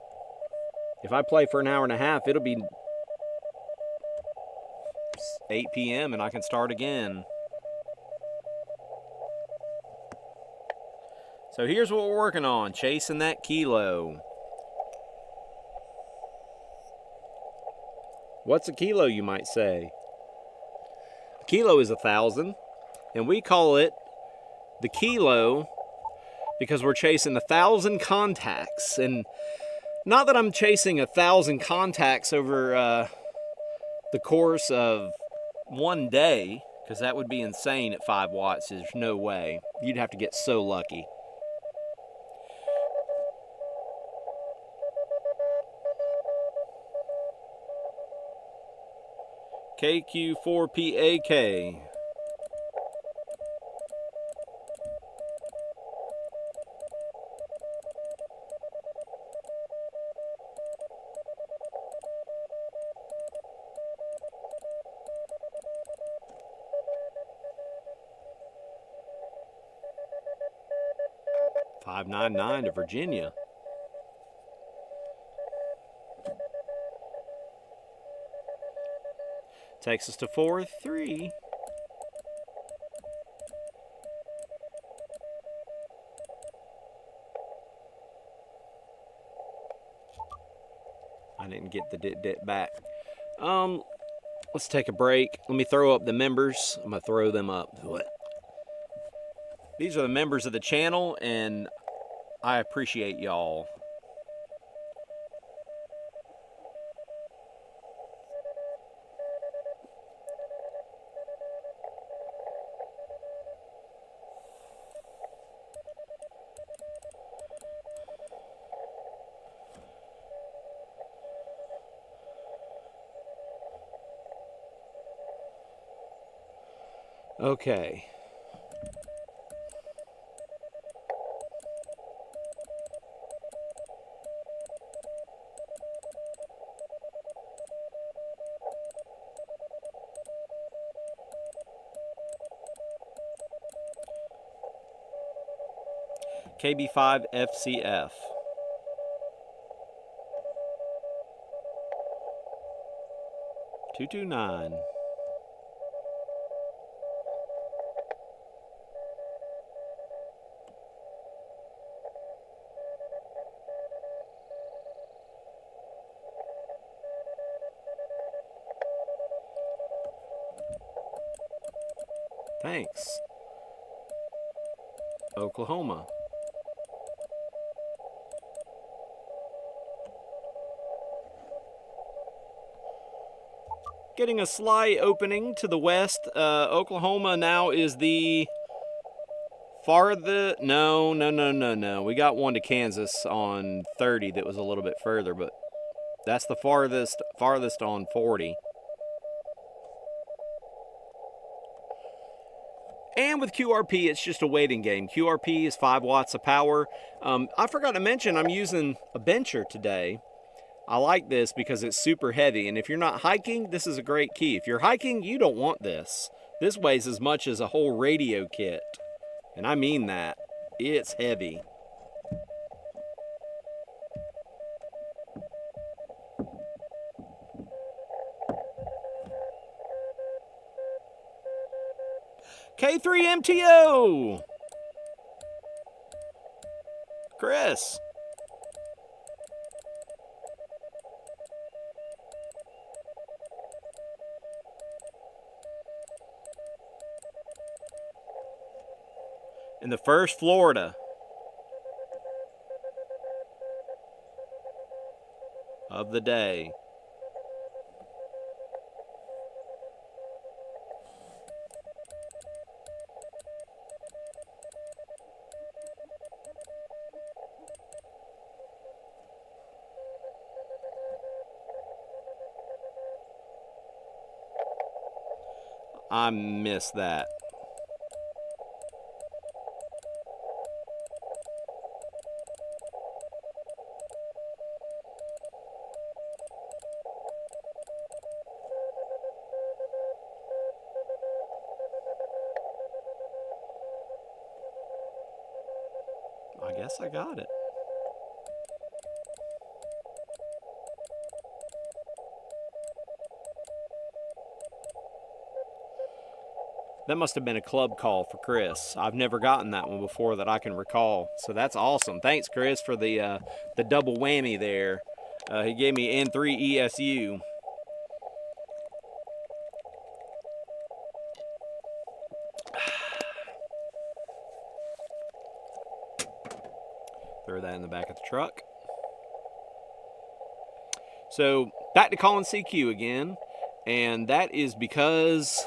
If I play for an hour and a half, it'll be 8 p.m. and I can start again. So here's what we're working on, chasing that kilo. What's a kilo, you might say? A kilo is 1,000, and we call it the kilo because we're chasing 1,000 contacts. And not that I'm chasing 1,000 contacts over the course of one day, because that would be insane at 5 watts. There's no way. You'd have to get so lucky. KQ4PAK. .599 to Virginia. Takes us to 4-3. I didn't get the dit back. Let's take a break. Let me throw up the members. I'm gonna throw them up. What? These are the members of the channel, and I appreciate y'all. Okay. KB5FCF. .229. Thanks. Oklahoma. Getting a slight opening to the west. Oklahoma now is the farthest. No. We got one to Kansas on 30 that was a little bit further, but that's the farthest on 40. And with QRP, it's just a waiting game. QRP is 5 watts of power. I forgot to mention I'm using a bencher today. I like this because it's super heavy, and if you're not hiking, this is a great key. If you're hiking, you don't want this. This weighs as much as a whole radio kit, and I mean that. It's heavy. K3MTO! Chris. In the first Florida of the day. I miss that. I guess I got it. That must have been a club call for Chris. I've never gotten that one before that I can recall. So that's awesome. Thanks, Chris, for the double whammy there. He gave me N3 ESU. Throw that in the back of the truck. So back to calling CQ again. And that is because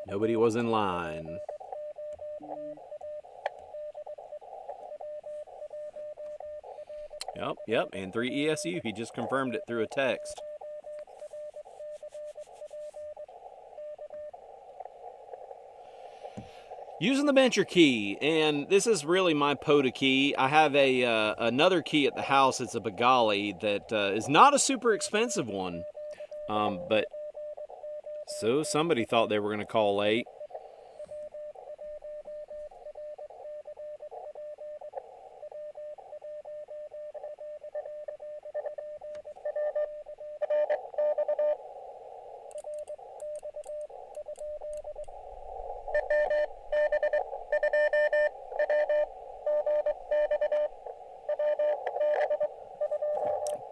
nobody was in line. Yep, and 3 ESU. He just confirmed it through a text. Using the bencher key, and this is really my POTA key. I have another key at the house. It's a Bengali that is not a super expensive one, but so somebody thought they were going to call late.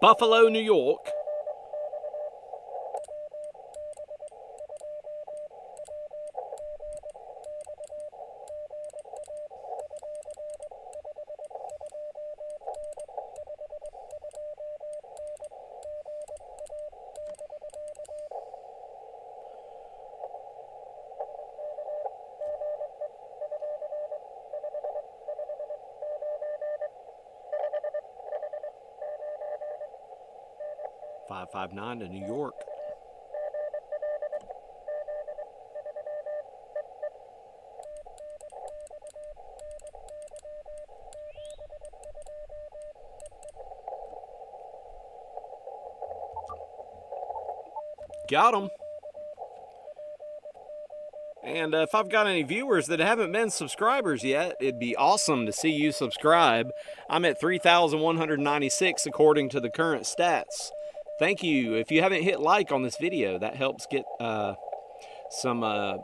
Buffalo, New York. .559 to New York. Got him. And if I've got any viewers that haven't been subscribers yet, it'd be awesome to see you subscribe. I'm at 3,196 according to the current stats. Thank you. If you haven't hit like on this video, that helps get some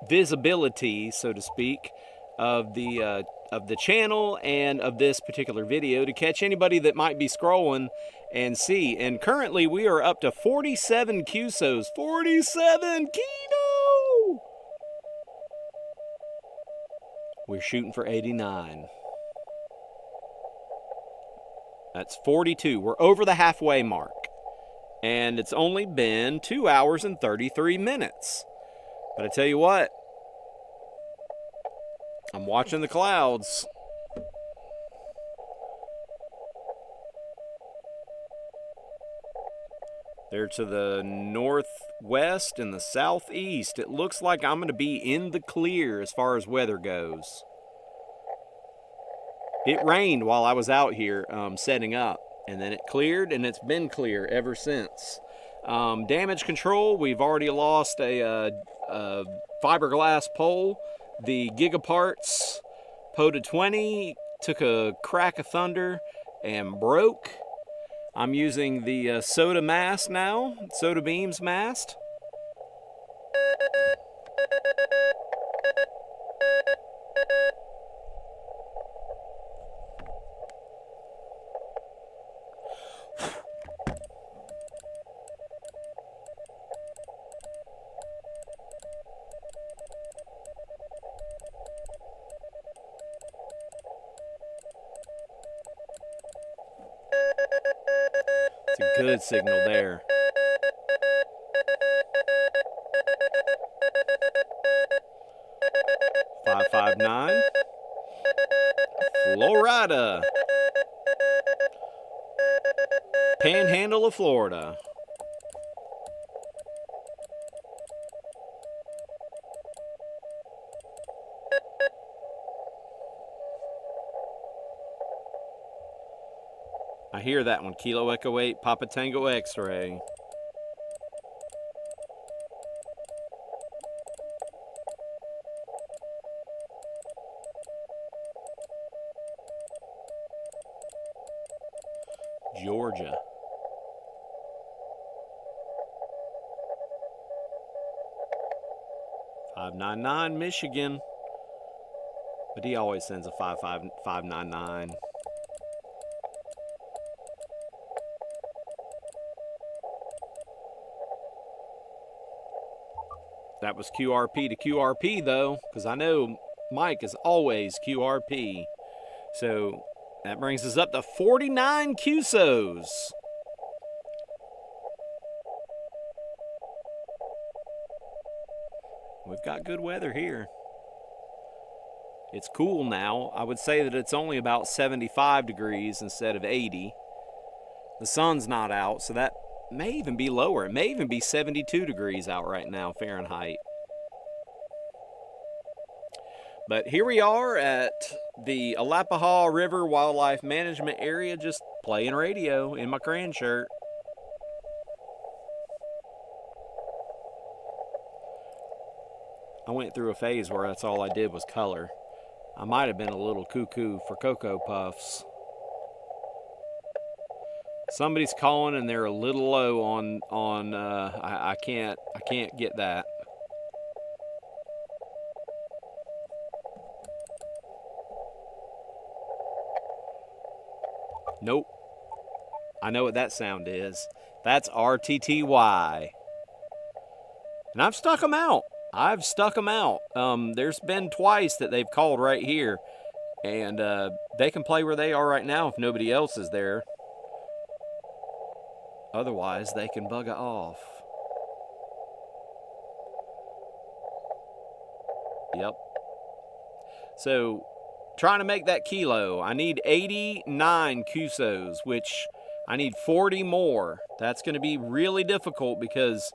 visibility, so to speak, of the channel and of this particular video to catch anybody that might be scrolling and see. And currently we are up to 47 QSOs. 47 Kino! We're shooting for 89. That's 42. We're over the halfway mark. And it's only been 2 hours and 33 minutes. But I tell you what, I'm watching the clouds. They're to the northwest and the southeast. It looks like I'm going to be in the clear as far as weather goes. It rained while I was out here setting up, and then it cleared, and it's been clear ever since. Damage control, we've already lost a fiberglass pole. The gigaparts POTA 20 took a crack of thunder and broke. I'm using the soda mast now, soda beams mast. It's a good signal there. (559) Florida. Panhandle of Florida. I hear that one. Kilo Echo 8, Papa Tango X-ray. Georgia. (599) Michigan. But he always sends a 599. That was QRP to QRP though, because I know Mike is always QRP. So that brings us up to 49 QSOs. We've got good weather here. It's cool now. I would say that it's only about 75 degrees instead of 80. The sun's not out, so that may even be lower. It may even be 72 degrees out right now, Fahrenheit. But here we are at the Alapaha River Wildlife Management Area, just playing radio in my crayon shirt. I went through a phase where that's all I did was color. I might have been a little cuckoo for Cocoa Puffs. Somebody's calling and they're a little low on I can't get that. Nope. I know what that sound is. That's RTTY. And I've stuck them out. There's been twice that they've called right here. And they can play where they are right now if nobody else is there. Otherwise, they can bug it off. Yep. So, trying to make that kilo, I need 89 QSOs, which I need 40 more. That's going to be really difficult because,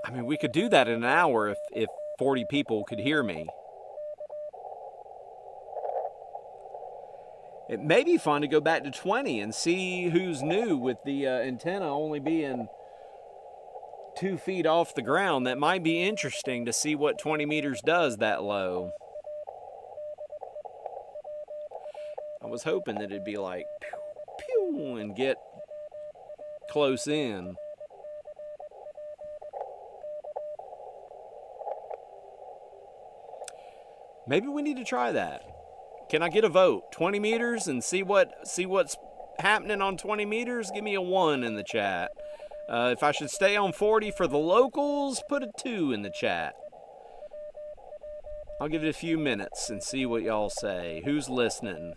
I mean, we could do that in an hour if 40 people could hear me. It may be fun to go back to 20 and see who's new with the antenna only being 2 feet off the ground. That might be interesting to see what 20 meters does that low. I was hoping that it'd be like pew, pew, and get close in. Maybe we need to try that. Can I get a vote? 20 meters and see what's happening on 20 meters? Give me a 1 in the chat. If I should stay on 40 for the locals, put a 2 in the chat. I'll give it a few minutes and see what y'all say. Who's listening?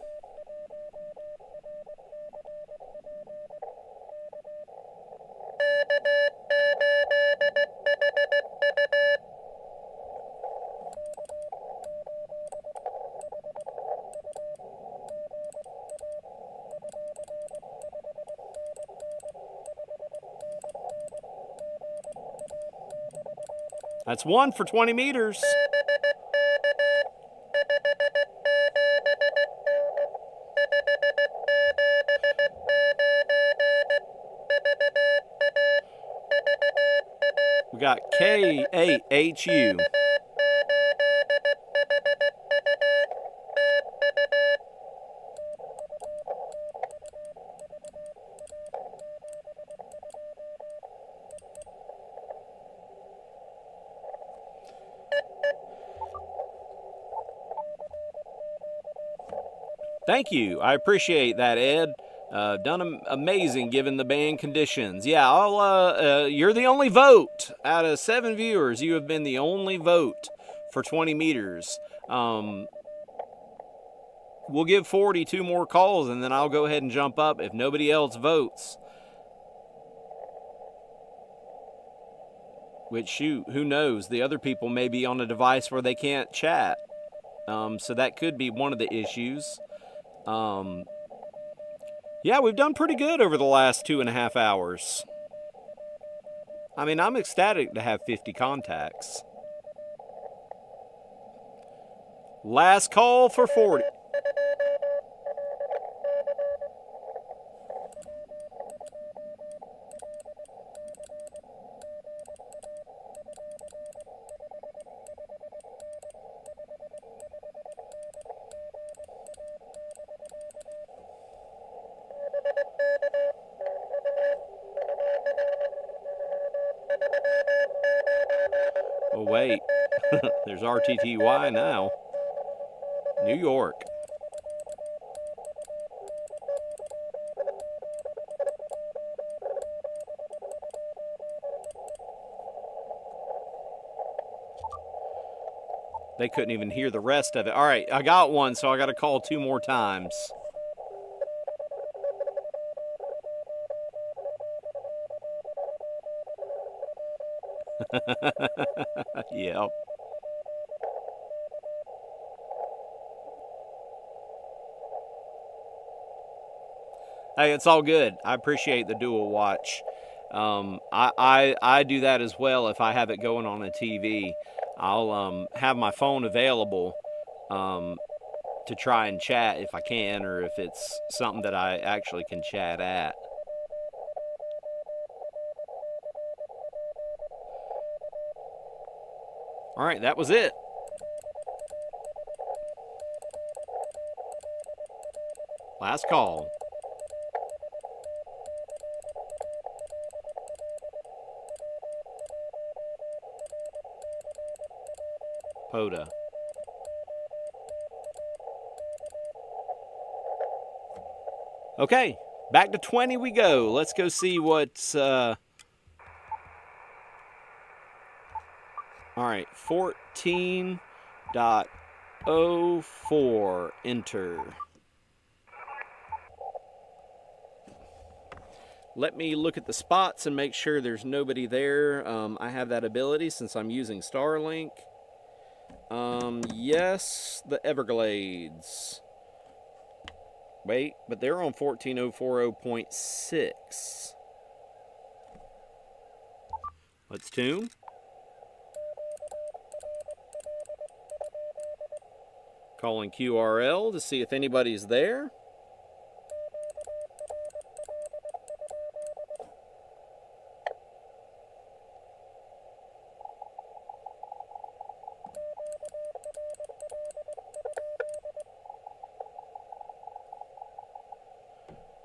That's 1 for 20 meters. We got K8HU. Thank you. I appreciate that, Ed. Done amazing given the band conditions. Yeah, you're the only vote out of 7 viewers. You have been the only vote for 20 meters. We'll give 42 more calls, and then I'll go ahead and jump up if nobody else votes. Which, shoot, who knows? The other people may be on a device where they can't chat. So that could be one of the issues. Yeah, we've done pretty good over the last 2.5 hours. I mean, I'm ecstatic to have 50 contacts. Last call for 40. Oh, wait. There's RTTY now. New York. They couldn't even hear the rest of it. All right, I got one, so I got to call 2 more times. Yep. Hey, it's all good. I appreciate the dual watch. I do that as well if I have it going on a TV. I'll have my phone available to try and chat if I can, or if it's something that I actually can chat at. All right, that was it. Last call. POTA. Okay, back to 20 we go. Let's go see what's... All right, 14.04, enter. Let me look at the spots and make sure there's nobody there. I have that ability since I'm using Starlink. Yes, the Everglades. Wait, but they're on 14.040.6. Let's tune. Calling QRL to see if anybody's there.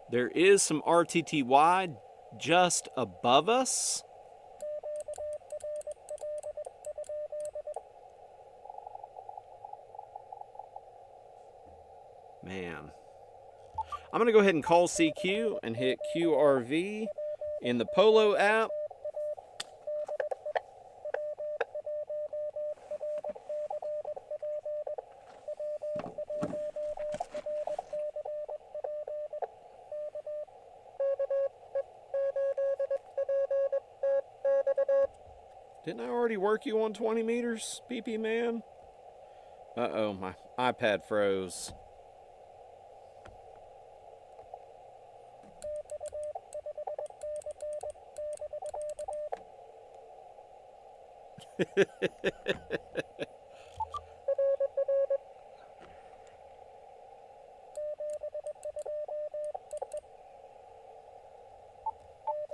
There is some RTTY just above us. Man. I'm going to go ahead and call CQ and hit QRV in the Polo app. Didn't I already work you on 20 meters, PP man? Uh-oh, my iPad froze.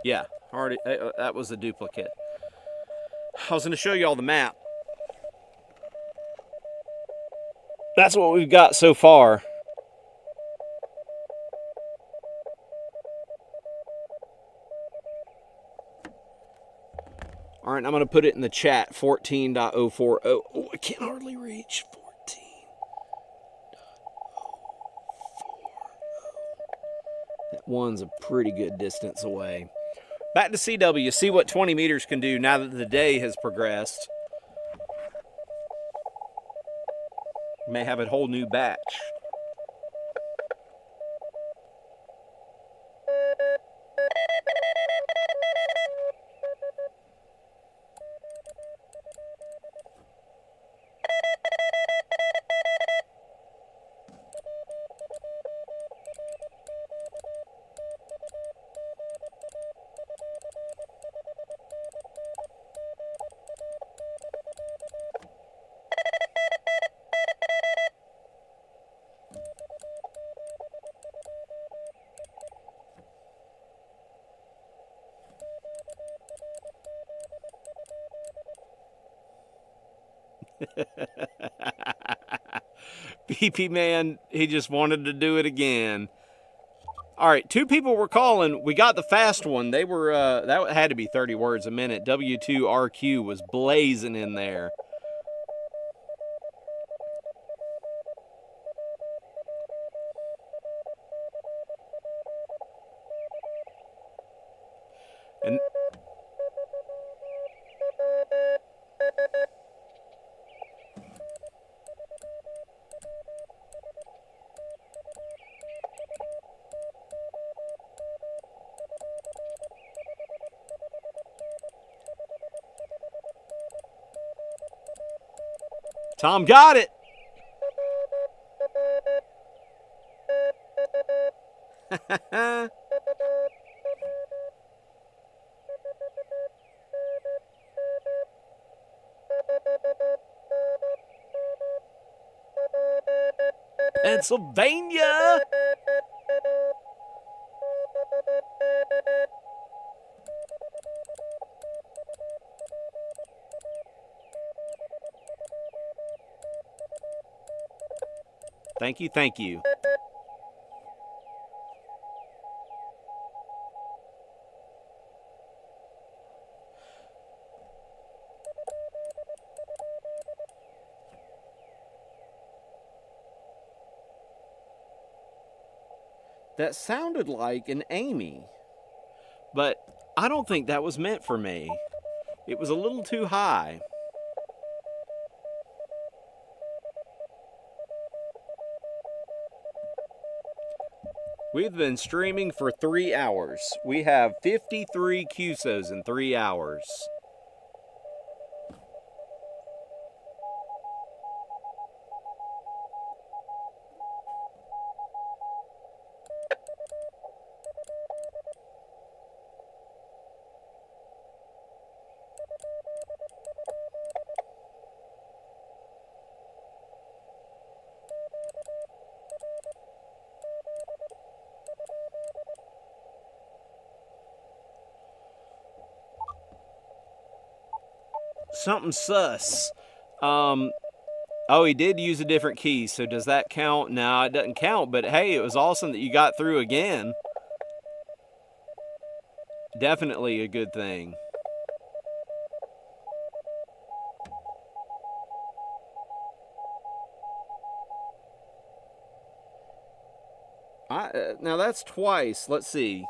Yeah, already that was a duplicate. I was going to show you all the map. That's what we've got so far. All right, I'm going to put it in the chat, 14.040. Oh, I can't hardly reach 14.040. That one's a pretty good distance away. Back to CW, see what 20 meters can do now that the day has progressed. May have a whole new batch. BP Man, he just wanted to do it again. All right, 2 people were calling. We got the fast one. They were that had to be 30 words a minute. W2RQ was blazing in there. And Tom got it. Pennsylvania. Thank you, thank you. That sounded like an Amy, but I don't think that was meant for me. It was a little too high. We've been streaming for 3 hours. We have 53 QSOs in 3 hours. Something sus. Oh, he did use a different key, so does that count? No, it doesn't count, but hey, it was awesome that you got through again. Definitely a good thing. Now that's twice. Let's see.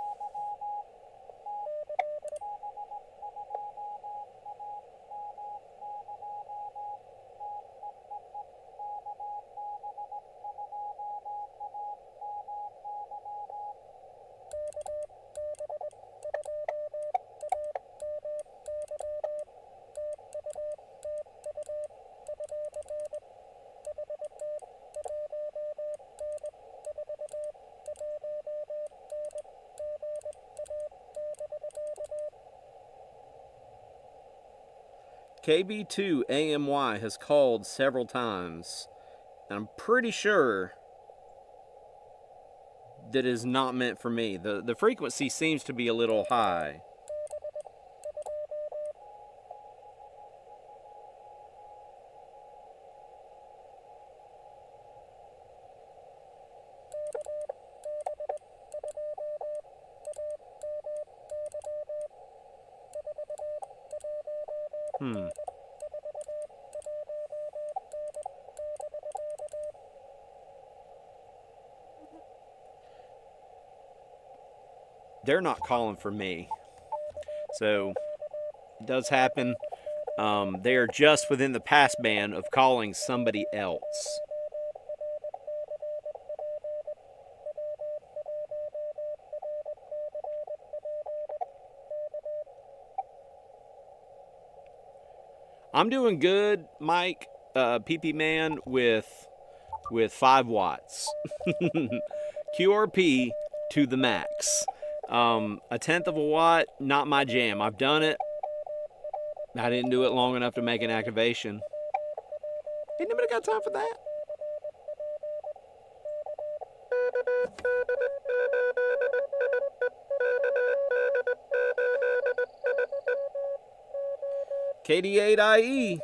KB2 AMY has called several times, and I'm pretty sure that is not meant for me. The frequency seems to be a little high. They're not calling for me. So, it does happen. They are just within the passband of calling somebody else. I'm doing good, Mike, PP Man, with 5 watts. QRP to the max. 1/10 of a watt, not my jam. I've done it. I didn't do it long enough to make an activation. Ain't nobody got time for that. KD8IE.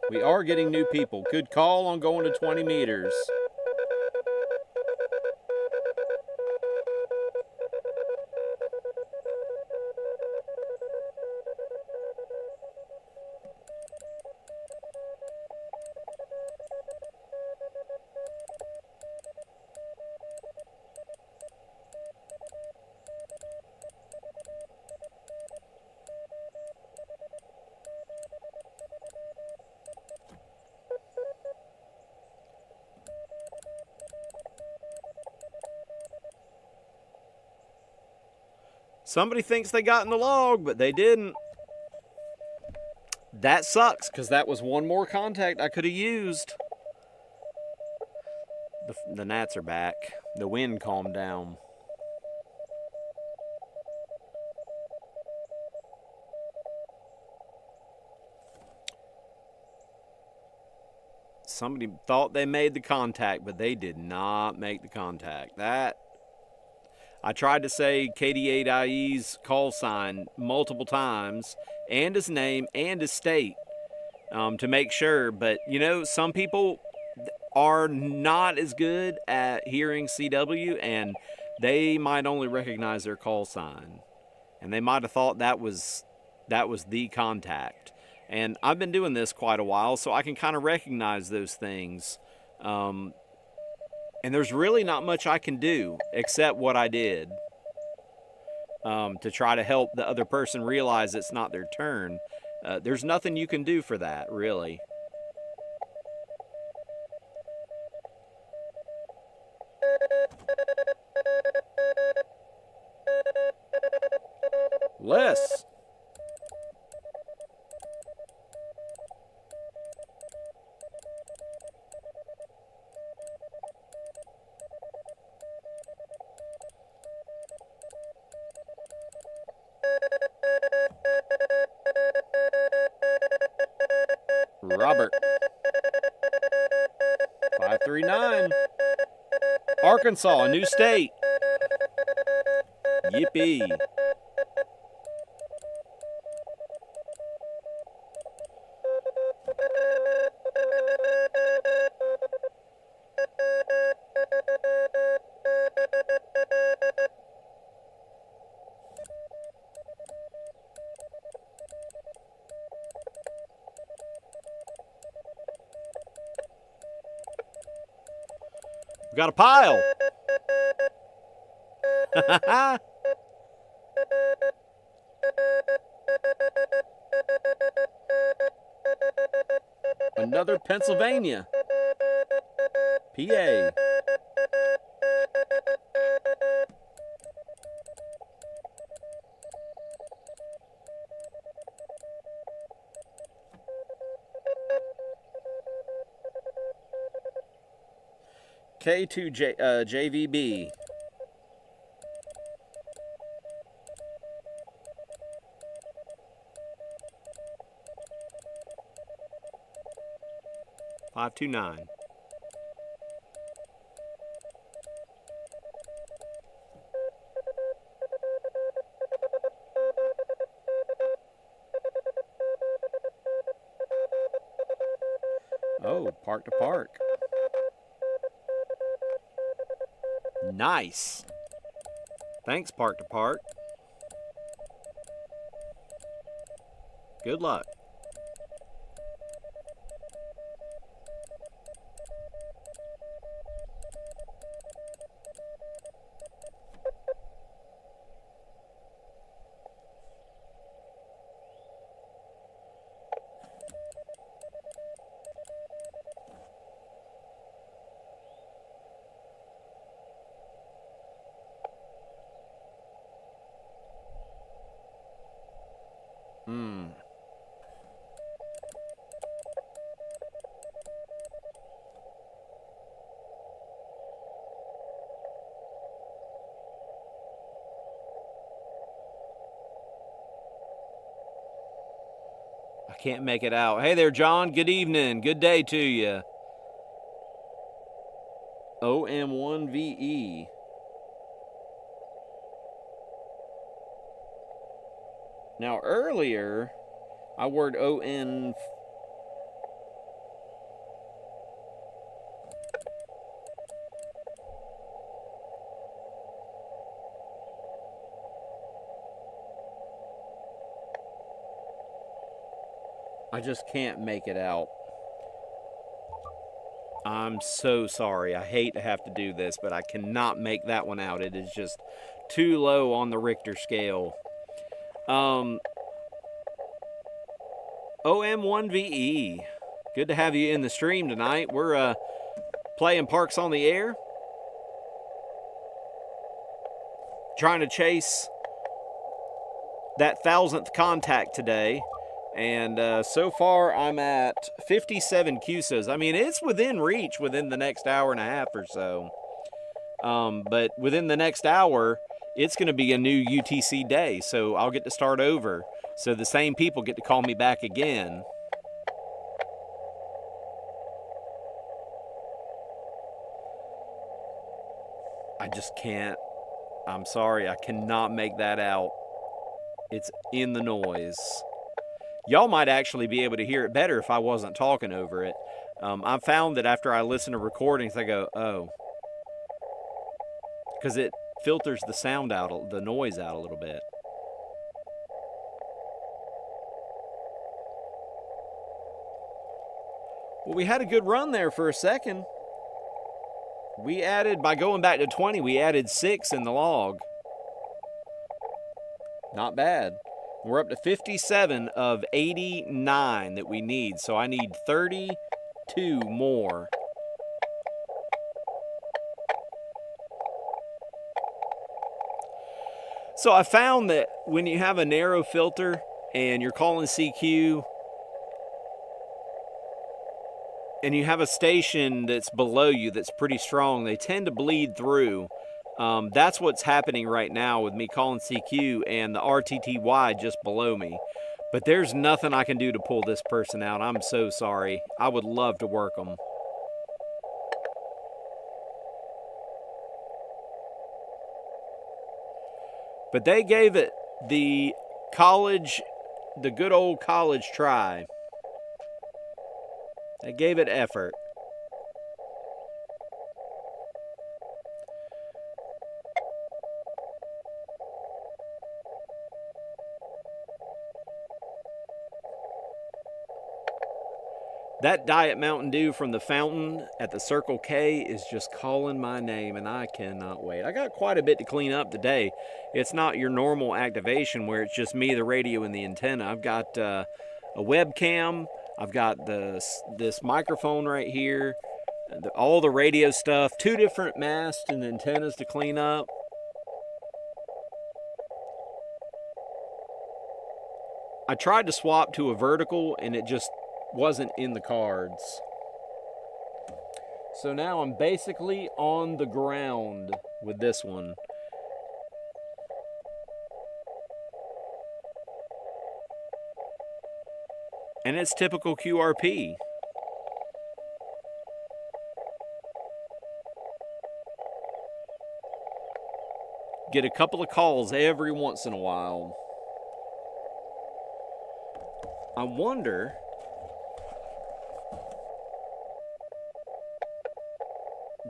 We are getting new people. Good call on going to 20 meters. Somebody thinks they got in the log, but they didn't. That sucks, because that was one more contact I could have used. The gnats are back. The wind calmed down. Somebody thought they made the contact, but they did not make the contact. I tried to say KD8IE's call sign multiple times, and his name and his state, to make sure. But, you know, some people are not as good at hearing CW, and they might only recognize their call sign. And they might have thought that was the contact. And I've been doing this quite a while, so I can kind of recognize those things. And there's really not much I can do except what I did, to try to help the other person realize it's not their turn. There's nothing you can do for that, really. Less. Robert. 539. Arkansas, a new state. Yippee. We got a pile. Another Pennsylvania. PA. K2 JVB. $529. Oh, park to park. Nice. Thanks, park to park. Good luck. I can't make it out. Hey there, John. Good evening. Good day to you. OM1VE. Now, earlier, I word ON. I just can't make it out. I'm so sorry. I hate to have to do this, but I cannot make that one out. It is just too low on the Richter scale. OM1VE. Good to have you in the stream tonight. We're playing Parks on the Air. Trying to chase that 1,000th contact today. And so far, I'm at 57 QSOs. I mean, it's within reach within the next hour and a half or so. But within the next hour, it's going to be a new UTC day. So I'll get to start over. So the same people get to call me back again. I just can't. I'm sorry. I cannot make that out. It's in the noise. Y'all might actually be able to hear it better if I wasn't talking over it. I've found that after I listen to recordings, I go, oh. Because it filters the sound out, the noise out a little bit. Well, we had a good run there for a second. We added, by going back to 20, we added 6 in the log. Not bad. We're up to 57 of 89 that we need, so I need 32 more. So I found that when you have a narrow filter and you're calling CQ and you have a station that's below you that's pretty strong, they tend to bleed through. That's what's happening right now with me calling CQ and the RTTY just below me. But there's nothing I can do to pull this person out. I'm so sorry. I would love to work them. But they gave it the good old college try. They gave it effort. That Diet Mountain Dew from the fountain at the Circle K is just calling my name, and I cannot wait. I got quite a bit to clean up today. It's not your normal activation where it's just me, the radio, and the antenna. I've got a webcam. I've got this microphone right here, all the radio stuff, 2 different masts and antennas to clean up. I tried to swap to a vertical, and it just wasn't in the cards. So now I'm basically on the ground with this one. And it's typical QRP. Get a couple of calls every once in a while. I wonder...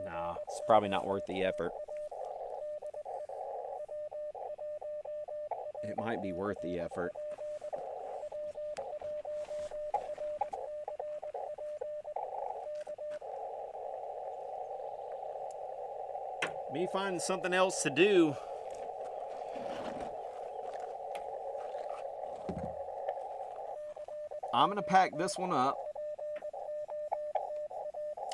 Nah, it's probably not worth the effort. It might be worth the effort. Me finding something else to do. I'm gonna pack this one up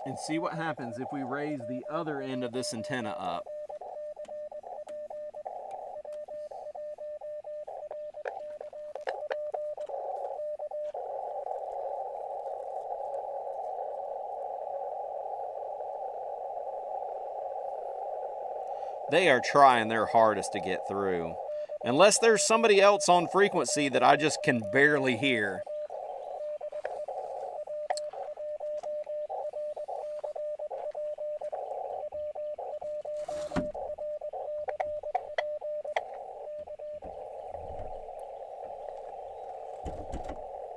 and see what happens if we raise the other end of this antenna up. They are trying their hardest to get through. Unless there's somebody else on frequency that I just can barely hear.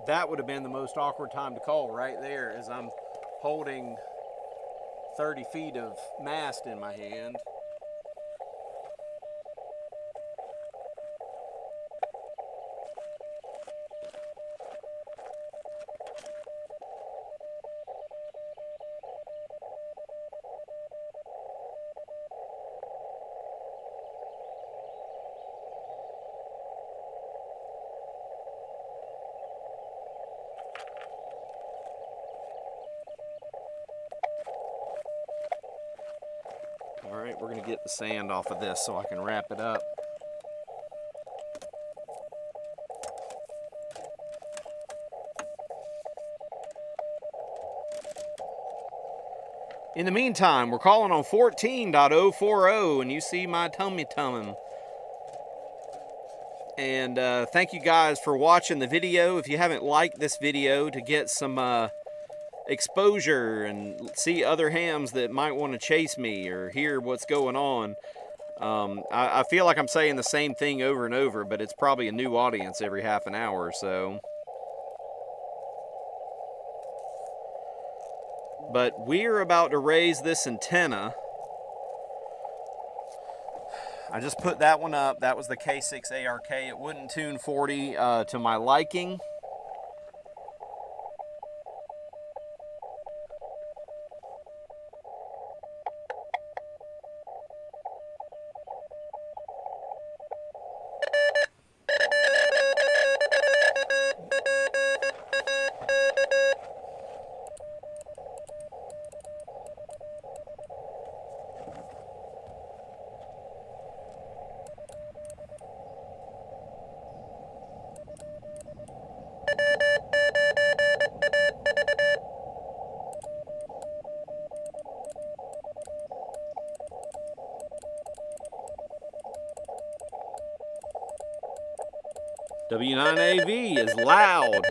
That would have been the most awkward time to call right there, as I'm holding 30 feet of mast in my hand. All right, we're gonna get the sand off of this so I can wrap it up. In the meantime, we're calling on 14.040, and you see my tummy. And thank you guys for watching the video. If you haven't liked this video, to get some exposure and see other hams that might want to chase me or hear what's going on. I feel like I'm saying the same thing over and over, but it's probably a new audience every half an hour or so. But we're about to raise this antenna. I just put that one up. That was the K6ARK. It wouldn't tune 40 to my liking. W9AV is loud.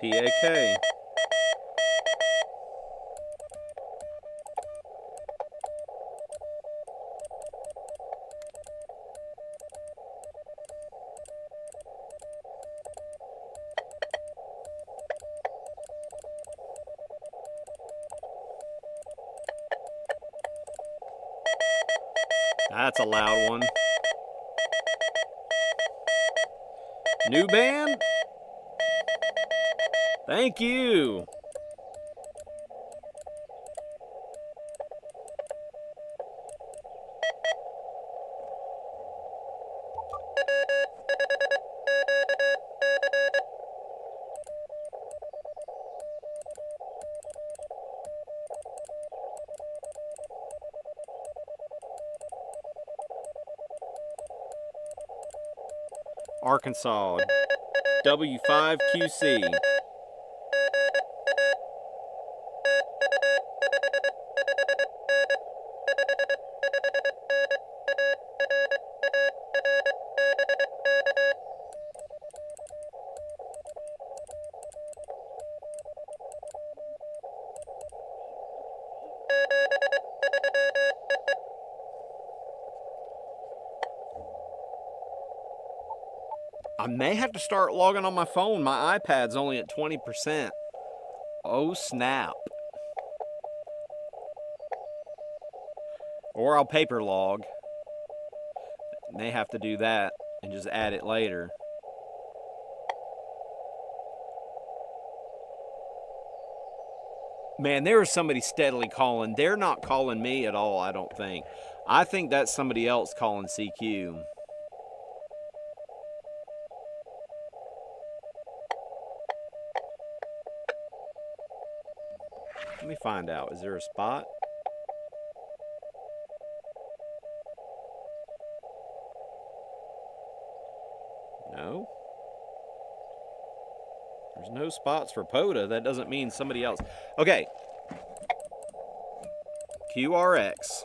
PAK. That's a loud one. New band? Thank you. Arkansas, W5QC. I may have to start logging on my phone. My iPad's only at 20%. Oh, snap. Or I'll paper log. May have to do that and just add it later. Man, there is somebody steadily calling. They're not calling me at all, I don't think. I think that's somebody else calling CQ. Let me find out. Is there a spot? No. There's no spots for POTA. That doesn't mean somebody else. Okay. QRX.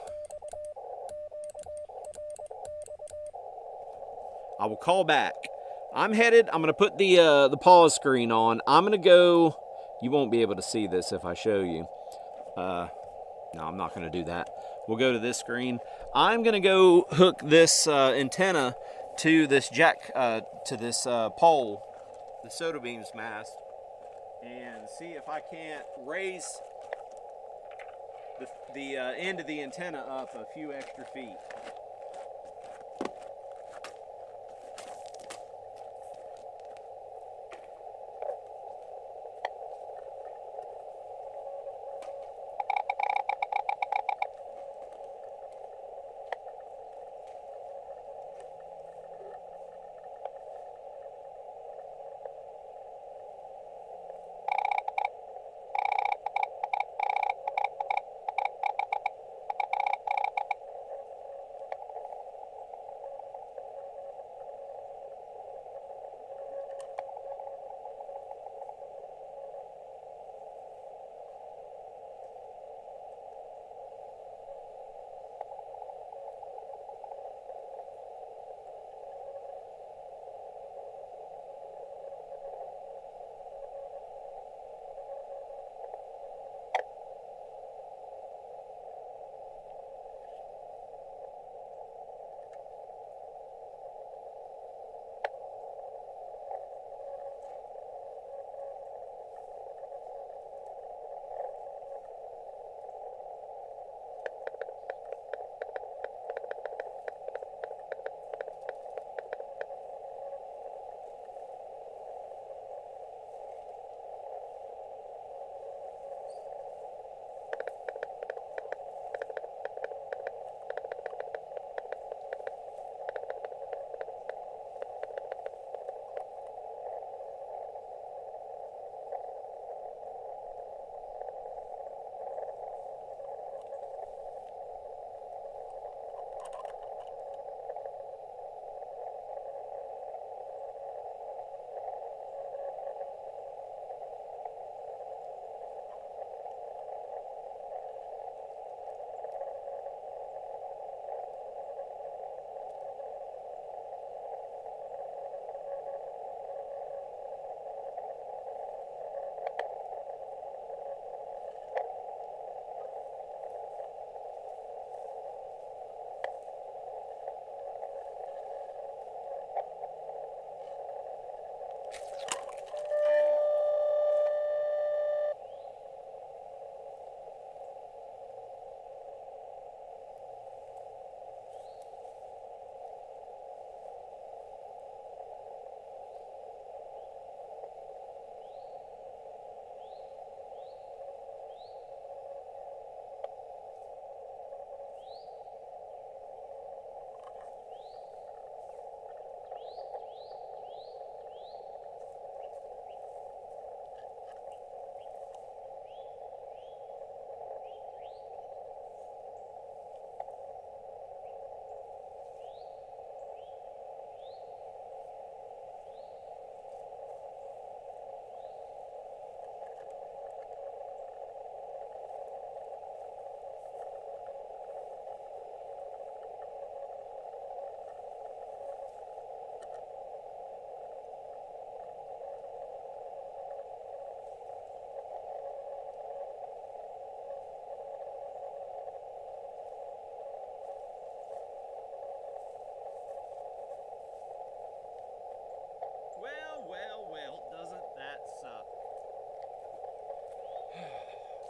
I will call back. I'm headed. I'm going to put the pause screen on. I'm going to go. You won't be able to see this if I show you. No, I'm not going to do that. We'll go to this screen. I'm going to go hook this antenna to this jack, to this pole, the soda beams mast, and see if I can't raise the end of the antenna up a few extra feet.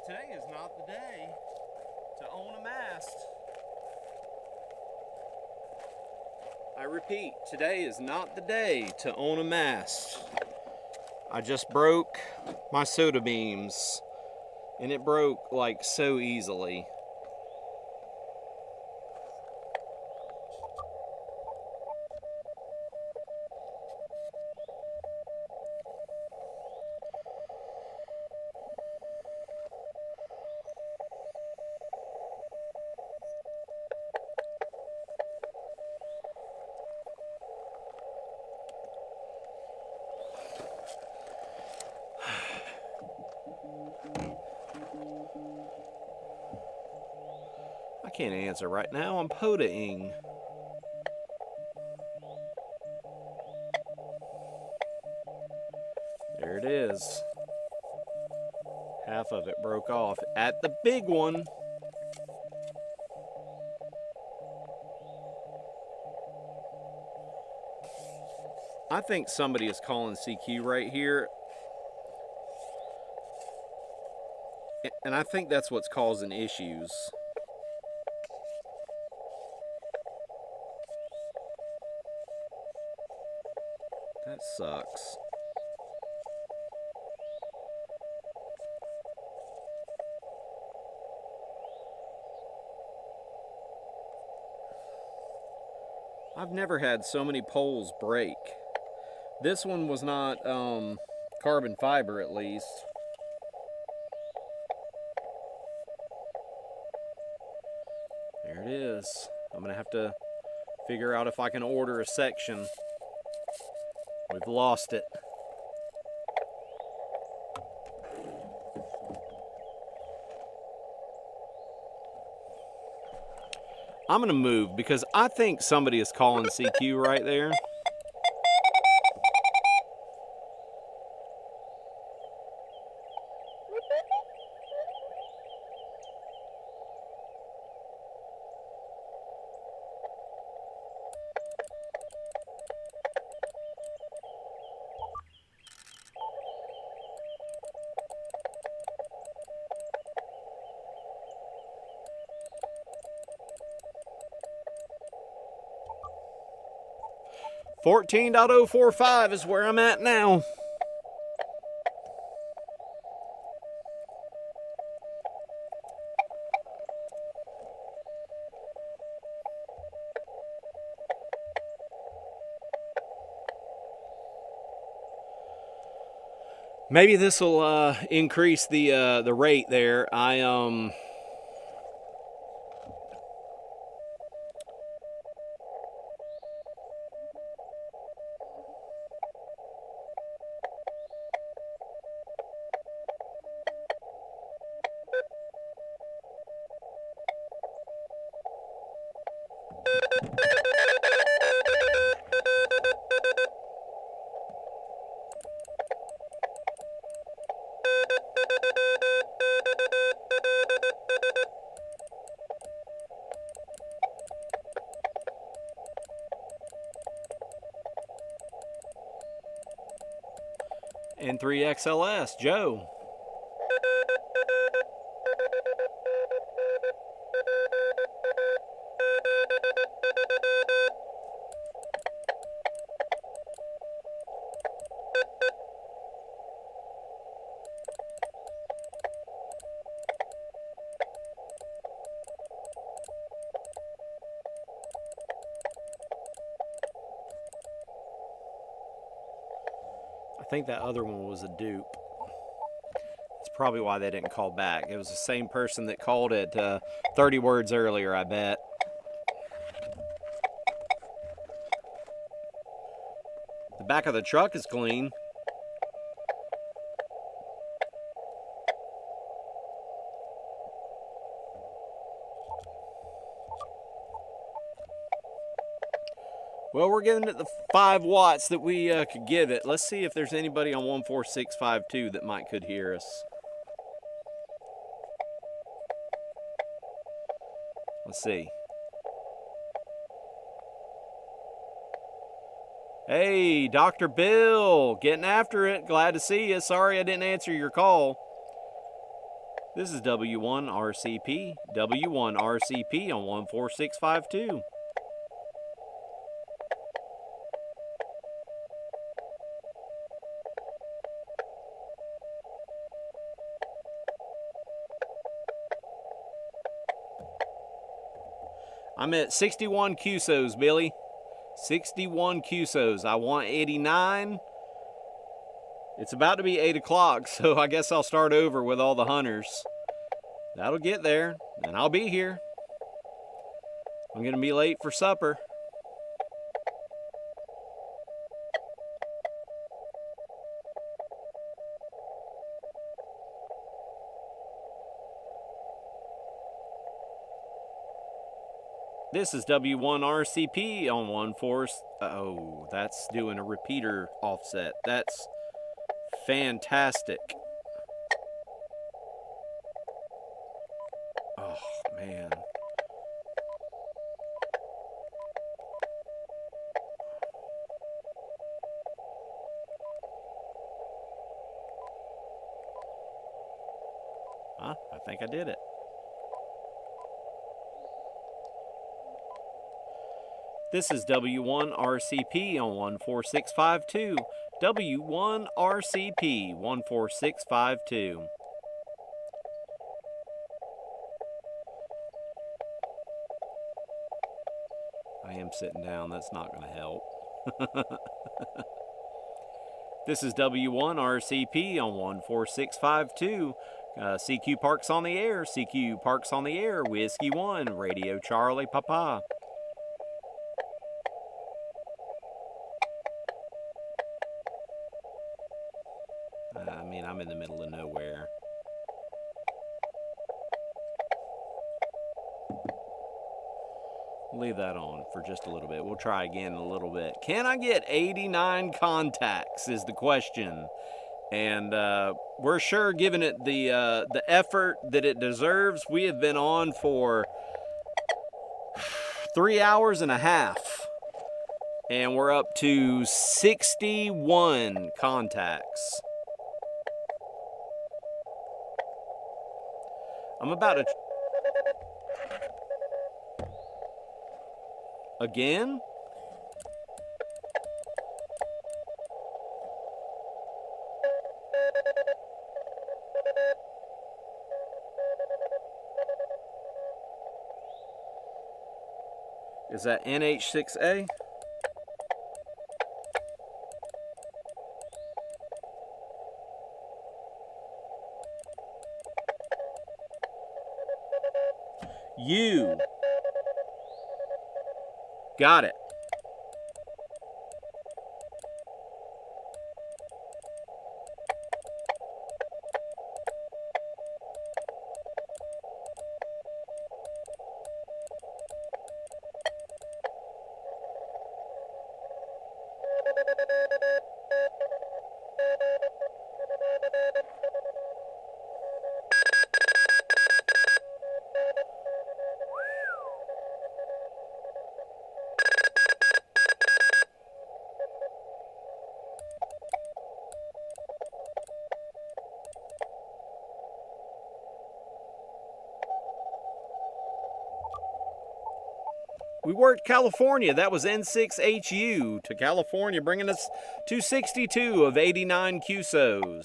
Today is not the day to own a mast. I repeat, today is not the day to own a mast. I just broke my soda beams, and it broke like so easily. I can't answer right now. I'm POTA-ing. There it is. Half of it broke off at the big one. I think somebody is calling CQ right here. And I think that's what's causing issues. That sucks. I've never had so many poles break. This one was not carbon fiber, at least. There it is. I'm gonna have to figure out if I can order a section. We've lost it. I'm gonna move because I think somebody is calling CQ right there. .045 is where I'm at now. Maybe this will increase the rate there. And 3XLS, Joe. I think that other one was a dupe. That's probably why they didn't call back. It was the same person that called at 30 words earlier, I bet. The back of the truck is clean. Well, we're giving it the 5 watts that we could give it. Let's see if there's anybody on 14652 that could hear us. Let's see. Hey, Dr. Bill, getting after it. Glad to see you. Sorry I didn't answer your call. This is W1RCP, W1RCP on 14652. I'm at 61 QSOs, Billy. 61 QSOs. I want 89. It's about to be 8 o'clock, so I guess I'll start over with all the hunters. That'll get there, and I'll be here. I'm going to be late for supper. This is W1RCP on 14. Oh, that's doing a repeater offset. That's fantastic. Oh, man. Huh? I think I did it. This is W1RCP on 14652. W1RCP 14652. I am sitting down. That's not going to help. This is W1RCP on 14652. CQ Parks on the air. CQ Parks on the air. Whiskey 1. Radio Charlie Papa. I mean, I'm in the middle of nowhere. Leave that on for just a little bit. We'll try again in a little bit. Can I get 89 contacts is the question. And we're sure giving it the effort that it deserves. We have been on for 3 hours and a half. And we're up to 61 contacts. I'm about to... Again? Is that NH6A? You. Got it. We worked California. That was N6HU to California, bringing us to 62 of 89 QSOs.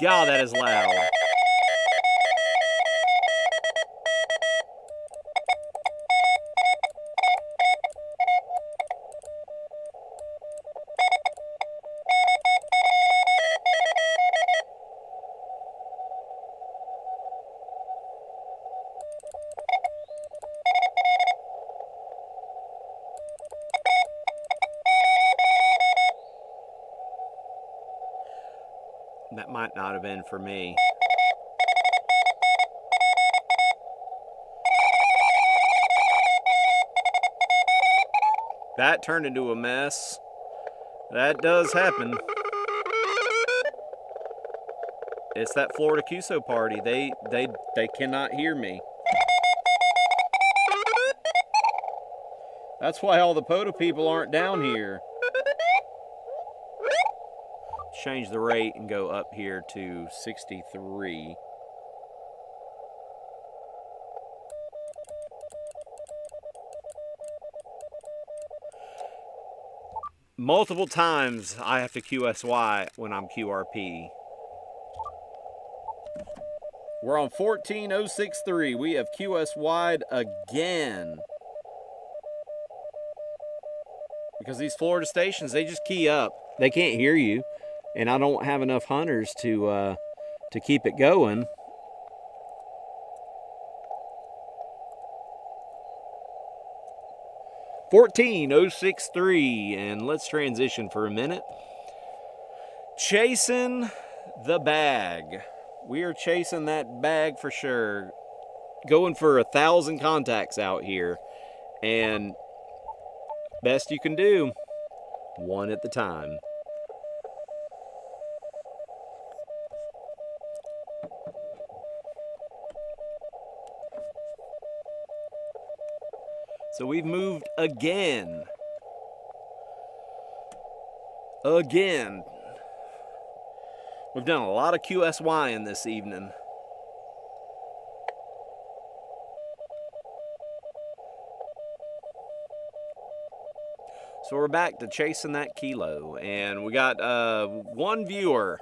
God, that is loud. That might not have been for me. That turned into a mess. That does happen. It's that Florida QSO party. They cannot hear me. That's why all the POTA people aren't down here. Change the rate and go up here to 63. Multiple times I have to QSY when I'm QRP. We're on 14063. We have QSY'd again. Because these Florida stations, they just key up. They can't hear you. And I don't have enough hunters to keep it going. $14,063, and let's transition for a minute. Chasing the bag. We are chasing that bag for sure. Going for 1,000 contacts out here, and best you can do, one at the time. So we've moved again. Again. We've done a lot of QSYing this evening. So we're back to chasing that kilo. And we got one viewer.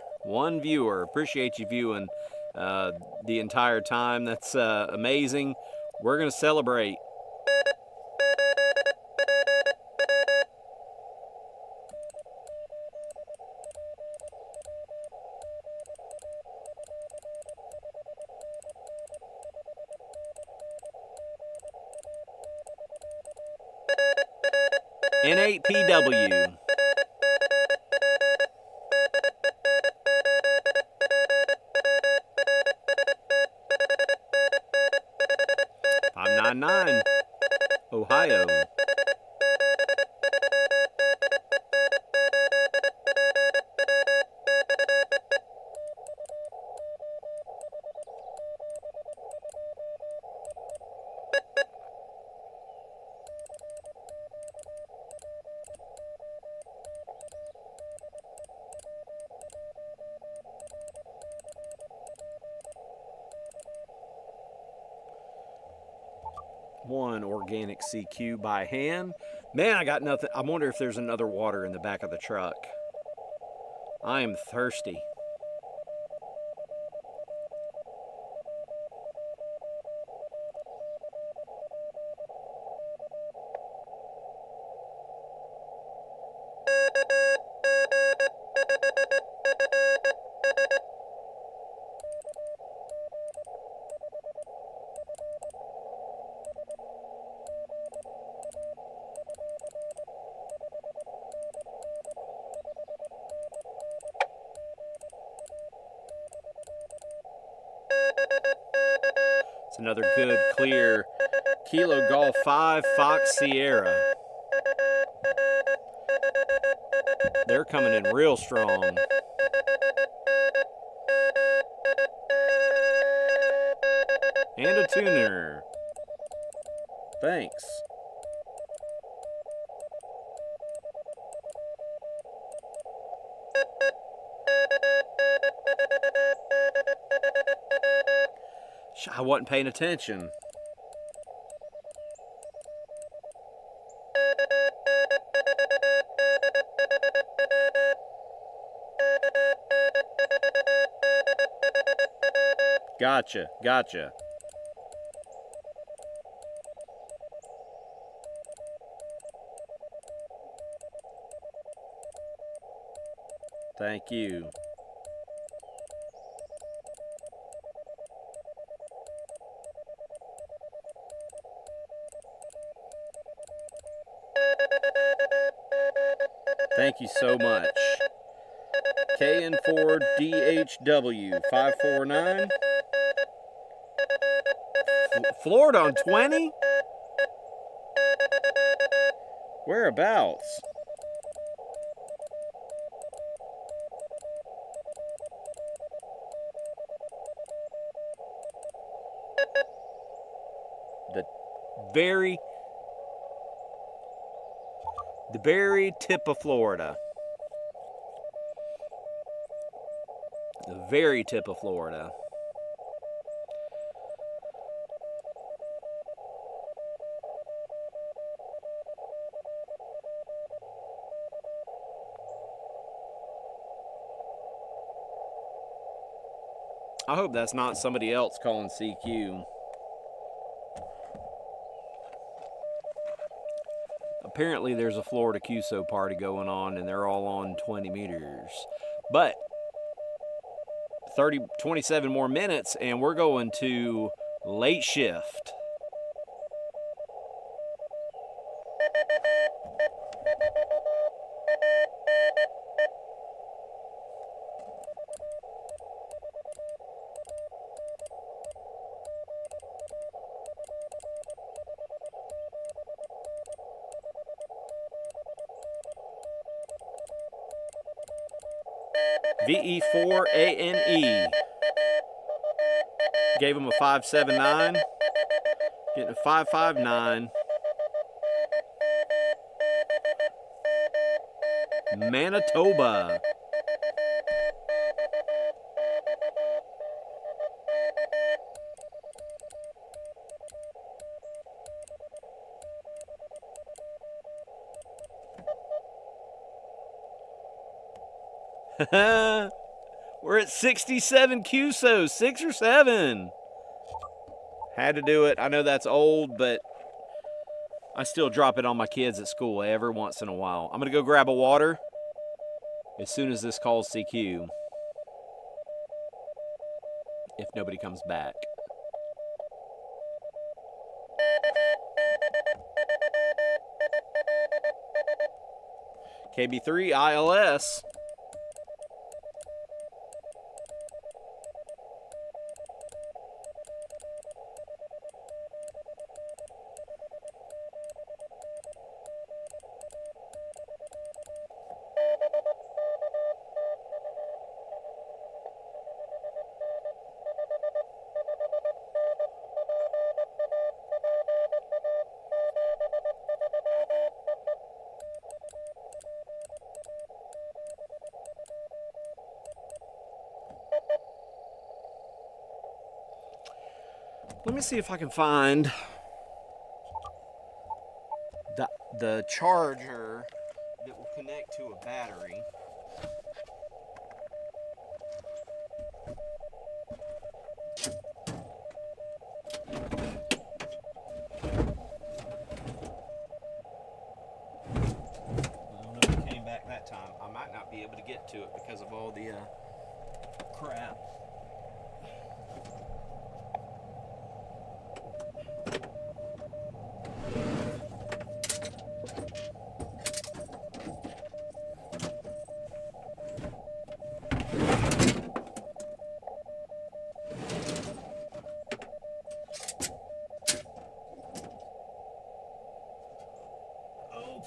Appreciate you viewing the entire time. That's amazing. We're going to celebrate. N8PW. $599. Ohio. One organic CQ by hand. Man, I got nothing. I wonder if there's another water in the back of the truck. I am thirsty. It's another good, clear Kilo Golf 5 Fox Sierra. They're coming in real strong. And a tuner. Thanks. I wasn't paying attention. Gotcha. Thank you. Thank you so much. KN4DHW 549. Florida on 20? Whereabouts? The very tip of Florida. The very tip of Florida. I hope that's not somebody else calling CQ. Apparently there's a Florida QSO party going on and they're all on 20 meters. But 27 more minutes and we're going to late shift. VE4ANE. Gave him a 579. Getting a 559. Manitoba. We're at 67 QSOs, 6 or 7. Had to do it. I know that's old, but I still drop it on my kids at school every once in a while. I'm going to go grab a water as soon as this calls CQ. If nobody comes back. KB3 ILS. Let me see if I can find the charger that will connect to a battery. I don't know if it came back that time. I might not be able to get to it because of all the crap.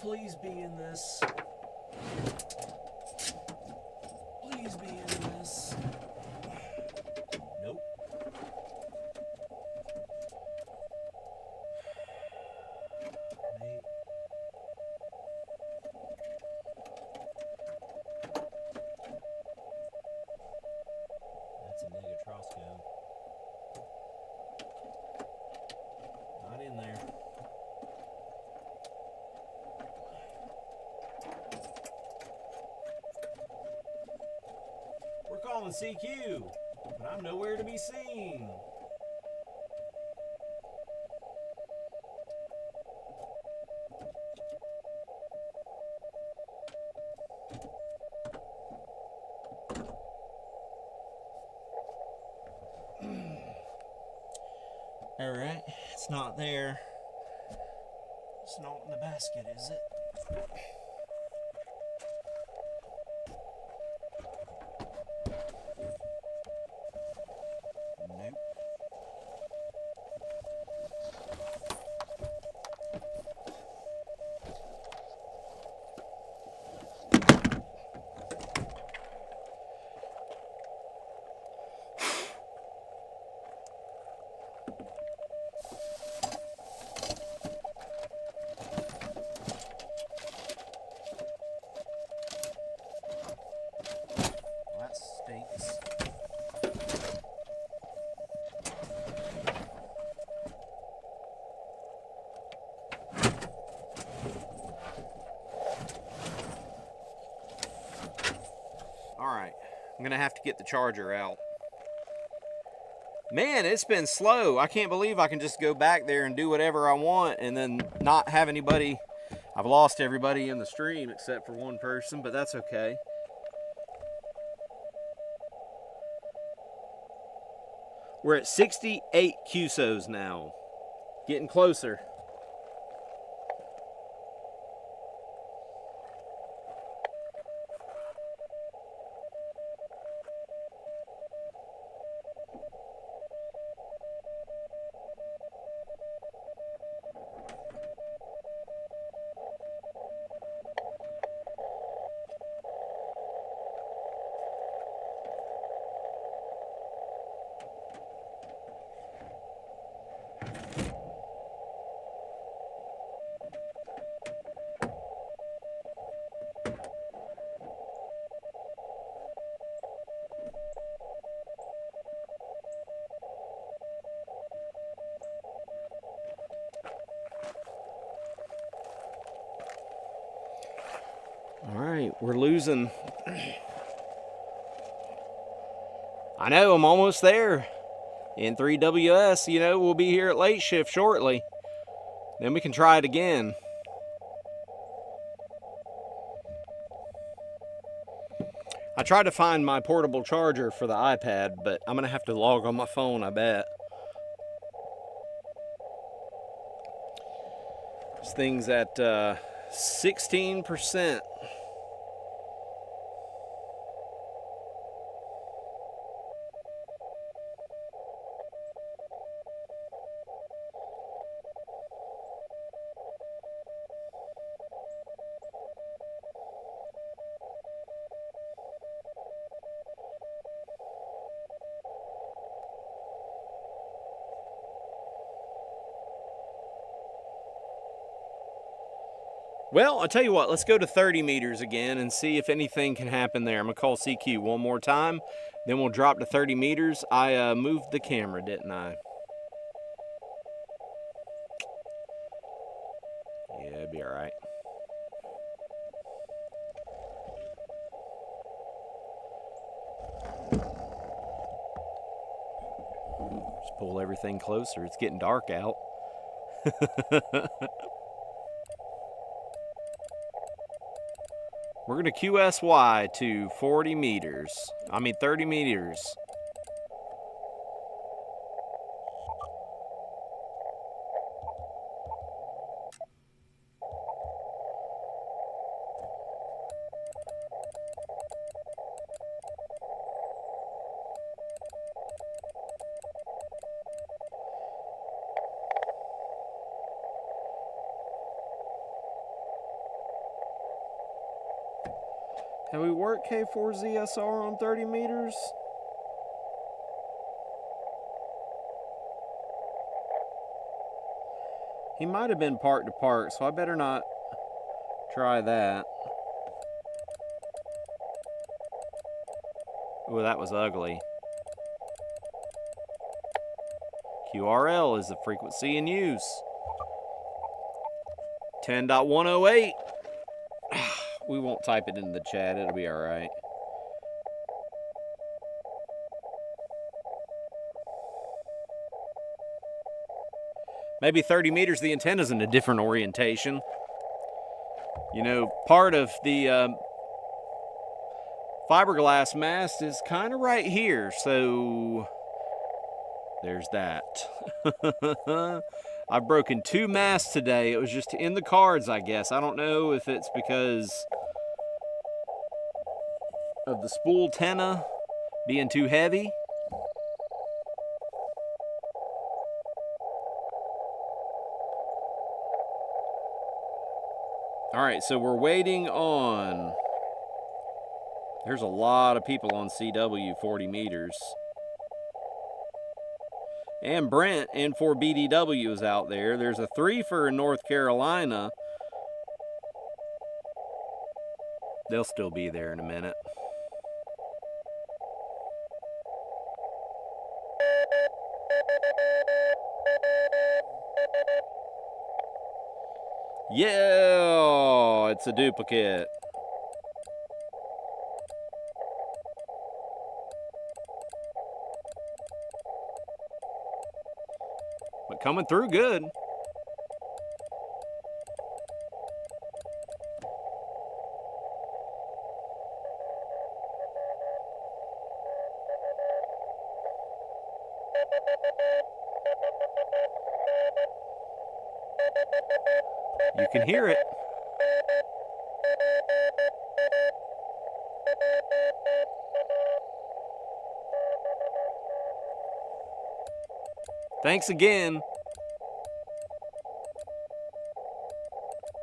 Please be in this. Please be in this. Nope. Mate. That's a Megatrosco. Not in there. Calling CQ, but I'm nowhere to be seen. All right, it's not there. It's not in the basket, is it? I'm gonna have to get the charger out. Man, it's been slow. I can't believe I can just go back there and do whatever I want and then not have anybody. I've lost everybody in the stream except for one person, but that's okay. We're at 68 QSOs now. Getting closer. All right, we're losing. I know, I'm almost there. In 3WS, you know, we'll be here at late shift shortly. Then we can try it again. I tried to find my portable charger for the iPad, but I'm gonna have to log on my phone, I bet. This thing's at 16%. Well, I'll tell you what, let's go to 30 meters again and see if anything can happen there. I'm going to call CQ one more time, then we'll drop to 30 meters. I moved the camera, didn't I? Yeah, it'd be all right. Just pull everything closer. It's getting dark out. We're going to QSY to 40 meters. I mean 30 meters. Have we worked K4ZSR on 30 meters? He might have been park to park, so I better not try that. Oh, that was ugly. QRL is the frequency in use. 10.108. We won't type it into the chat, it'll be all right. Maybe 30 meters, the antenna's in a different orientation. You know, part of the fiberglass mast is kind of right here, so there's that. I've broken 2 masts today. It was just in the cards, I guess. I don't know if it's because of the spool antenna being too heavy. All right, so we're waiting on... There's a lot of people on CW 40 meters. And Brent N4BDW is out there. There's a 3-fer in North Carolina. They'll still be there in a minute. Yeah, it's a duplicate. but coming through good. You can hear it. Thanks again.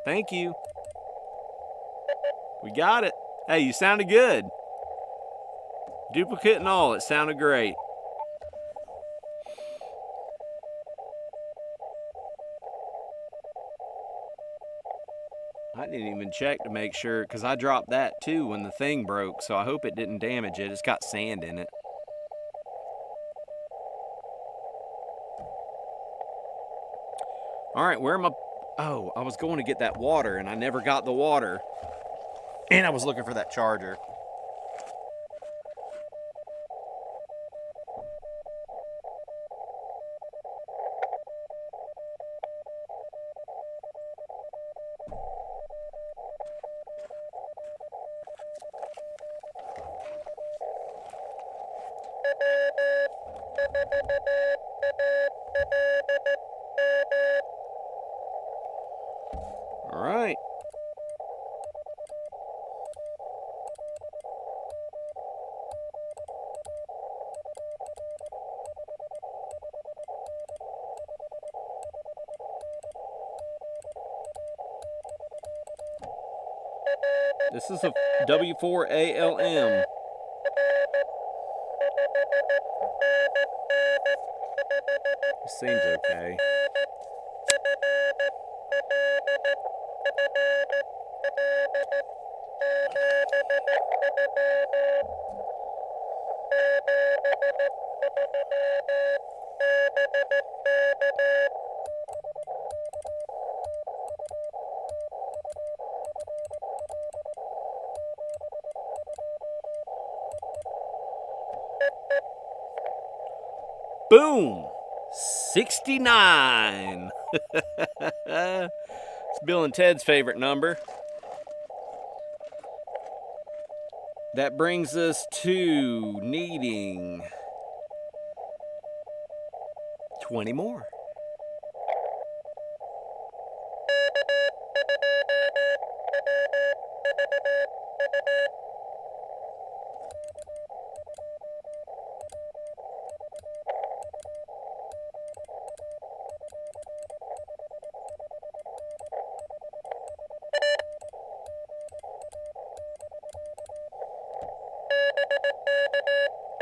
Thank you. We got it. Hey, you sounded good. Duplicate and all, it sounded great. I didn't even check to make sure, because I dropped that too when the thing broke, so I hope it didn't damage it. It's got sand in it. All right, where am I? Oh, I was going to get that water, and I never got the water. And I was looking for that charger. All right. This is a W4ALM. Seems okay. Boom! 69. It's Bill and Ted's favorite number. That brings us to needing 20 more.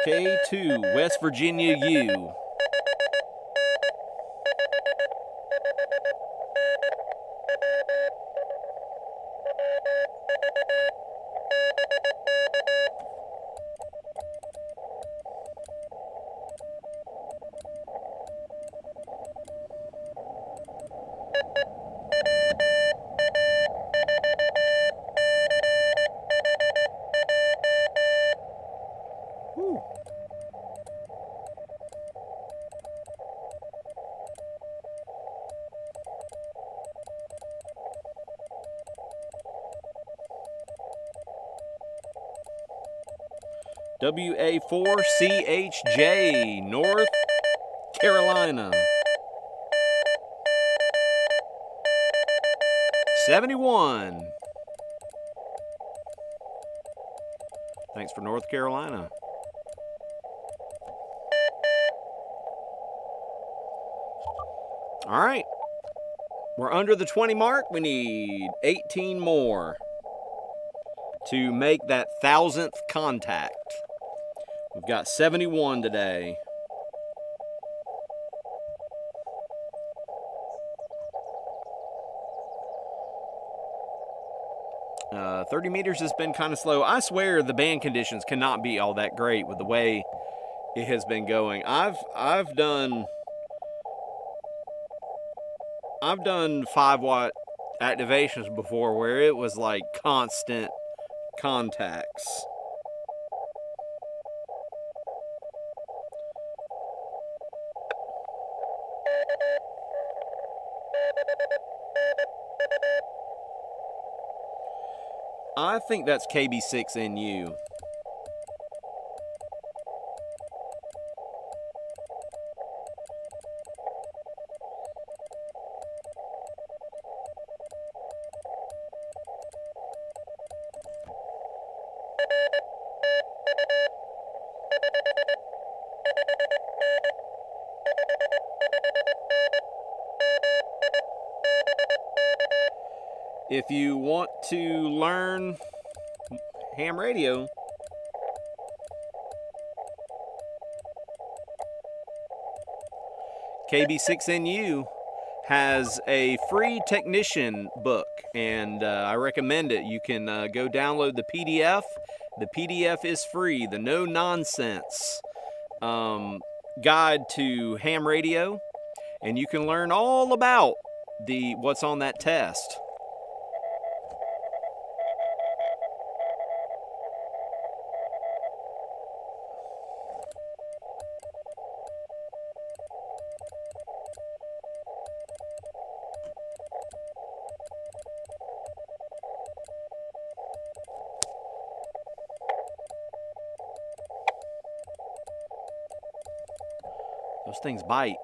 K2, West Virginia U. Whew. WA4CHJ, North Carolina. 71. Thanks for North Carolina. All right. We're under the 20 mark. We need 18 more to make that 1,000th contact. We've got 71 today. Uh, 30 meters has been kind of slow. I swear the band conditions cannot be all that great with the way it has been going. I've done 5-watt activations before where it was like constant contacts. I think that's KB6NU. If you want to learn ham radio, KB6NU has a free technician book, and I recommend it. You can go download the PDF. The PDF is free. The no nonsense guide to ham radio, and you can learn all about what's on that test. Those things bite.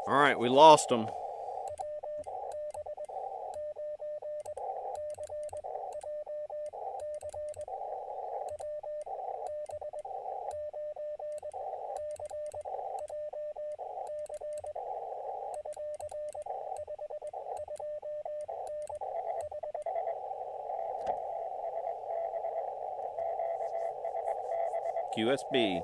All right, we lost them. QSB.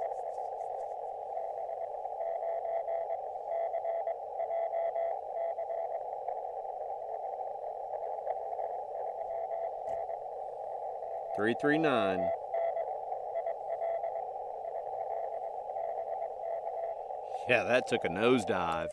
Three 339. Yeah, that took a nosedive.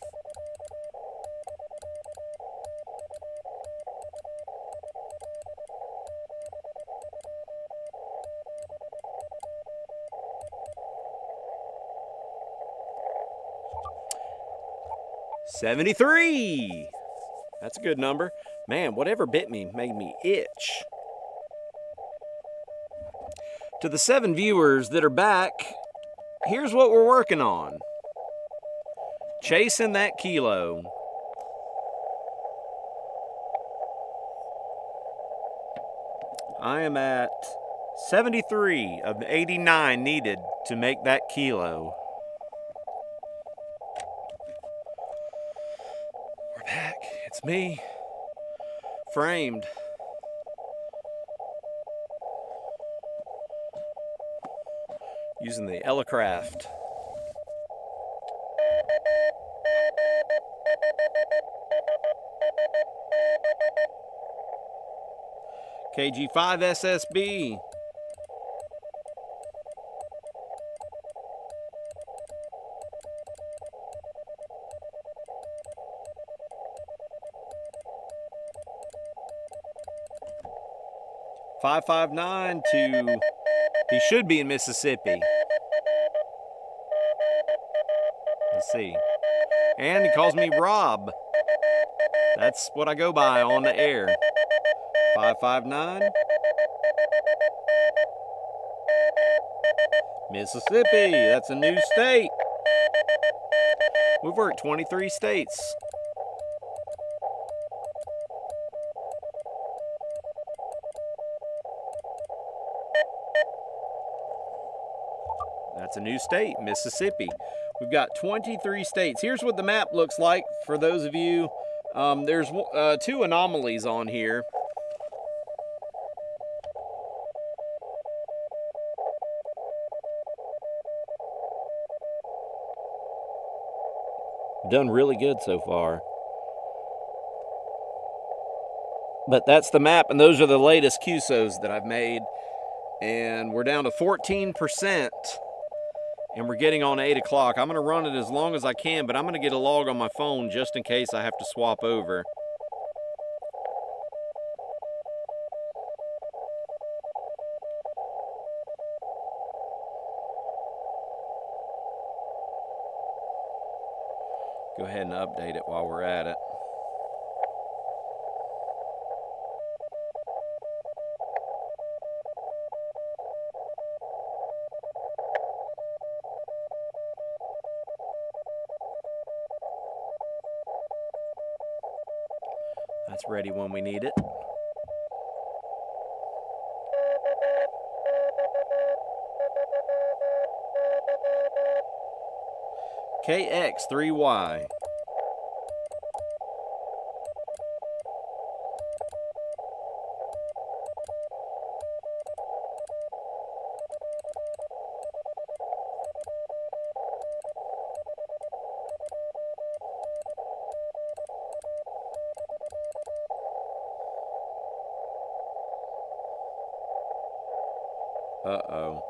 $73. That's a good number. Man, whatever bit me made me itch. To the 7 viewers that are back, here's what we're working on. Chasing that kilo. I am at 73 of the 89 needed to make that kilo. We're back. It's me. Framed. Using the Elecraft. KG5 SSB. $559 to, he should be in Mississippi. Let's see. And he calls me Rob. That's what I go by on the air. 559. Mississippi, that's a new state. We've worked 23 states. That's a new state, Mississippi. We've got 23 states. Here's what the map looks like for those of you. There's 2 anomalies on here. Done really good so far. But that's the map, and those are the latest QSOs that I've made. And we're down to 14%, and we're getting on 8 o'clock. I'm going to run it as long as I can, but I'm going to get a log on my phone just in case I have to swap over. Go ahead and update it while we're at it. That's ready when we need it. KX3Y. Uh-oh.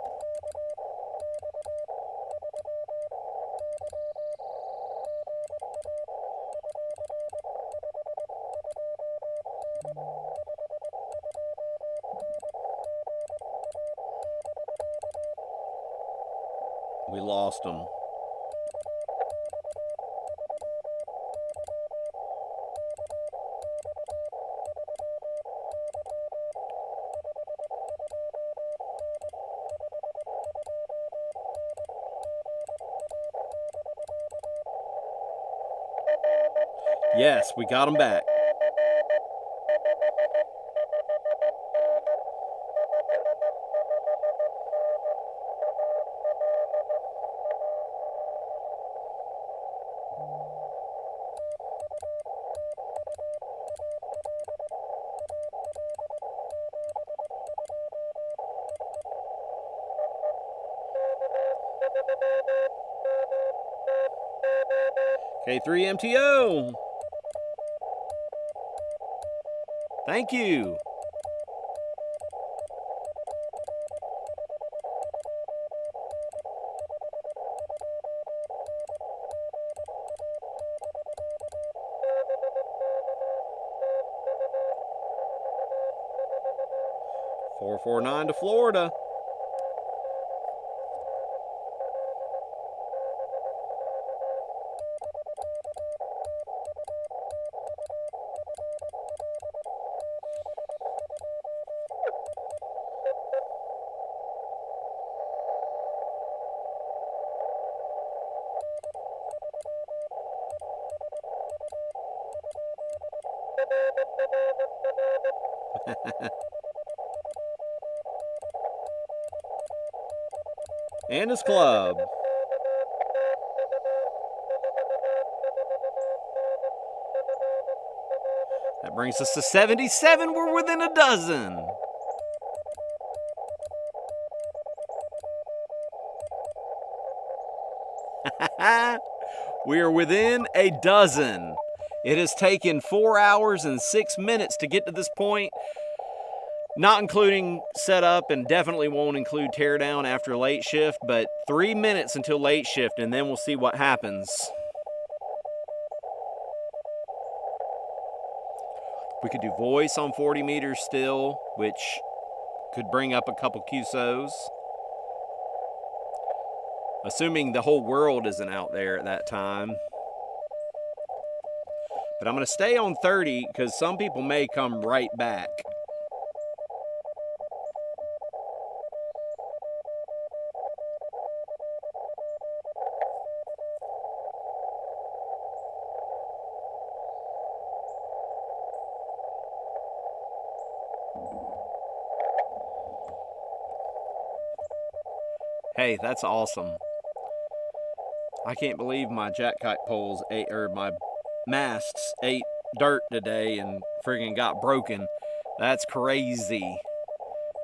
We lost them. Yes, we got them back. K3MTO. Thank you. $449 to Florida. And his club. That brings us to 77. We're within a dozen. We are within a dozen. It has taken 4 hours and 6 minutes to get to this point, not including setup, and definitely won't include teardown after late shift, but 3 minutes until late shift, and then we'll see what happens. We could do voice on 40 meters still, which could bring up a couple QSOs. Assuming the whole world isn't out there at that time. But I'm going to stay on 30 because some people may come right back. Hey, that's awesome. I can't believe my jack kite poles ate, or my masts ate dirt today and friggin' got broken. That's crazy.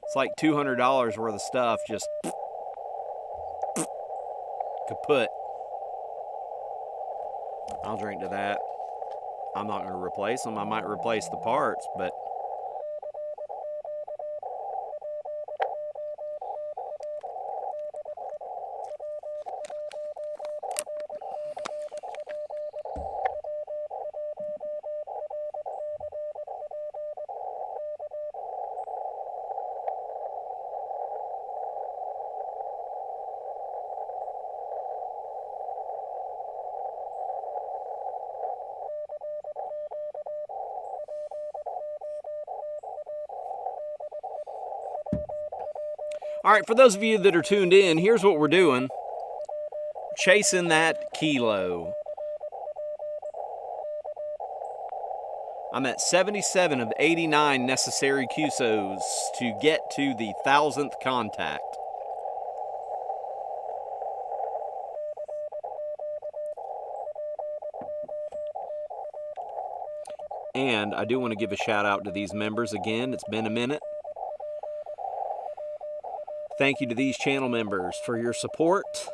It's like $200 worth of stuff just kaput. I'll drink to that. I'm not going to replace them. I might replace the parts, but All right, for those of you that are tuned in, here's what we're doing. Chasing that kilo. I'm at 77 of 89 necessary QSOs to get to the 1000th contact. And I do want to give a shout out to these members again. It's been a minute. Thank you to these channel members for your support.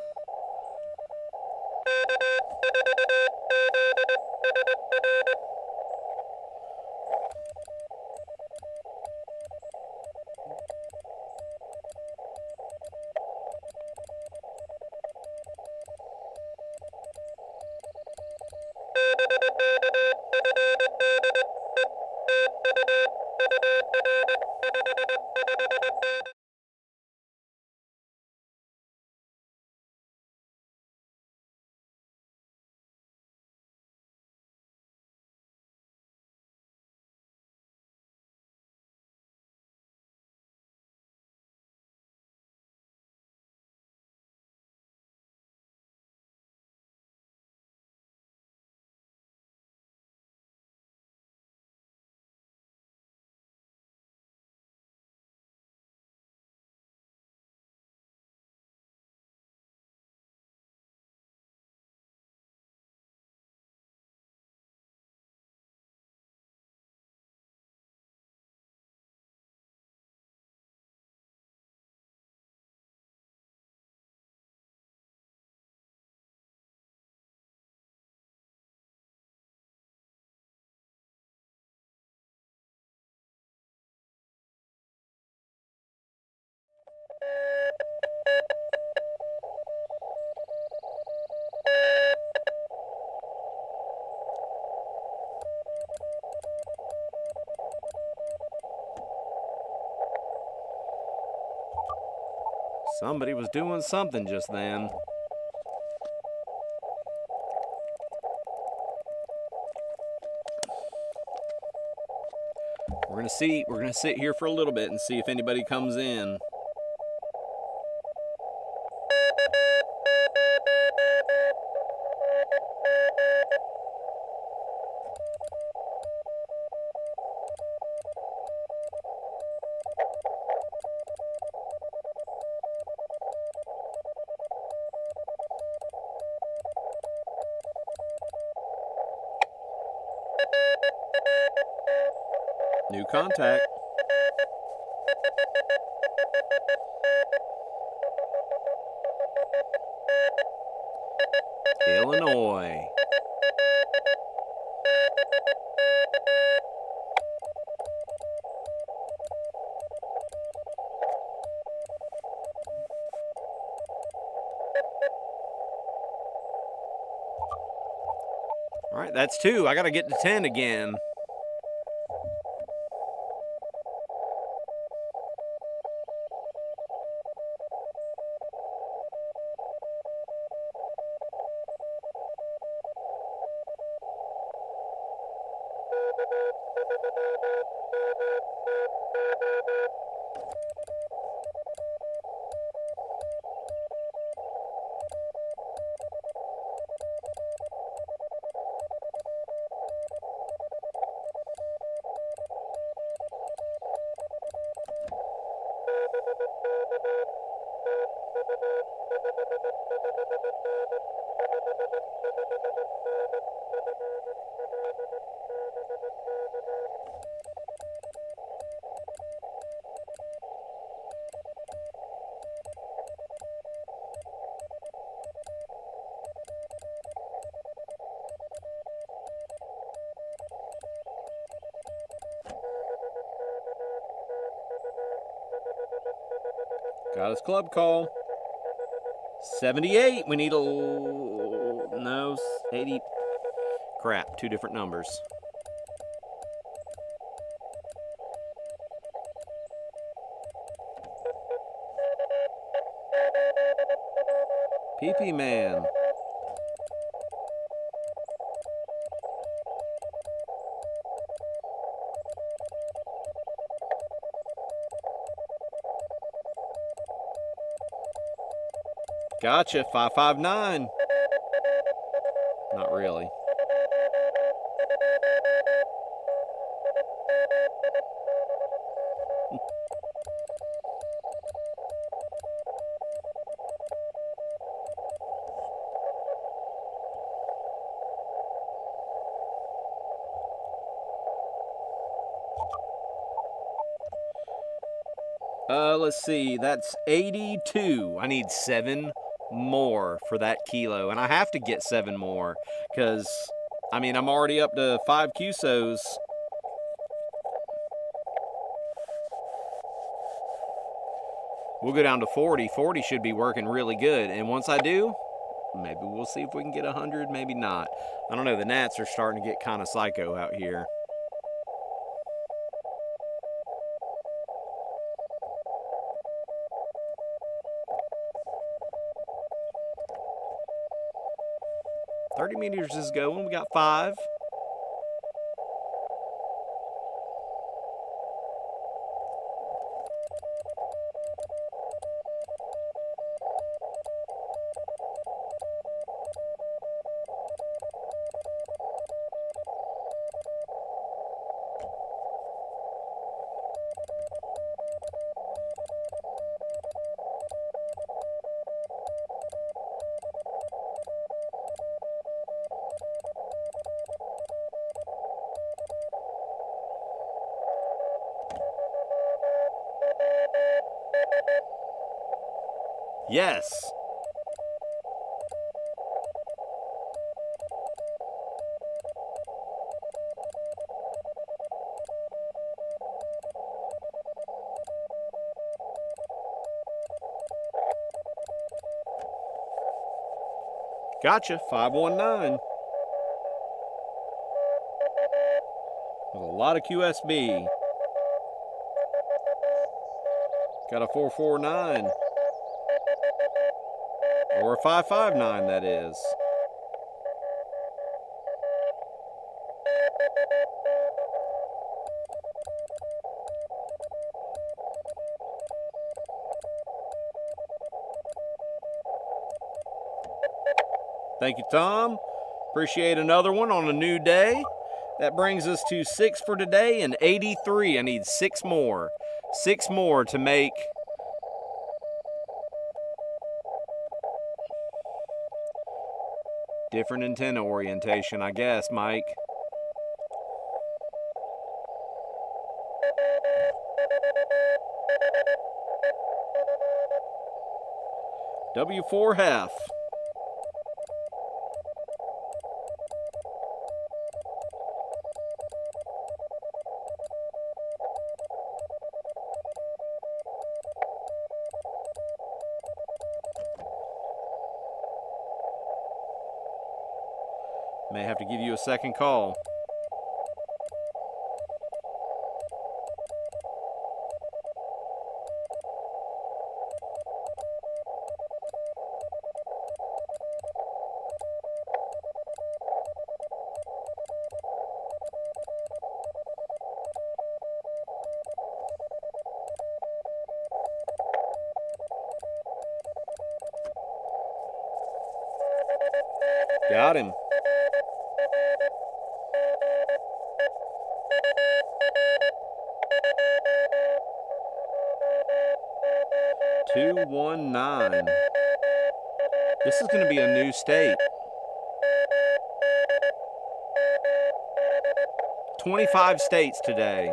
Somebody was doing something just then. We're gonna sit here for a little bit and see if anybody comes in. New contact. Illinois. All right, that's 2. I got to get to 10 again. Got his club call. 78. We need a... No, 80. Crap, 2 different numbers. PP Man. Gotcha, 559. Not really. Let's see, that's 82. I need 7 more for that kilo, and I have to get 7 more because, I mean, I'm already up to 5 QSOs. We'll go down to 40. 40 should be working really good, and once I do, maybe we'll see if we can get 100, maybe not. I don't know, the gnats are starting to get kind of psycho out here. $30 meters is going. We got 5. Yes. Gotcha, 519. With a lot of QSB. Got a 449. Or a 559, that is. Thank you, Tom. Appreciate another one on a new day. That brings us to 6 for today and 83. I need 6 more. 6 more to make different antenna orientation, I guess, Mike. W4 half. May have to give you a second call. Got him. $219. This is going to be a new state. 25 states today.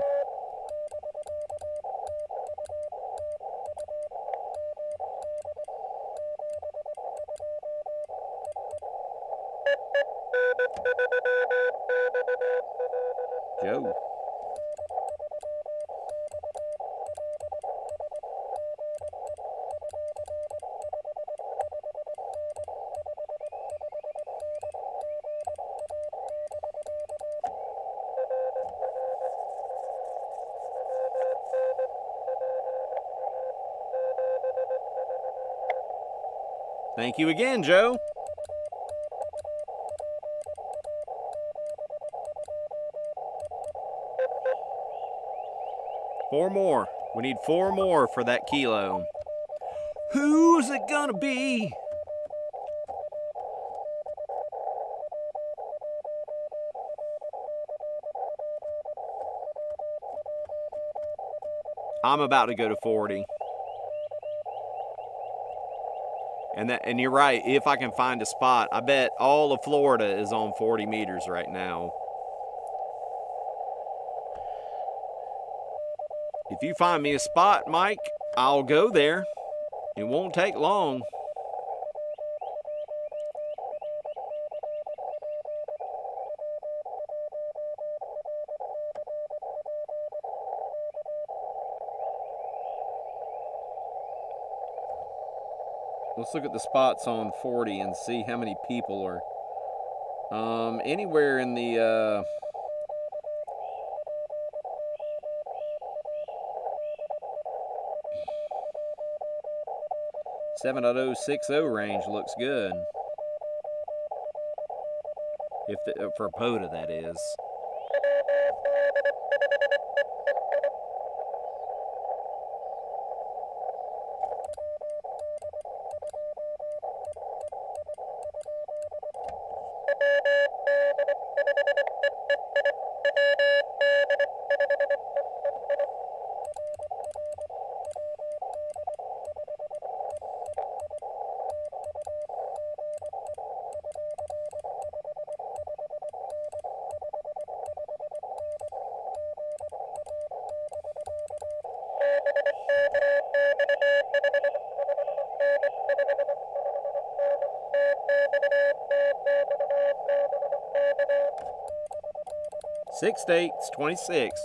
Joe. Thank you again, Joe. Four more. We need 4 more for that kilo. Who's it gonna be? I'm about to go to 40. And you're right, if I can find a spot, I bet all of Florida is on 40 meters right now. If you find me a spot, Mike, I'll go there. It won't take long. Let's look at the spots on 40 and see how many people are anywhere in the 7.060 range looks good. For POTA, that is. Six states, 26.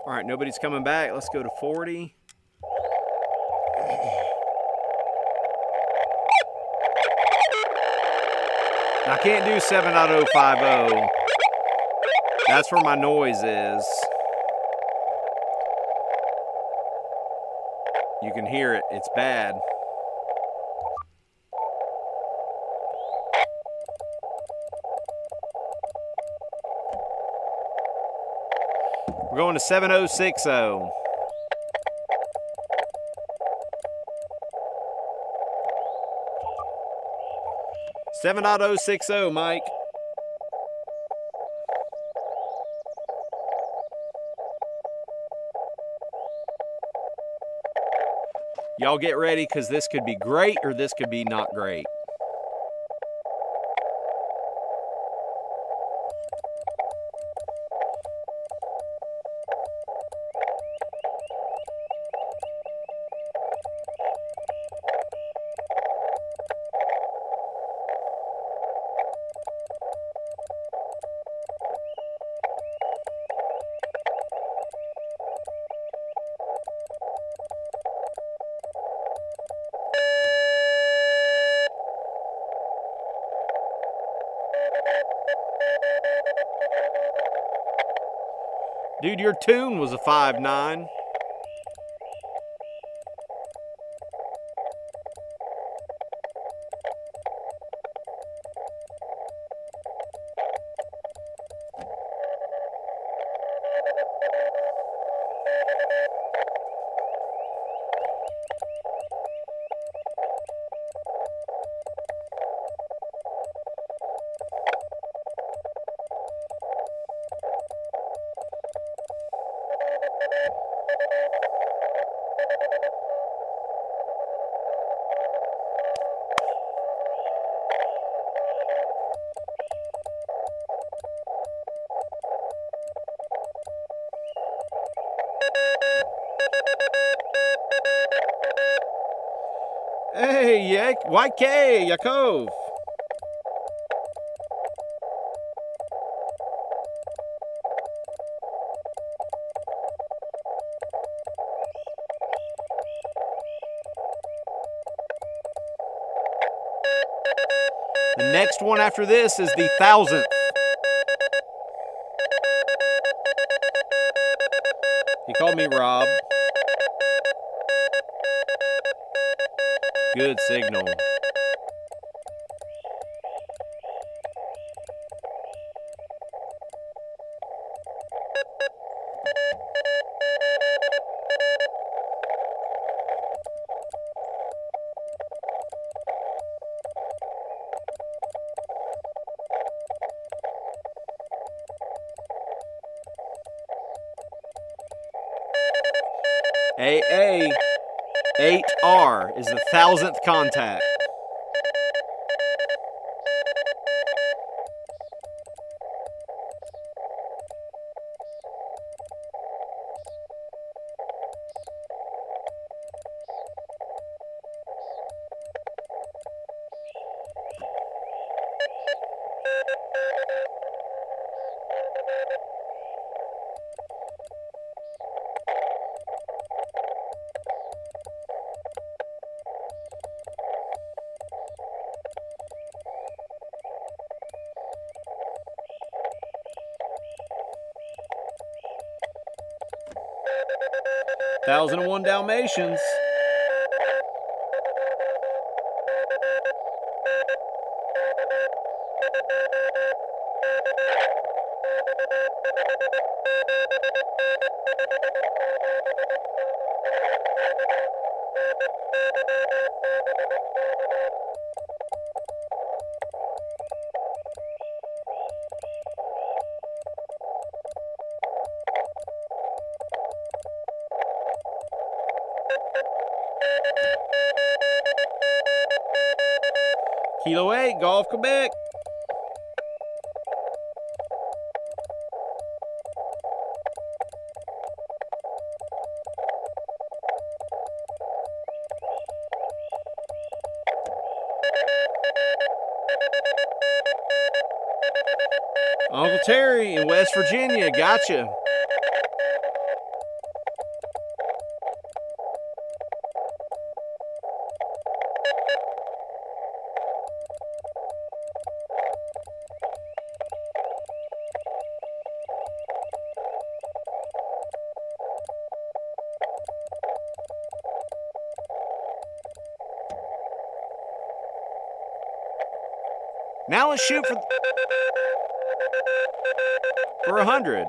All right, nobody's coming back. Let's go to 40. I can't do 7.050. That's where my noise is. You can hear it. It's bad. We're going to 7.060. .060, Mike. Y'all get ready, because this could be great or this could be not great. Dude, your tune was a 5.9. Hey, YK, Yakov. The next one after this is the 1,000th. He called me Rob. Good signal. AA 8R is the 1,000th contact. Thousand and one Dalmatians. Kilo 8, Golf, Quebec. Uncle Terry in West Virginia, gotcha. Now let's shoot for 100.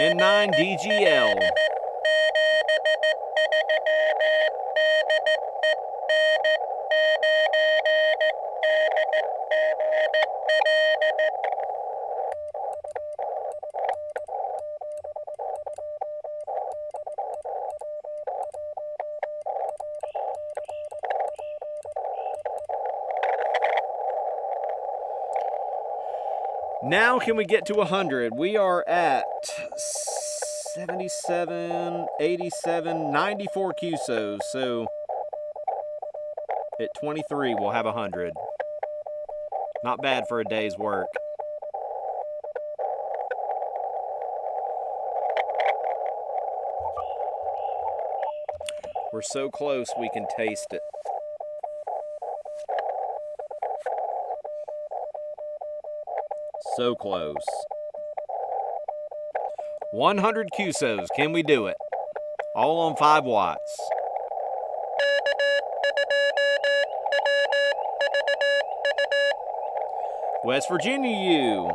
N9 DGL. Now can we get to 100? We are at 77, 87, 94 QSOs. So at 23, we'll have 100. Not bad for a day's work. We're so close we can taste it. So close. 100 QSOs. Can we do it? All on 5 watts. West Virginia U.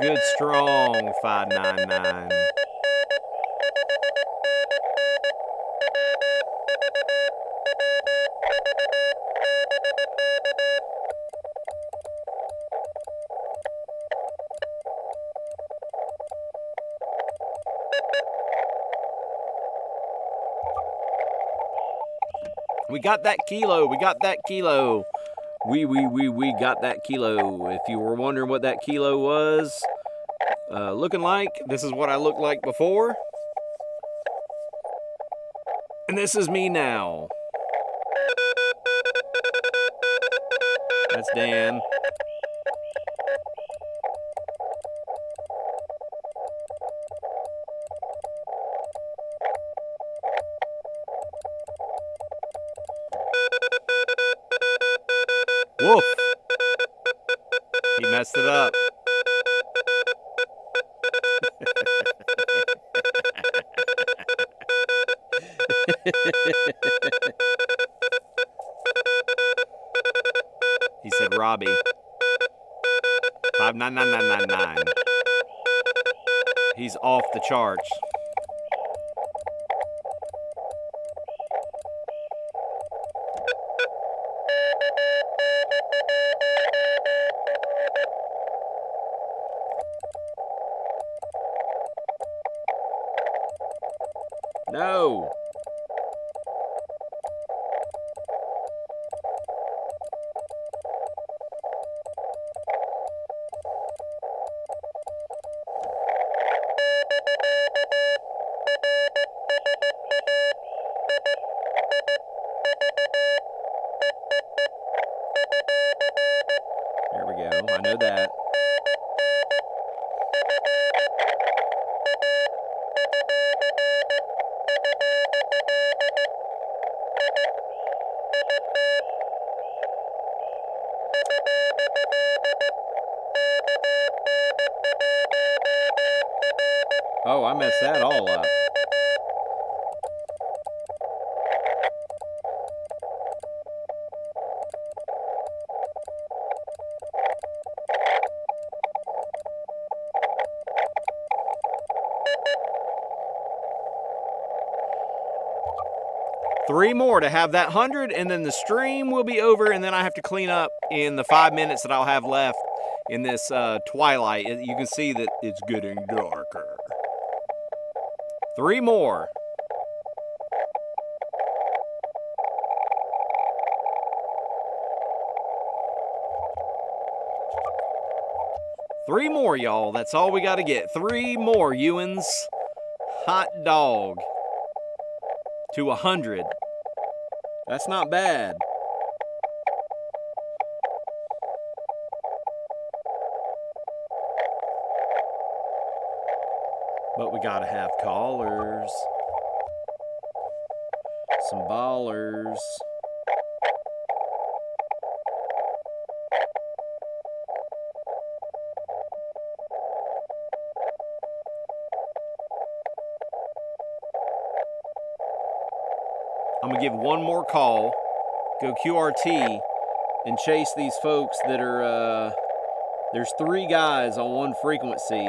Good strong 599. We got that kilo. We got that kilo. We got that kilo. If you were wondering what that kilo was looking like, this is what I looked like before. And this is me now. That's Dan. Woof. He messed it up. He said Robbie. 599999. He's off the charts. No. There we go. I know that. Oh, I messed that all up. Three more to have that 100, and then the stream will be over, and then I have to clean up in the 5 minutes that I'll have left in this twilight. You can see that it's getting darker. 3 more. Three more, y'all. That's all we got to get. 3 more, Ewans. Hot dog. To 100. That's not bad. But we gotta have callers. Some ballers. I'm gonna give one more call, go QRT, and chase these folks that are, there's 3 guys on one frequency.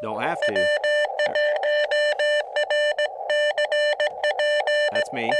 Don't have to. That's me.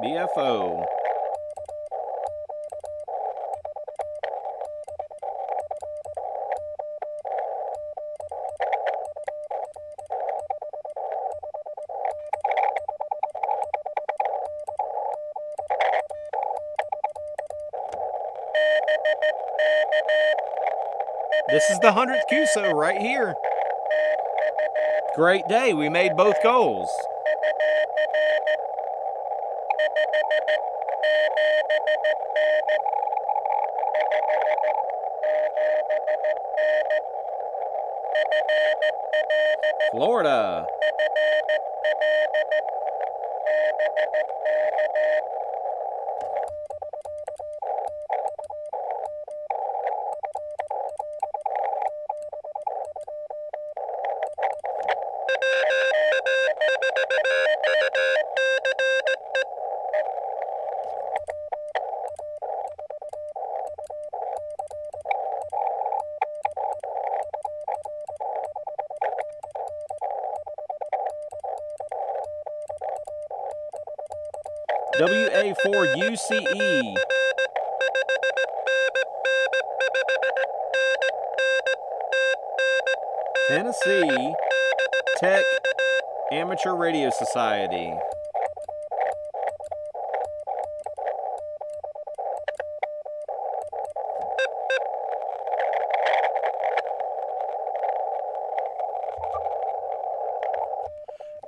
BFO. This is the 100th QSO right here. Great day, we made both goals. Florida. WA4UCE. Tennessee Tech Amateur Radio Society.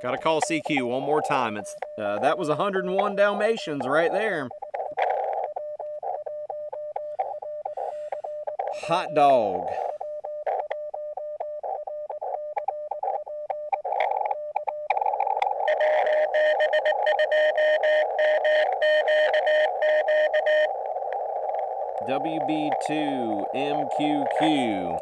Gotta call CQ one more time. It's that was 101 Dalmatians right there. Hot dog. WB2MQQ.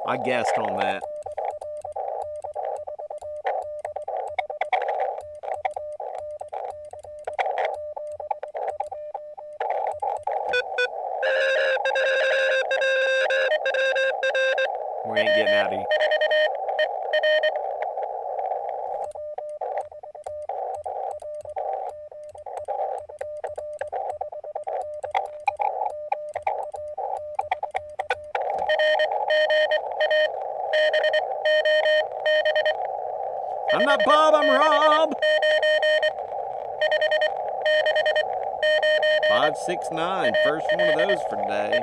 I guessed on that. We ain't getting out of here. I'm not Bob, I'm Rob. 569, first one of those for today.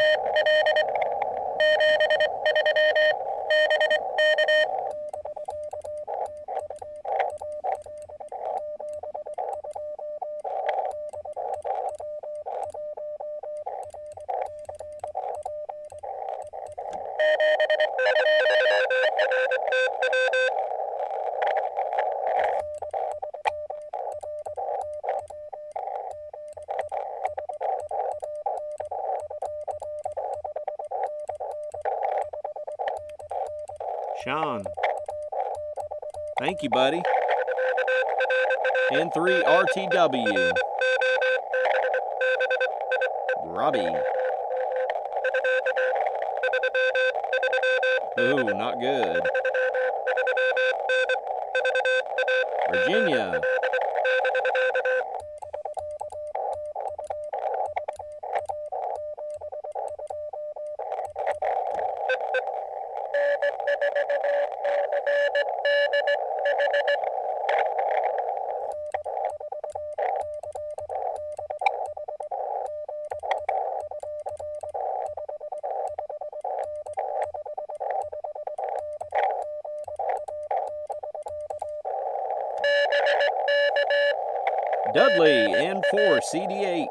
Sean. Thank you, buddy. N3 RTW. Robbie. Ooh, not good. Virginia. Dudley, N4 CDH.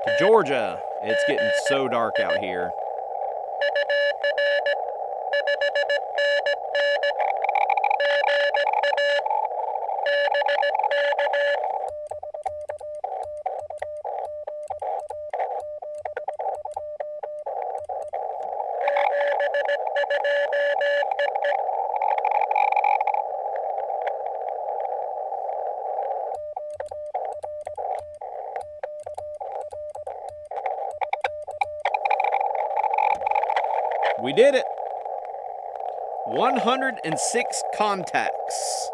To Georgia. It's getting so dark out here. We did it. 106 contacts.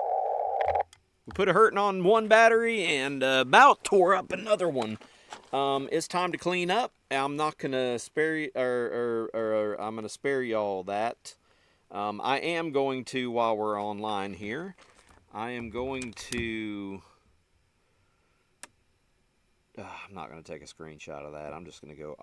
We put a hurting on one battery and about tore up another one. It's time to clean up. I'm not gonna spare you, I'm gonna spare y'all that. I am going to, while we're online here, I am going to. I'm not gonna take a screenshot of that. I'm just gonna go